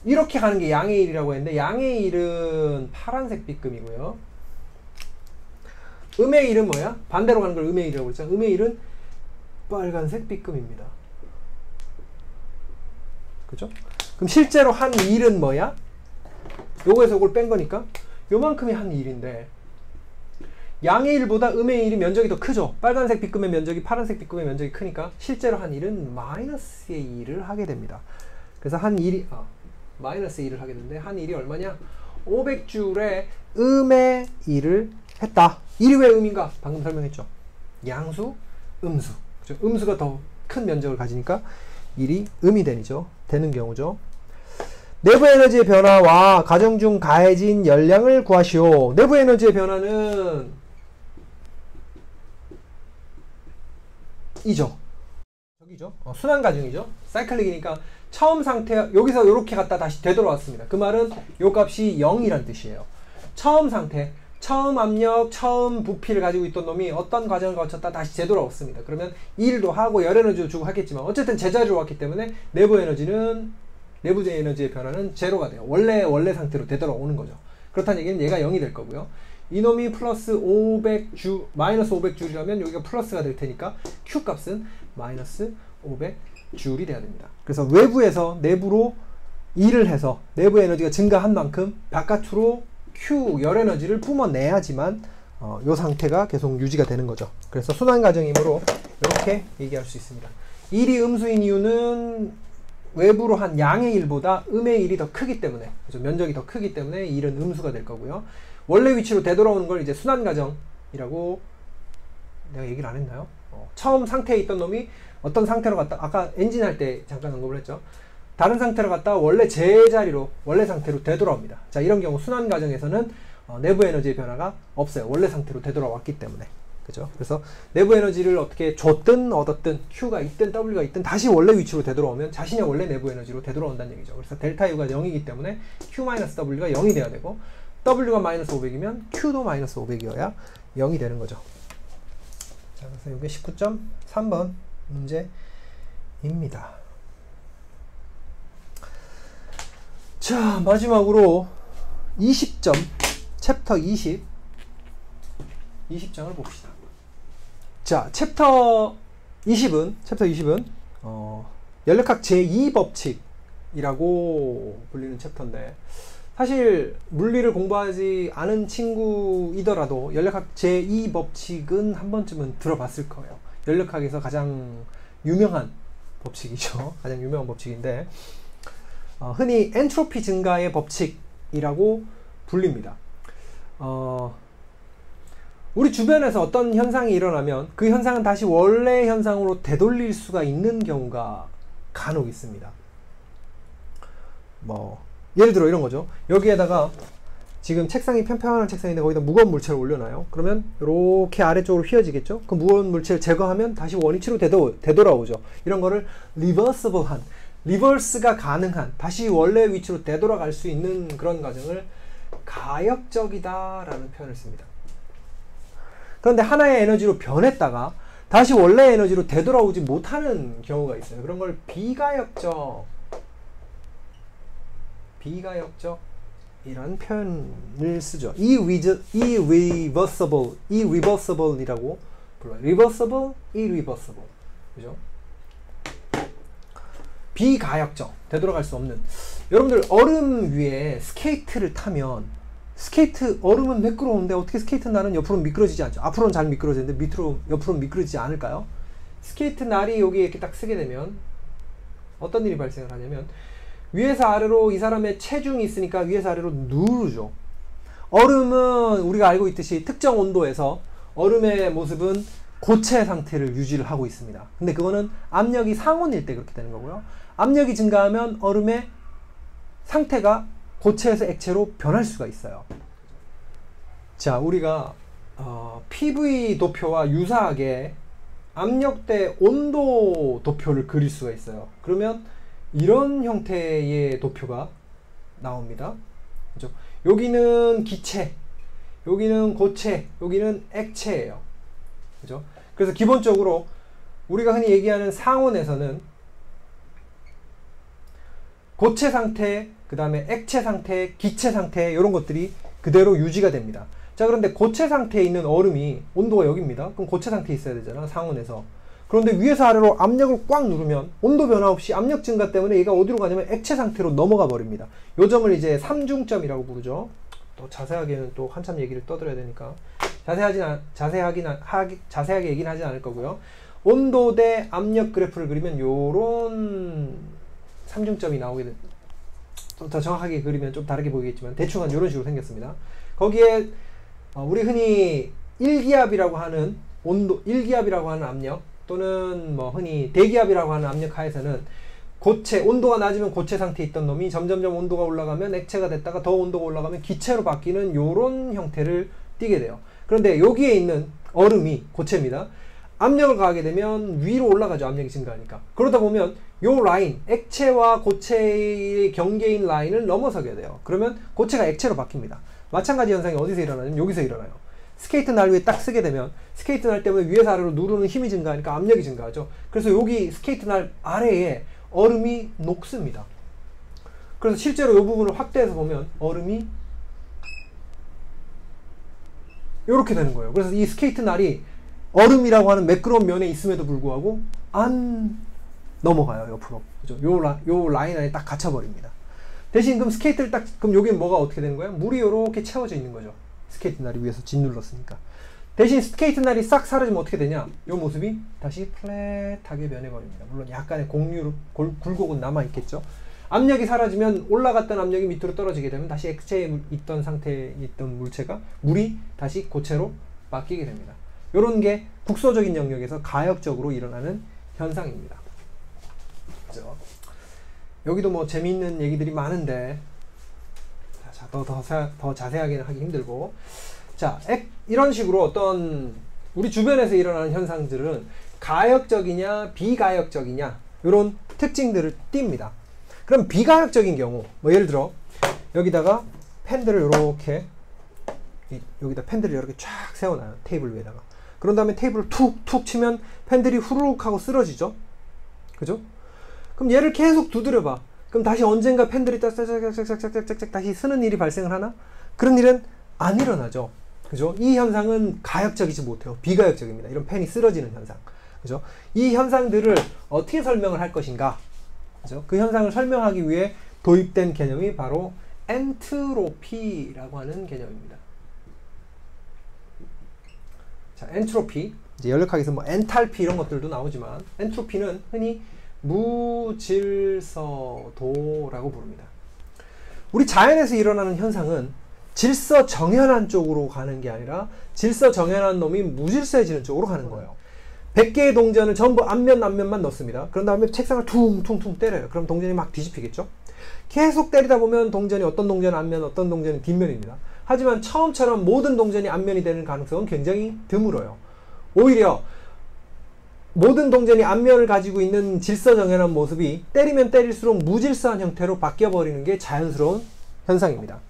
이렇게 가는 게 양의 일이라고 했는데 양의 일은 파란색 B금이고요. 음의 일은 뭐야? 반대로 가는 걸 음의 일이라고 했잖아. 음의 일은 빨간색 B금입니다. 그죠? 그럼 실제로 한 일은 뭐야? 요거에서 요걸 뺀 거니까 요만큼이 한 일인데 양의 일보다 음의 일이 면적이 더 크죠. 빨간색 B금의 면적이 파란색 B금의 면적이 크니까 실제로 한 일은 마이너스의 2를 하게 됩니다. 그래서 한 일이 마이너스 2를 하게 되는데 한 일이 얼마냐? 500줄의 음의 2를 했다. 일이 왜 음인가? 방금 설명했죠. 양수, 음수. 그렇죠? 음수가 더 큰 면적을 가지니까 일이 음이 되는 경우죠. 내부 에너지의 변화와 과정 중 가해진 열량을 구하시오. 내부 에너지의 변화는 이죠. 저기죠. 순환 과정이죠. 사이클릭이니까 처음 상태, 여기서 이렇게 갔다 다시 되돌아왔습니다. 그 말은 요 값이 0이란 뜻이에요. 처음 상태, 처음 압력, 처음 부피를 가지고 있던 놈이 어떤 과정을 거쳤다 다시 되돌아왔습니다. 그러면 일도 하고 열 에너지도 주고 하겠지만 어쨌든 제자리로 왔기 때문에 내부 에너지의 변화는 제로가 돼요. 원래 상태로 되돌아오는 거죠. 그렇다는 얘기는 얘가 0이 될 거고요. 이놈이 플러스 500주, 마이너스 500줄이라면 여기가 플러스가 될 테니까 Q 값은 마이너스 500줄이 돼야 됩니다. 그래서 외부에서 내부로 일을 해서 내부 에너지가 증가한 만큼 바깥으로 Q 열 에너지를 뿜어내야지만 이 상태가 계속 유지가 되는 거죠. 그래서 순환 과정이므로 이렇게 얘기할 수 있습니다. 일이 음수인 이유는 외부로 한 양의 일보다 음의 일이 더 크기 때문에, 그렇죠? 면적이 더 크기 때문에 일은 음수가 될 거고요. 원래 위치로 되돌아오는 걸 이제 순환 과정이라고 내가 얘기를 안 했나요? 처음 상태에 있던 놈이 어떤 상태로 갔다, 아까 엔진 할 때 잠깐 언급을 했죠. 다른 상태로 갔다 원래 제자리로, 원래 상태로 되돌아옵니다. 자, 이런 경우 순환 과정에서는 내부 에너지의 변화가 없어요. 원래 상태로 되돌아왔기 때문에. 그죠? 그래서 내부 에너지를 어떻게 줬든 얻었든 Q가 있든 W가 있든 다시 원래 위치로 되돌아오면 자신의 원래 내부 에너지로 되돌아온다는 얘기죠. 그래서 델타 U가 0이기 때문에 Q-W가 0이 돼야 되고, W가 마이너스 500이면 Q도 마이너스 500이어야 0이 되는 거죠. 자, 그래서 이게 19.3번 문제입니다. 자, 마지막으로 20점, 챕터 20장을 봅시다. 자, 챕터 20은 연력학 제2법칙이라고 불리는 챕터인데, 사실 물리를 공부하지 않은 친구이더라도 연력학 제2법칙은 한 번쯤은 들어봤을 거예요. 연력학에서 가장 유명한 법칙이죠. 가장 유명한 법칙인데, 흔히 엔트로피 증가의 법칙이라고 불립니다. 우리 주변에서 어떤 현상이 일어나면 그 현상은 다시 원래 현상으로 되돌릴 수가 있는 경우가 간혹 있습니다. 예를 들어 이런 거죠. 여기에다가 지금 책상이 평평한 책상인데 거기다 무거운 물체를 올려놔요. 그러면 이렇게 아래쪽으로 휘어지겠죠. 그 무거운 물체를 제거하면 다시 원위치로 되돌아오죠. 이런 거를 리버스블한, 리버스가 가능한, 다시 원래 위치로 되돌아갈 수 있는 그런 과정을 가역적이다 라는 표현을 씁니다. 그런데 하나의 에너지로 변했다가 다시 원래 에너지로 되돌아오지 못하는 경우가 있어요. 그런 걸 비가역적이라는 표현을 쓰죠. irreversible이라고 불러요. reversible, irreversible. 그죠? 비가역적, 되돌아갈 수 없는. 여러분들 얼음 위에 스케이트를 타면, 얼음은 매끄러운데 어떻게 스케이트 날은 옆으로 미끄러지지 않죠? 앞으로는 잘 미끄러지는데 옆으로는 미끄러지지 않을까요? 스케이트 날이 여기 이렇게 딱 쓰게 되면 어떤 일이 발생을 하냐면, 위에서 아래로 이 사람의 체중이 있으니까 위에서 아래로 누르죠. 얼음은 우리가 알고 있듯이 특정 온도에서 얼음의 모습은 고체 상태를 유지를 하고 있습니다. 근데 그거는 압력이 상온일 때 그렇게 되는 거고요. 압력이 증가하면 얼음의 상태가 고체에서 액체로 변할 수가 있어요. 자, 우리가 PV 도표와 유사하게 압력대 온도 도표를 그릴 수가 있어요. 그러면 이런 형태의 도표가 나옵니다. 그죠? 여기는 기체, 여기는 고체, 여기는 액체예요. 그죠? 그래서 기본적으로 우리가 흔히 얘기하는 상온에서는 고체 상태, 그 다음에 액체 상태, 기체 상태, 이런 것들이 그대로 유지가 됩니다. 자, 그런데 고체 상태에 있는 얼음이 온도가 여기입니다. 그럼 고체 상태에 있어야 되잖아, 상온에서. 그런데 위에서 아래로 압력을 꽉 누르면 온도 변화 없이 압력 증가 때문에 얘가 어디로 가냐면 액체 상태로 넘어가 버립니다. 요 점을 이제 삼중점이라고 부르죠. 또 자세하게는 또 한참 얘기를 떠들어야 되니까 자세하게 얘기는 하진 않을 거고요. 온도 대 압력 그래프를 그리면 요런 삼중점이 나오게 됩니다. 더 정확하게 그리면 좀 다르게 보이겠지만 대충 한 이런 식으로 생겼습니다. 거기에 우리 흔히 1기압이라고 하는 온도, 1기압이라고 하는 압력, 또는 뭐 흔히 대기압이라고 하는 압력 하에서는 고체, 온도가 낮으면 고체 상태에 있던 놈이 점점점 온도가 올라가면 액체가 됐다가 더 온도가 올라가면 기체로 바뀌는 요런 형태를 띠게 돼요. 그런데 여기에 있는 얼음이 고체입니다. 압력을 가하게 되면 위로 올라가죠. 압력이 증가하니까. 그러다 보면 요 라인, 액체와 고체의 경계인 라인을 넘어서게 돼요. 그러면 고체가 액체로 바뀝니다. 마찬가지 현상이 어디서 일어나냐면 여기서 일어나요. 스케이트 날 위에 딱 쓰게 되면 스케이트 날 때문에 위에서 아래로 누르는 힘이 증가하니까 압력이 증가하죠. 그래서 여기 스케이트 날 아래에 얼음이 녹습니다. 그래서 실제로 이 부분을 확대해서 보면 얼음이 이렇게 되는 거예요. 그래서 이 스케이트 날이 얼음이라고 하는 매끄러운 면에 있음에도 불구하고 안 넘어가요. 옆으로. 그죠? 요 라인 안에 딱 갇혀버립니다. 대신 그럼 스케이트를 딱, 그럼 여기는 뭐가 어떻게 되는 거예요? 물이 이렇게 채워져 있는 거죠. 스케이트 날이 위에서 짓눌렀으니까. 대신 스케이트 날이 싹 사라지면 어떻게 되냐? 요 모습이 다시 플랫하게 변해버립니다. 물론 약간의 굴곡은 남아있겠죠. 압력이 사라지면 올라갔던 압력이 밑으로 떨어지게 되면 다시 액체에 있던 상태에 있던 물체가 물이 다시 고체로 바뀌게 됩니다. 요런 게 국소적인 영역에서 가역적으로 일어나는 현상입니다. 그죠? 여기도 뭐 재미있는 얘기들이 많은데 더 자세하게는 하기 힘들고, 자, 이런 식으로 어떤 우리 주변에서 일어나는 현상들은 가역적이냐 비가역적이냐 이런 특징들을 띱니다. 그럼 비가역적인 경우, 뭐 예를 들어 여기다가 펜들을 이렇게 여기다 펜들을 이렇게 쫙 세워놔요. 테이블 위에다가. 그런 다음에 테이블을 툭툭 치면 펜들이 후루룩 하고 쓰러지죠. 그죠? 그럼 얘를 계속 두드려봐. 그럼 다시 언젠가 펜들이 짝짝짝짝짝짝짝짝 다시 쓰는 일이 발생을 하나? 그런 일은 안 일어나죠. 그죠? 이 현상은 가역적이지 못해요. 비가역적입니다. 이런 펜이 쓰러지는 현상. 그죠? 이 현상들을 어떻게 설명을 할 것인가? 그죠? 그 현상을 설명하기 위해 도입된 개념이 바로 엔트로피라고 하는 개념입니다. 자, 엔트로피. 이제 연력학에서 뭐 엔탈피 이런 것들도 나오지만 엔트로피는 흔히 무질서도라고 부릅니다. 우리 자연에서 일어나는 현상은 질서정연한 쪽으로 가는 게 아니라 질서정연한 놈이 무질서해지는 쪽으로 가는 거예요. 100개의 동전을 전부 앞면만 넣습니다. 그런 다음에 책상을 퉁퉁퉁 때려요. 그럼 동전이 막 뒤집히겠죠? 계속 때리다 보면 동전이 어떤 동전은 앞면, 어떤 동전은 뒷면입니다. 하지만 처음처럼 모든 동전이 앞면이 되는 가능성은 굉장히 드물어요. 오히려 모든 동전이 앞면을 가지고 있는 질서정연한 모습이 때리면 때릴수록 무질서한 형태로 바뀌어버리는 게 자연스러운 현상입니다.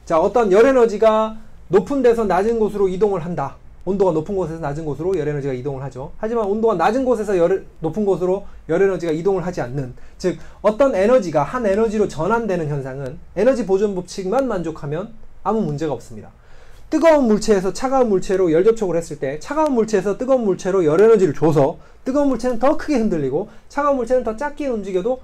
자, 어떤 열에너지가 높은 데서 낮은 곳으로 이동을 한다. 온도가 높은 곳에서 낮은 곳으로 열에너지가 이동을 하죠. 하지만 온도가 낮은 곳에서 높은 곳으로 열에너지가 이동을 하지 않는, 즉 어떤 에너지가 한 에너지로 전환되는 현상은 에너지 보존 법칙만 만족하면 아무 문제가 없습니다. 뜨거운 물체에서 차가운 물체로 열 접촉을 했을 때 차가운 물체에서 뜨거운 물체로 열에너지를 줘서 뜨거운 물체는 더 크게 흔들리고 차가운 물체는 더 작게 움직여도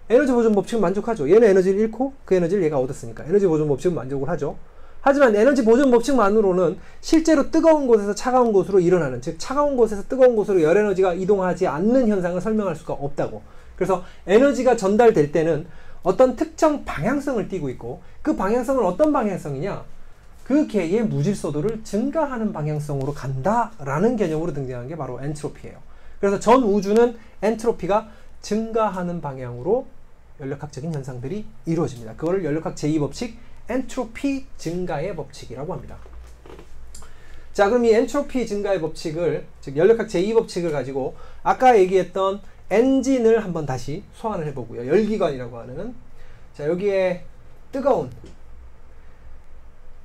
에너지 보존 법칙은 만족하죠. 얘는 에너지를 잃고 그 에너지를 얘가 얻었으니까 에너지 보존 법칙은 만족을 하죠. 하지만 에너지 보존 법칙만으로는 실제로 뜨거운 곳에서 차가운 곳으로 일어나는, 즉 차가운 곳에서 뜨거운 곳으로 열에너지가 이동하지 않는 현상을 설명할 수가 없다고. 그래서 에너지가 전달될 때는 어떤 특정 방향성을 띠고 있고 그 방향성은 어떤 방향성이냐? 그 개의 무질서도를 증가하는 방향성으로 간다라는 개념으로 등장한 게 바로 엔트로피예요. 그래서 전 우주는 엔트로피가 증가하는 방향으로 연력학적인 현상들이 이루어집니다. 그거를 연력학 제2법칙 엔트로피 증가의 법칙이라고 합니다. 자, 그럼 이 엔트로피 증가의 법칙을, 즉 연력학 제2법칙을 가지고 아까 얘기했던 엔진을 한번 다시 소환을 해보고요. 열기관이라고 하는, 자, 여기에 뜨거운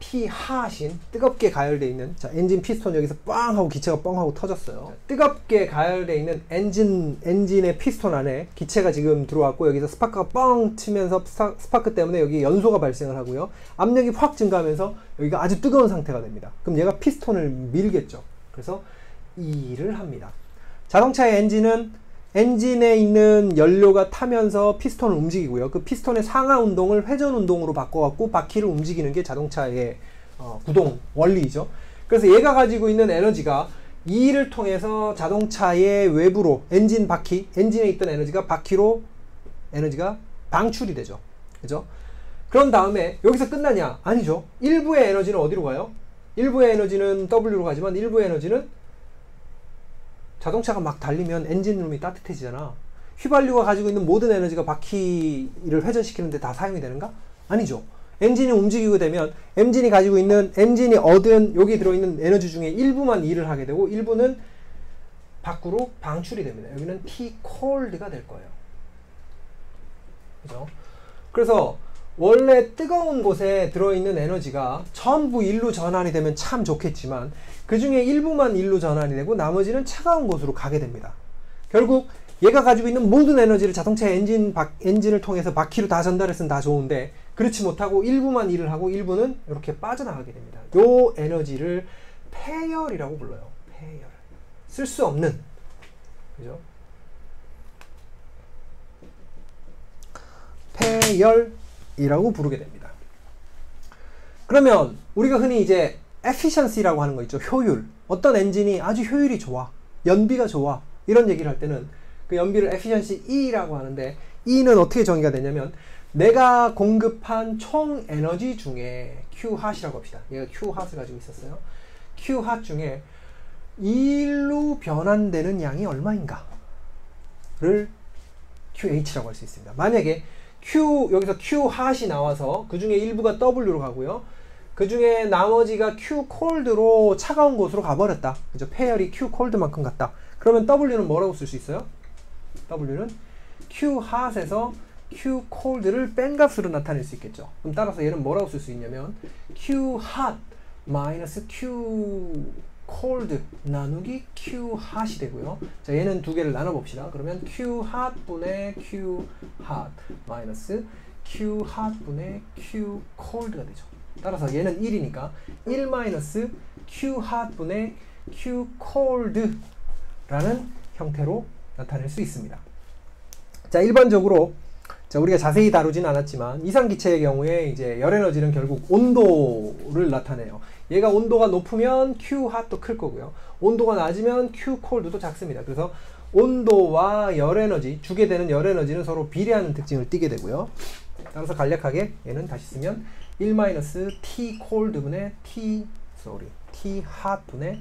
P하신 뜨겁게 가열되어 있는, 자, 엔진 피스톤 여기서 빵 하고 기체가 뻥 하고 터졌어요. 자, 뜨겁게 가열되어 있는 엔진의 피스톤 안에 기체가 지금 들어왔고 여기서 스파크가 뻥 치면서 스파크 때문에 여기 연소가 발생을 하고요. 압력이 확 증가하면서 여기가 아주 뜨거운 상태가 됩니다. 그럼 얘가 피스톤을 밀겠죠. 그래서 이 일을 합니다. 자동차의 엔진은 엔진에 있는 연료가 타면서 피스톤을 움직이고요. 그 피스톤의 상하 운동을 회전 운동으로 바꿔갖고 바퀴를 움직이는 게 자동차의 구동 원리이죠. 그래서 얘가 가지고 있는 에너지가 이 일을 통해서 자동차의 외부로 엔진 바퀴, 엔진에 있던 에너지가 바퀴로 에너지가 방출이 되죠. 그죠? 그런 다음에 여기서 끝나냐? 아니죠. 일부의 에너지는 어디로 가요? 일부의 에너지는 W로 가지만 일부의 에너지는 자동차가 막 달리면 엔진룸이 따뜻해지잖아. 휘발유가 가지고 있는 모든 에너지가 바퀴를 회전시키는데 다 사용이 되는가? 아니죠. 엔진이 움직이게 되면 엔진이 얻은 여기 들어있는 에너지 중에 일부만 일을 하게 되고 일부는 밖으로 방출이 됩니다. 여기는 T cold가 될 거예요. 그죠? 그래서 원래 뜨거운 곳에 들어있는 에너지가 전부 일로 전환이 되면 참 좋겠지만 그 중에 일부만 일로 전환이 되고 나머지는 차가운 곳으로 가게 됩니다. 결국 얘가 가지고 있는 모든 에너지를 자동차 엔진을 통해서 바퀴로 다 전달했으면 다 좋은데 그렇지 못하고 일부만 일을 하고 일부는 이렇게 빠져나가게 됩니다. 요 에너지를 폐열이라고 불러요. 폐열. 쓸 수 없는. 그죠? 폐열이라고 부르게 됩니다. 그러면 우리가 흔히 이제 efficiency라고 하는 거 있죠. 효율. 어떤 엔진이 아주 효율이 좋아. 연비가 좋아. 이런 얘기를 할 때는 그 연비를 efficiency E라고 하는데 E는 어떻게 정의가 되냐면 내가 공급한 총 에너지 중에 Q핫이라고 합시다. 얘가 Q핫을 가지고 있었어요. Q핫 중에 1로 변환되는 양이 얼마인가를 QH라고 할 수 있습니다. 만약에 여기서 Q핫이 나와서 그 중에 일부가 W로 가고요. 그 중에 나머지가 Q 콜드로 차가운 곳으로 가버렸다. 그죠? 폐열이 Q 콜드만큼 갔다. 그러면 W는 뭐라고 쓸 수 있어요? W는 Q 핫에서 Q 콜드를 뺀 값으로 나타낼 수 있겠죠. 그럼 따라서 얘는 뭐라고 쓸 수 있냐면 Q 핫 마이너스 Q 콜드 나누기 Q 핫이 되고요. 자, 얘는 두 개를 나눠 봅시다. 그러면 Q 핫 분의 Q 핫 마이너스 Q 핫 분의 Q 콜드가 되죠. 따라서 얘는 1이니까 1 마이너스 Q 핫 분의 Q 콜드라는 형태로 나타낼 수 있습니다. 자, 일반적으로 우리가 자세히 다루진 않았지만 이상기체의 경우에 이제 열에너지는 결국 온도를 나타내요. 얘가 온도가 높으면 Q 핫도 클 거고요. 온도가 낮으면 Q 콜드도 작습니다. 그래서 온도와 열에너지, 주게 되는 열에너지는 서로 비례하는 특징을 띠게 되고요. 따라서 간략하게 얘는 다시 쓰면 1-T 콜드분의 T 핫 분의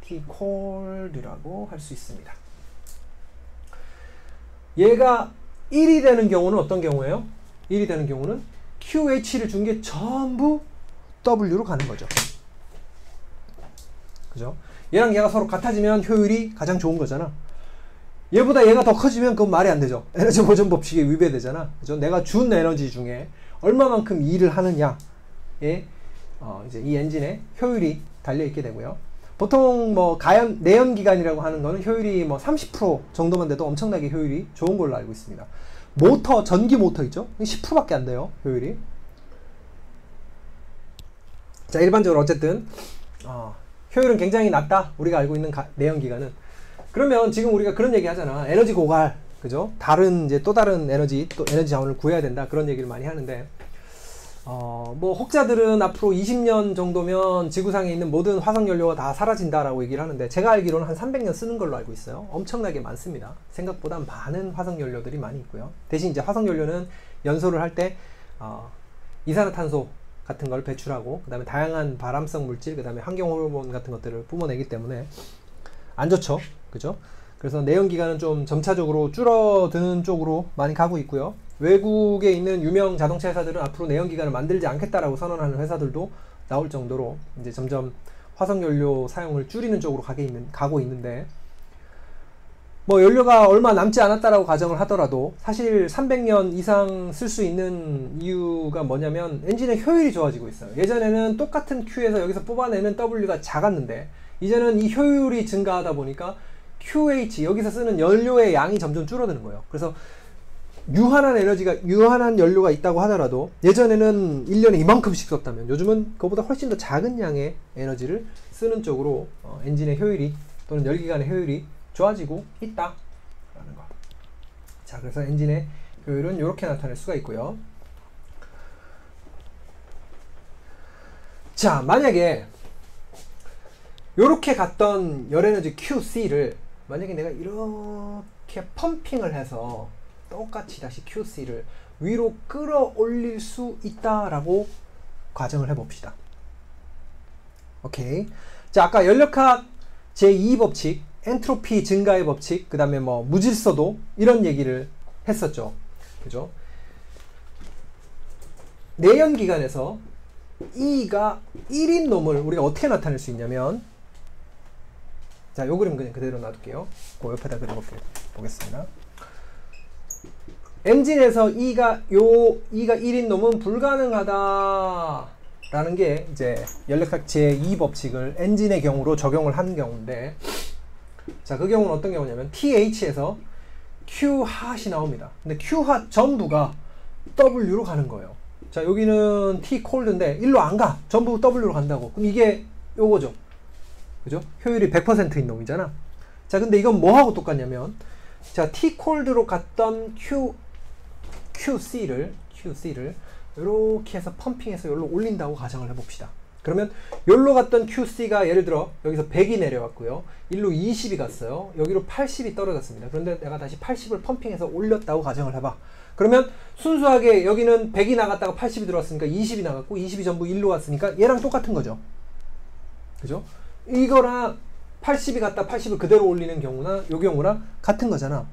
T 콜드라고 할 수 있습니다. 얘가 1이 되는 경우는 어떤 경우예요? 1이 되는 경우는 QH를 준 게 전부 W로 가는 거죠. 그죠? 얘랑 얘가 서로 같아지면 효율이 가장 좋은 거잖아. 얘보다 얘가 더 커지면 그건 말이 안 되죠. 에너지 보존 법칙에 위배되잖아. 그죠? 내가 준 에너지 중에 얼마만큼 일을 하느냐에 이제 이 엔진의 효율이 달려 있게 되고요. 보통 뭐 내연기관이라고 하는 거는 효율이 뭐 30% 정도만 돼도 엄청나게 효율이 좋은 걸로 알고 있습니다. 전기 모터 있죠? 10%밖에 안 돼요, 효율이. 자, 일반적으로 어쨌든 효율은 굉장히 낮다. 우리가 알고 있는 내연기관은. 그러면 지금 우리가 그런 얘기 하잖아. 에너지 고갈, 그죠? 또 다른 에너지 자원을 구해야 된다. 그런 얘기를 많이 하는데, 뭐 혹자들은 앞으로 20년 정도면 지구상에 있는 모든 화석연료가 다 사라진다라고 얘기를 하는데, 제가 알기로는 한 300년 쓰는 걸로 알고 있어요. 엄청나게 많습니다. 생각보다 많은 화석연료들이 많이 있고요. 대신 이제 화석연료는 연소를 할 때 이산화탄소 같은 걸 배출하고, 그 다음에 다양한 발암성 물질, 그 다음에 환경호르몬 같은 것들을 뿜어내기 때문에 안 좋죠. 그죠? 그래서 내연기관은 좀 점차적으로 줄어드는 쪽으로 많이 가고 있고요. 외국에 있는 유명 자동차 회사들은 앞으로 내연기관을 만들지 않겠다라고 선언하는 회사들도 나올 정도로 이제 점점 화석연료 사용을 줄이는 쪽으로 가고 있는데, 뭐 연료가 얼마 남지 않았다라고 가정을 하더라도 사실 300년 이상 쓸 수 있는 이유가 뭐냐면 엔진의 효율이 좋아지고 있어요. 예전에는 똑같은 Q에서 여기서 뽑아내는 W가 작았는데 이제는 이 효율이 증가하다 보니까 QH, 여기서 쓰는 연료의 양이 점점 줄어드는 거예요. 그래서 유한한 연료가 있다고 하더라도 예전에는 1년에 이만큼씩 썼다면 요즘은 그거보다 훨씬 더 작은 양의 에너지를 쓰는 쪽으로 엔진의 효율이 또는 열기관의 효율이 좋아지고 있다라는 거. 자, 그래서 엔진의 효율은 이렇게 나타낼 수가 있고요. 자, 만약에 이렇게 갔던 열에너지 QC를 만약에 내가 이렇게 펌핑을 해서 똑같이 다시 QC를 위로 끌어올릴 수 있다라고 가정을 해봅시다. 오케이. 자, 아까 연력학 제2법칙 엔트로피 증가의 법칙, 그 다음에 뭐 무질서도 이런 얘기를 했었죠. 그죠? 내연기관에서 E가 1인 놈을 우리가 어떻게 나타낼 수 있냐면, 자, 요 그림 그냥 그대로 놔둘게요. 그 옆에다 그려보겠습니다. 엔진에서 E가 1인 놈은 불가능하다 라는 게 이제 연력학 제2법칙을 엔진의 경우로 적용을 한 경우인데, 자, 그 경우는 어떤 경우냐면 TH에서 Q 핫이 나옵니다. 근데 Q 핫 전부가 W로 가는 거예요. 자, 여기는 T 콜드인데 일로 안 가. 전부 W로 간다고. 그럼 이게 요거죠. 그죠? 효율이 100%인 놈이잖아. 자, 근데 이건 뭐하고 똑같냐면, 자, T 콜드로 갔던 QC를 이렇게 해서 펌핑해서 여기로 올린다고 가정을 해봅시다. 그러면 여기로 갔던 QC가 예를 들어 여기서 100이 내려왔고요. 일로 20이 갔어요. 여기로 80이 떨어졌습니다. 그런데 내가 다시 80을 펌핑해서 올렸다고 가정을 해봐. 그러면 순수하게 여기는 100이 나갔다가 80이 들어왔으니까 20이 나갔고 20이 전부 1로 왔으니까 얘랑 똑같은 거죠. 그죠? 이거랑 80이 갔다 80을 그대로 올리는 경우나 요 경우랑 같은 거잖아.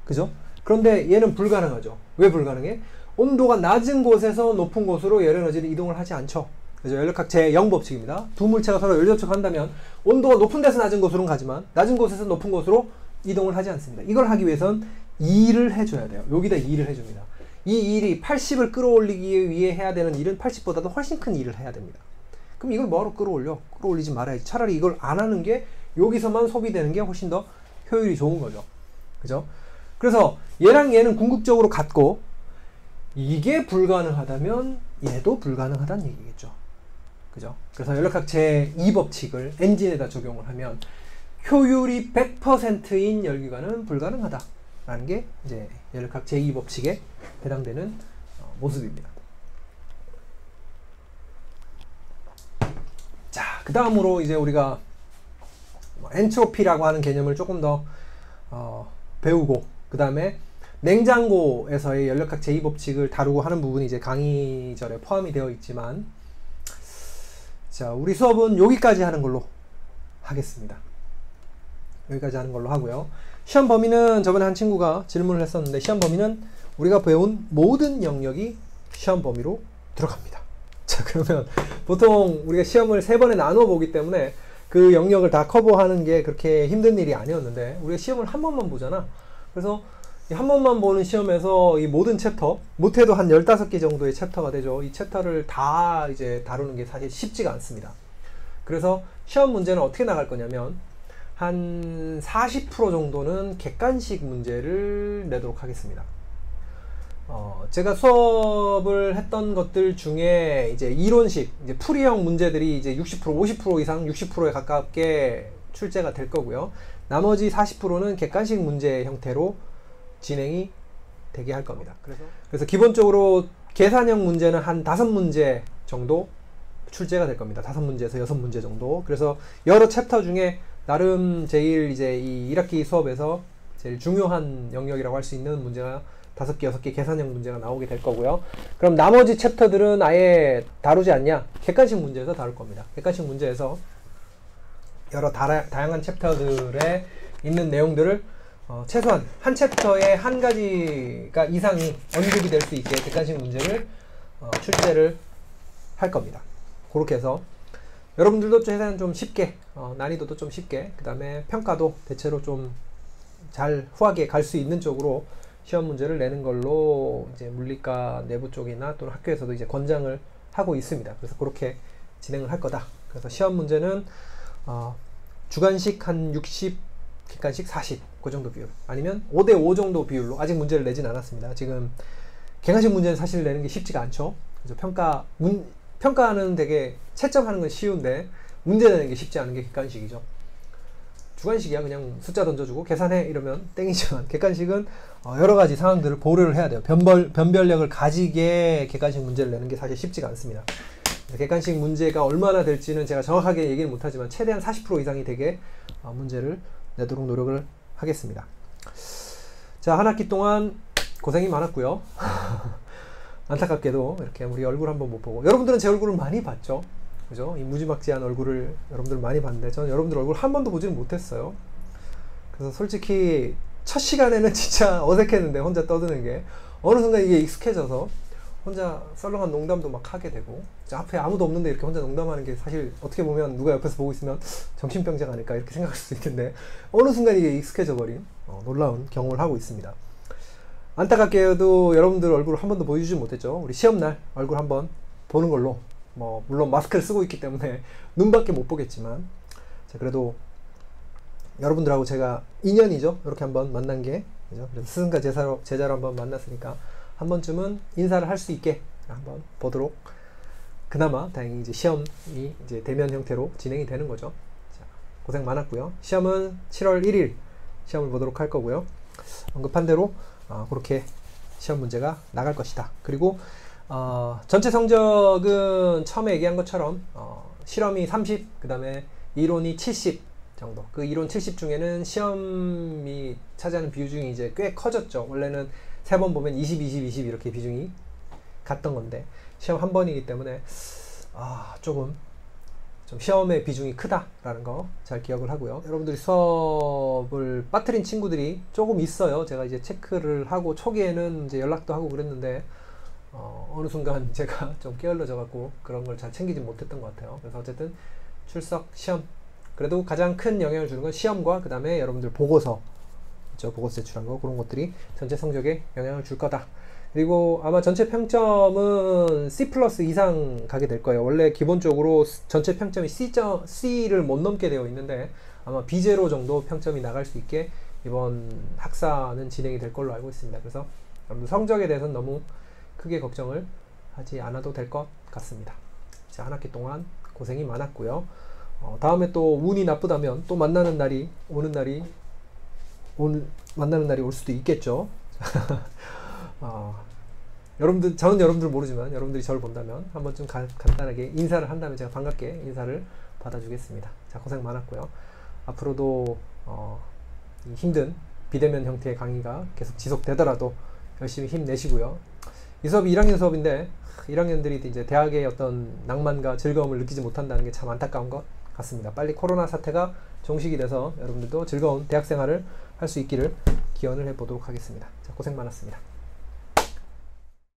그죠? 그런데 얘는 불가능하죠. 왜 불가능해? 온도가 낮은 곳에서 높은 곳으로 열 에너지를 이동을 하지 않죠. 그죠? 연력학 제0법칙입니다. 두 물체가 서로 열 접촉한다면 온도가 높은 데서 낮은 곳으로는 가지만 낮은 곳에서 높은 곳으로 이동을 하지 않습니다. 이걸 하기 위해선 2를 해줘야 돼요. 여기다 2를 해줍니다. 이 일이 80을 끌어올리기 위해 해야 되는 일은 80보다도 훨씬 큰 일을 해야 됩니다. 그럼 이걸 뭐하러 끌어올려? 끌어올리지 말아야지. 차라리 이걸 안 하는 게 여기서만 소비되는 게 훨씬 더 효율이 좋은 거죠. 그죠? 그래서 얘랑 얘는 궁극적으로 같고, 이게 불가능하다면 얘도 불가능하다는 얘기겠죠. 그죠? 그래서 연력학 제2법칙을 엔진에다 적용을 하면 효율이 100%인 열기관은 불가능하다 라는 게 이제 연력학 제2법칙에 해당되는 모습입니다. 자, 그 다음으로 이제 우리가 엔트로피라고 하는 개념을 조금 더 배우고, 그 다음에 냉장고에서의 연력학 제2법칙을 다루고 하는 부분이 이제 강의절에 포함이 되어 있지만, 자, 우리 수업은 여기까지 하는 걸로 하겠습니다. 여기까지 하는 걸로 하고요. 시험 범위는 저번에 한 친구가 질문을 했었는데, 시험 범위는 우리가 배운 모든 영역이 시험 범위로 들어갑니다. 자, 그러면 보통 우리가 시험을 3번에 나눠 보기 때문에 그 영역을 다 커버하는 게 그렇게 힘든 일이 아니었는데, 우리가 시험을 한 번만 보잖아. 그래서 한 번만 보는 시험에서 이 모든 챕터, 못해도 한 15개 정도의 챕터가 되죠. 이 챕터를 다 이제 다루는 게 사실 쉽지가 않습니다. 그래서 시험 문제는 어떻게 나갈 거냐면, 한 40% 정도는 객관식 문제를 내도록 하겠습니다. 제가 수업을 했던 것들 중에 이제 이론식, 이제 풀이형 문제들이 이제 60%, 50% 이상 60%에 가깝게 출제가 될 거고요. 나머지 40%는 객관식 문제 형태로 진행이 되게 할 겁니다. 그래서 기본적으로 계산형 문제는 한 5문제 정도 출제가 될 겁니다. 5문제에서 6문제 정도. 그래서 여러 챕터 중에 나름 제일 이제 이 1학기 수업에서 제일 중요한 영역이라고 할 수 있는 문제가 5개, 6개 계산형 문제가 나오게 될 거고요. 그럼 나머지 챕터들은 아예 다루지 않냐? 객관식 문제에서 다룰 겁니다. 객관식 문제에서 여러 다양한 챕터들에 있는 내용들을 최소한 한 챕터에 한 가지가 이상이 언급이 될 수 있게 객관식 문제를 출제를 할 겁니다. 그렇게 해서 여러분들도 최대한 좀 쉽게, 난이도도 좀 쉽게, 그 다음에 평가도 대체로 좀 잘 후하게 갈 수 있는 쪽으로 시험 문제를 내는 걸로 이제 물리과 내부 쪽이나 또는 학교에서도 이제 권장을 하고 있습니다. 그래서 그렇게 진행을 할 거다. 그래서 시험 문제는 주관식 한 60, 객관식 40, 그 정도 비율, 아니면 5대5 정도 비율로, 아직 문제를 내진 않았습니다. 지금 객관식 문제는 사실 내는 게 쉽지가 않죠. 그래서 평가는 되게 채점하는 건 쉬운데 문제 내는 게 쉽지 않은 게 객관식이죠. 주관식이야 그냥 숫자 던져주고 계산해 이러면 땡이지만, 객관식은 여러 가지 상황들을 고려를 해야 돼요. 변별력을 가지게 객관식 문제를 내는 게 사실 쉽지가 않습니다. 객관식 문제가 얼마나 될지는 제가 정확하게 얘기를 못하지만 최대한 40% 이상이 되게 문제를 내도록 노력을 하겠습니다. 자, 한 학기 동안 고생이 많았고요. 안타깝게도 이렇게 우리 얼굴 한번 못 보고, 여러분들은 제 얼굴을 많이 봤죠. 그죠? 이 무지막지한 얼굴을 여러분들 많이 봤는데 저는 여러분들 얼굴 한 번도 보지는 못했어요. 그래서 솔직히 첫 시간에는 진짜 어색했는데 혼자 떠드는 게 어느 순간 이게 익숙해져서 혼자 썰렁한 농담도 막 하게 되고 앞에 아무도 없는데 이렇게 혼자 농담하는 게 사실 어떻게 보면 누가 옆에서 보고 있으면 정신병자가 아닐까 이렇게 생각할 수도 있는데 어느 순간 이게 익숙해져 버린 놀라운 경험을 하고 있습니다. 안타깝게도 여러분들 얼굴을 한 번도 보여주지 못했죠. 우리 시험날 얼굴 한번 보는 걸로 물론 마스크를 쓰고 있기 때문에 눈밖에 못 보겠지만 자, 그래도 여러분들하고 제가 인연이죠. 이렇게 한번 만난 게 그죠? 그래서 스승과 제자로 한번 만났으니까 한 번쯤은 인사를 할 수 있게 한번 보도록 그나마 다행히 이제 시험이 이제 대면 형태로 진행이 되는 거죠. 자, 고생 많았고요. 시험은 7월 1일 시험을 보도록 할 거고요. 언급한 대로 그렇게 시험 문제가 나갈 것이다. 그리고 전체 성적은 처음에 얘기한 것처럼 실험이 30, 그 다음에 이론이 70 정도. 그 이론 70 중에는 시험이 차지하는 비중이 이제 꽤 커졌죠. 원래는 3번 보면 20, 20, 20 이렇게 비중이 갔던 건데 시험 한 번이기 때문에 조금 좀 시험의 비중이 크다라는 거 잘 기억을 하고요. 여러분들이 수업을 빠뜨린 친구들이 조금 있어요. 제가 이제 체크를 하고 초기에는 이제 연락도 하고 그랬는데 어느 순간 제가 좀 게을러져 갖고 그런 걸 잘 챙기지 못했던 것 같아요. 그래서 어쨌든 출석, 시험 그래도 가장 큰 영향을 주는 건 시험과 그 다음에 여러분들 보고서 그렇죠? 보고서 제출한 거 그런 것들이 전체 성적에 영향을 줄 거다. 그리고 아마 전체 평점은 C+ 이상 가게 될 거예요. 원래 기본적으로 전체 평점이 C를 못 넘게 되어 있는데 아마 B0 정도 평점이 나갈 수 있게 이번 학사는 진행이 될 걸로 알고 있습니다. 그래서 여러분들 성적에 대해서는 너무 크게 걱정을 하지 않아도 될 것 같습니다. 자, 한 학기 동안 고생이 많았고요. 다음에 또 운이 나쁘다면 또 만나는 날이 올 수도 있겠죠. 저는 여러분들 모르지만 여러분들이 저를 본다면 한 번쯤 간단하게 인사를 한다면 제가 반갑게 인사를 받아주겠습니다. 자, 고생 많았고요. 앞으로도 힘든 비대면 형태의 강의가 계속 지속되더라도 열심히 힘내시고요. 이 수업이 1학년 수업인데 1학년들이 이제 대학의 어떤 낭만과 즐거움을 느끼지 못한다는 게 참 안타까운 것 같습니다. 빨리 코로나 사태가 종식이 돼서 여러분들도 즐거운 대학 생활을 할 수 있기를 기원을 해보도록 하겠습니다. 자, 고생 많았습니다.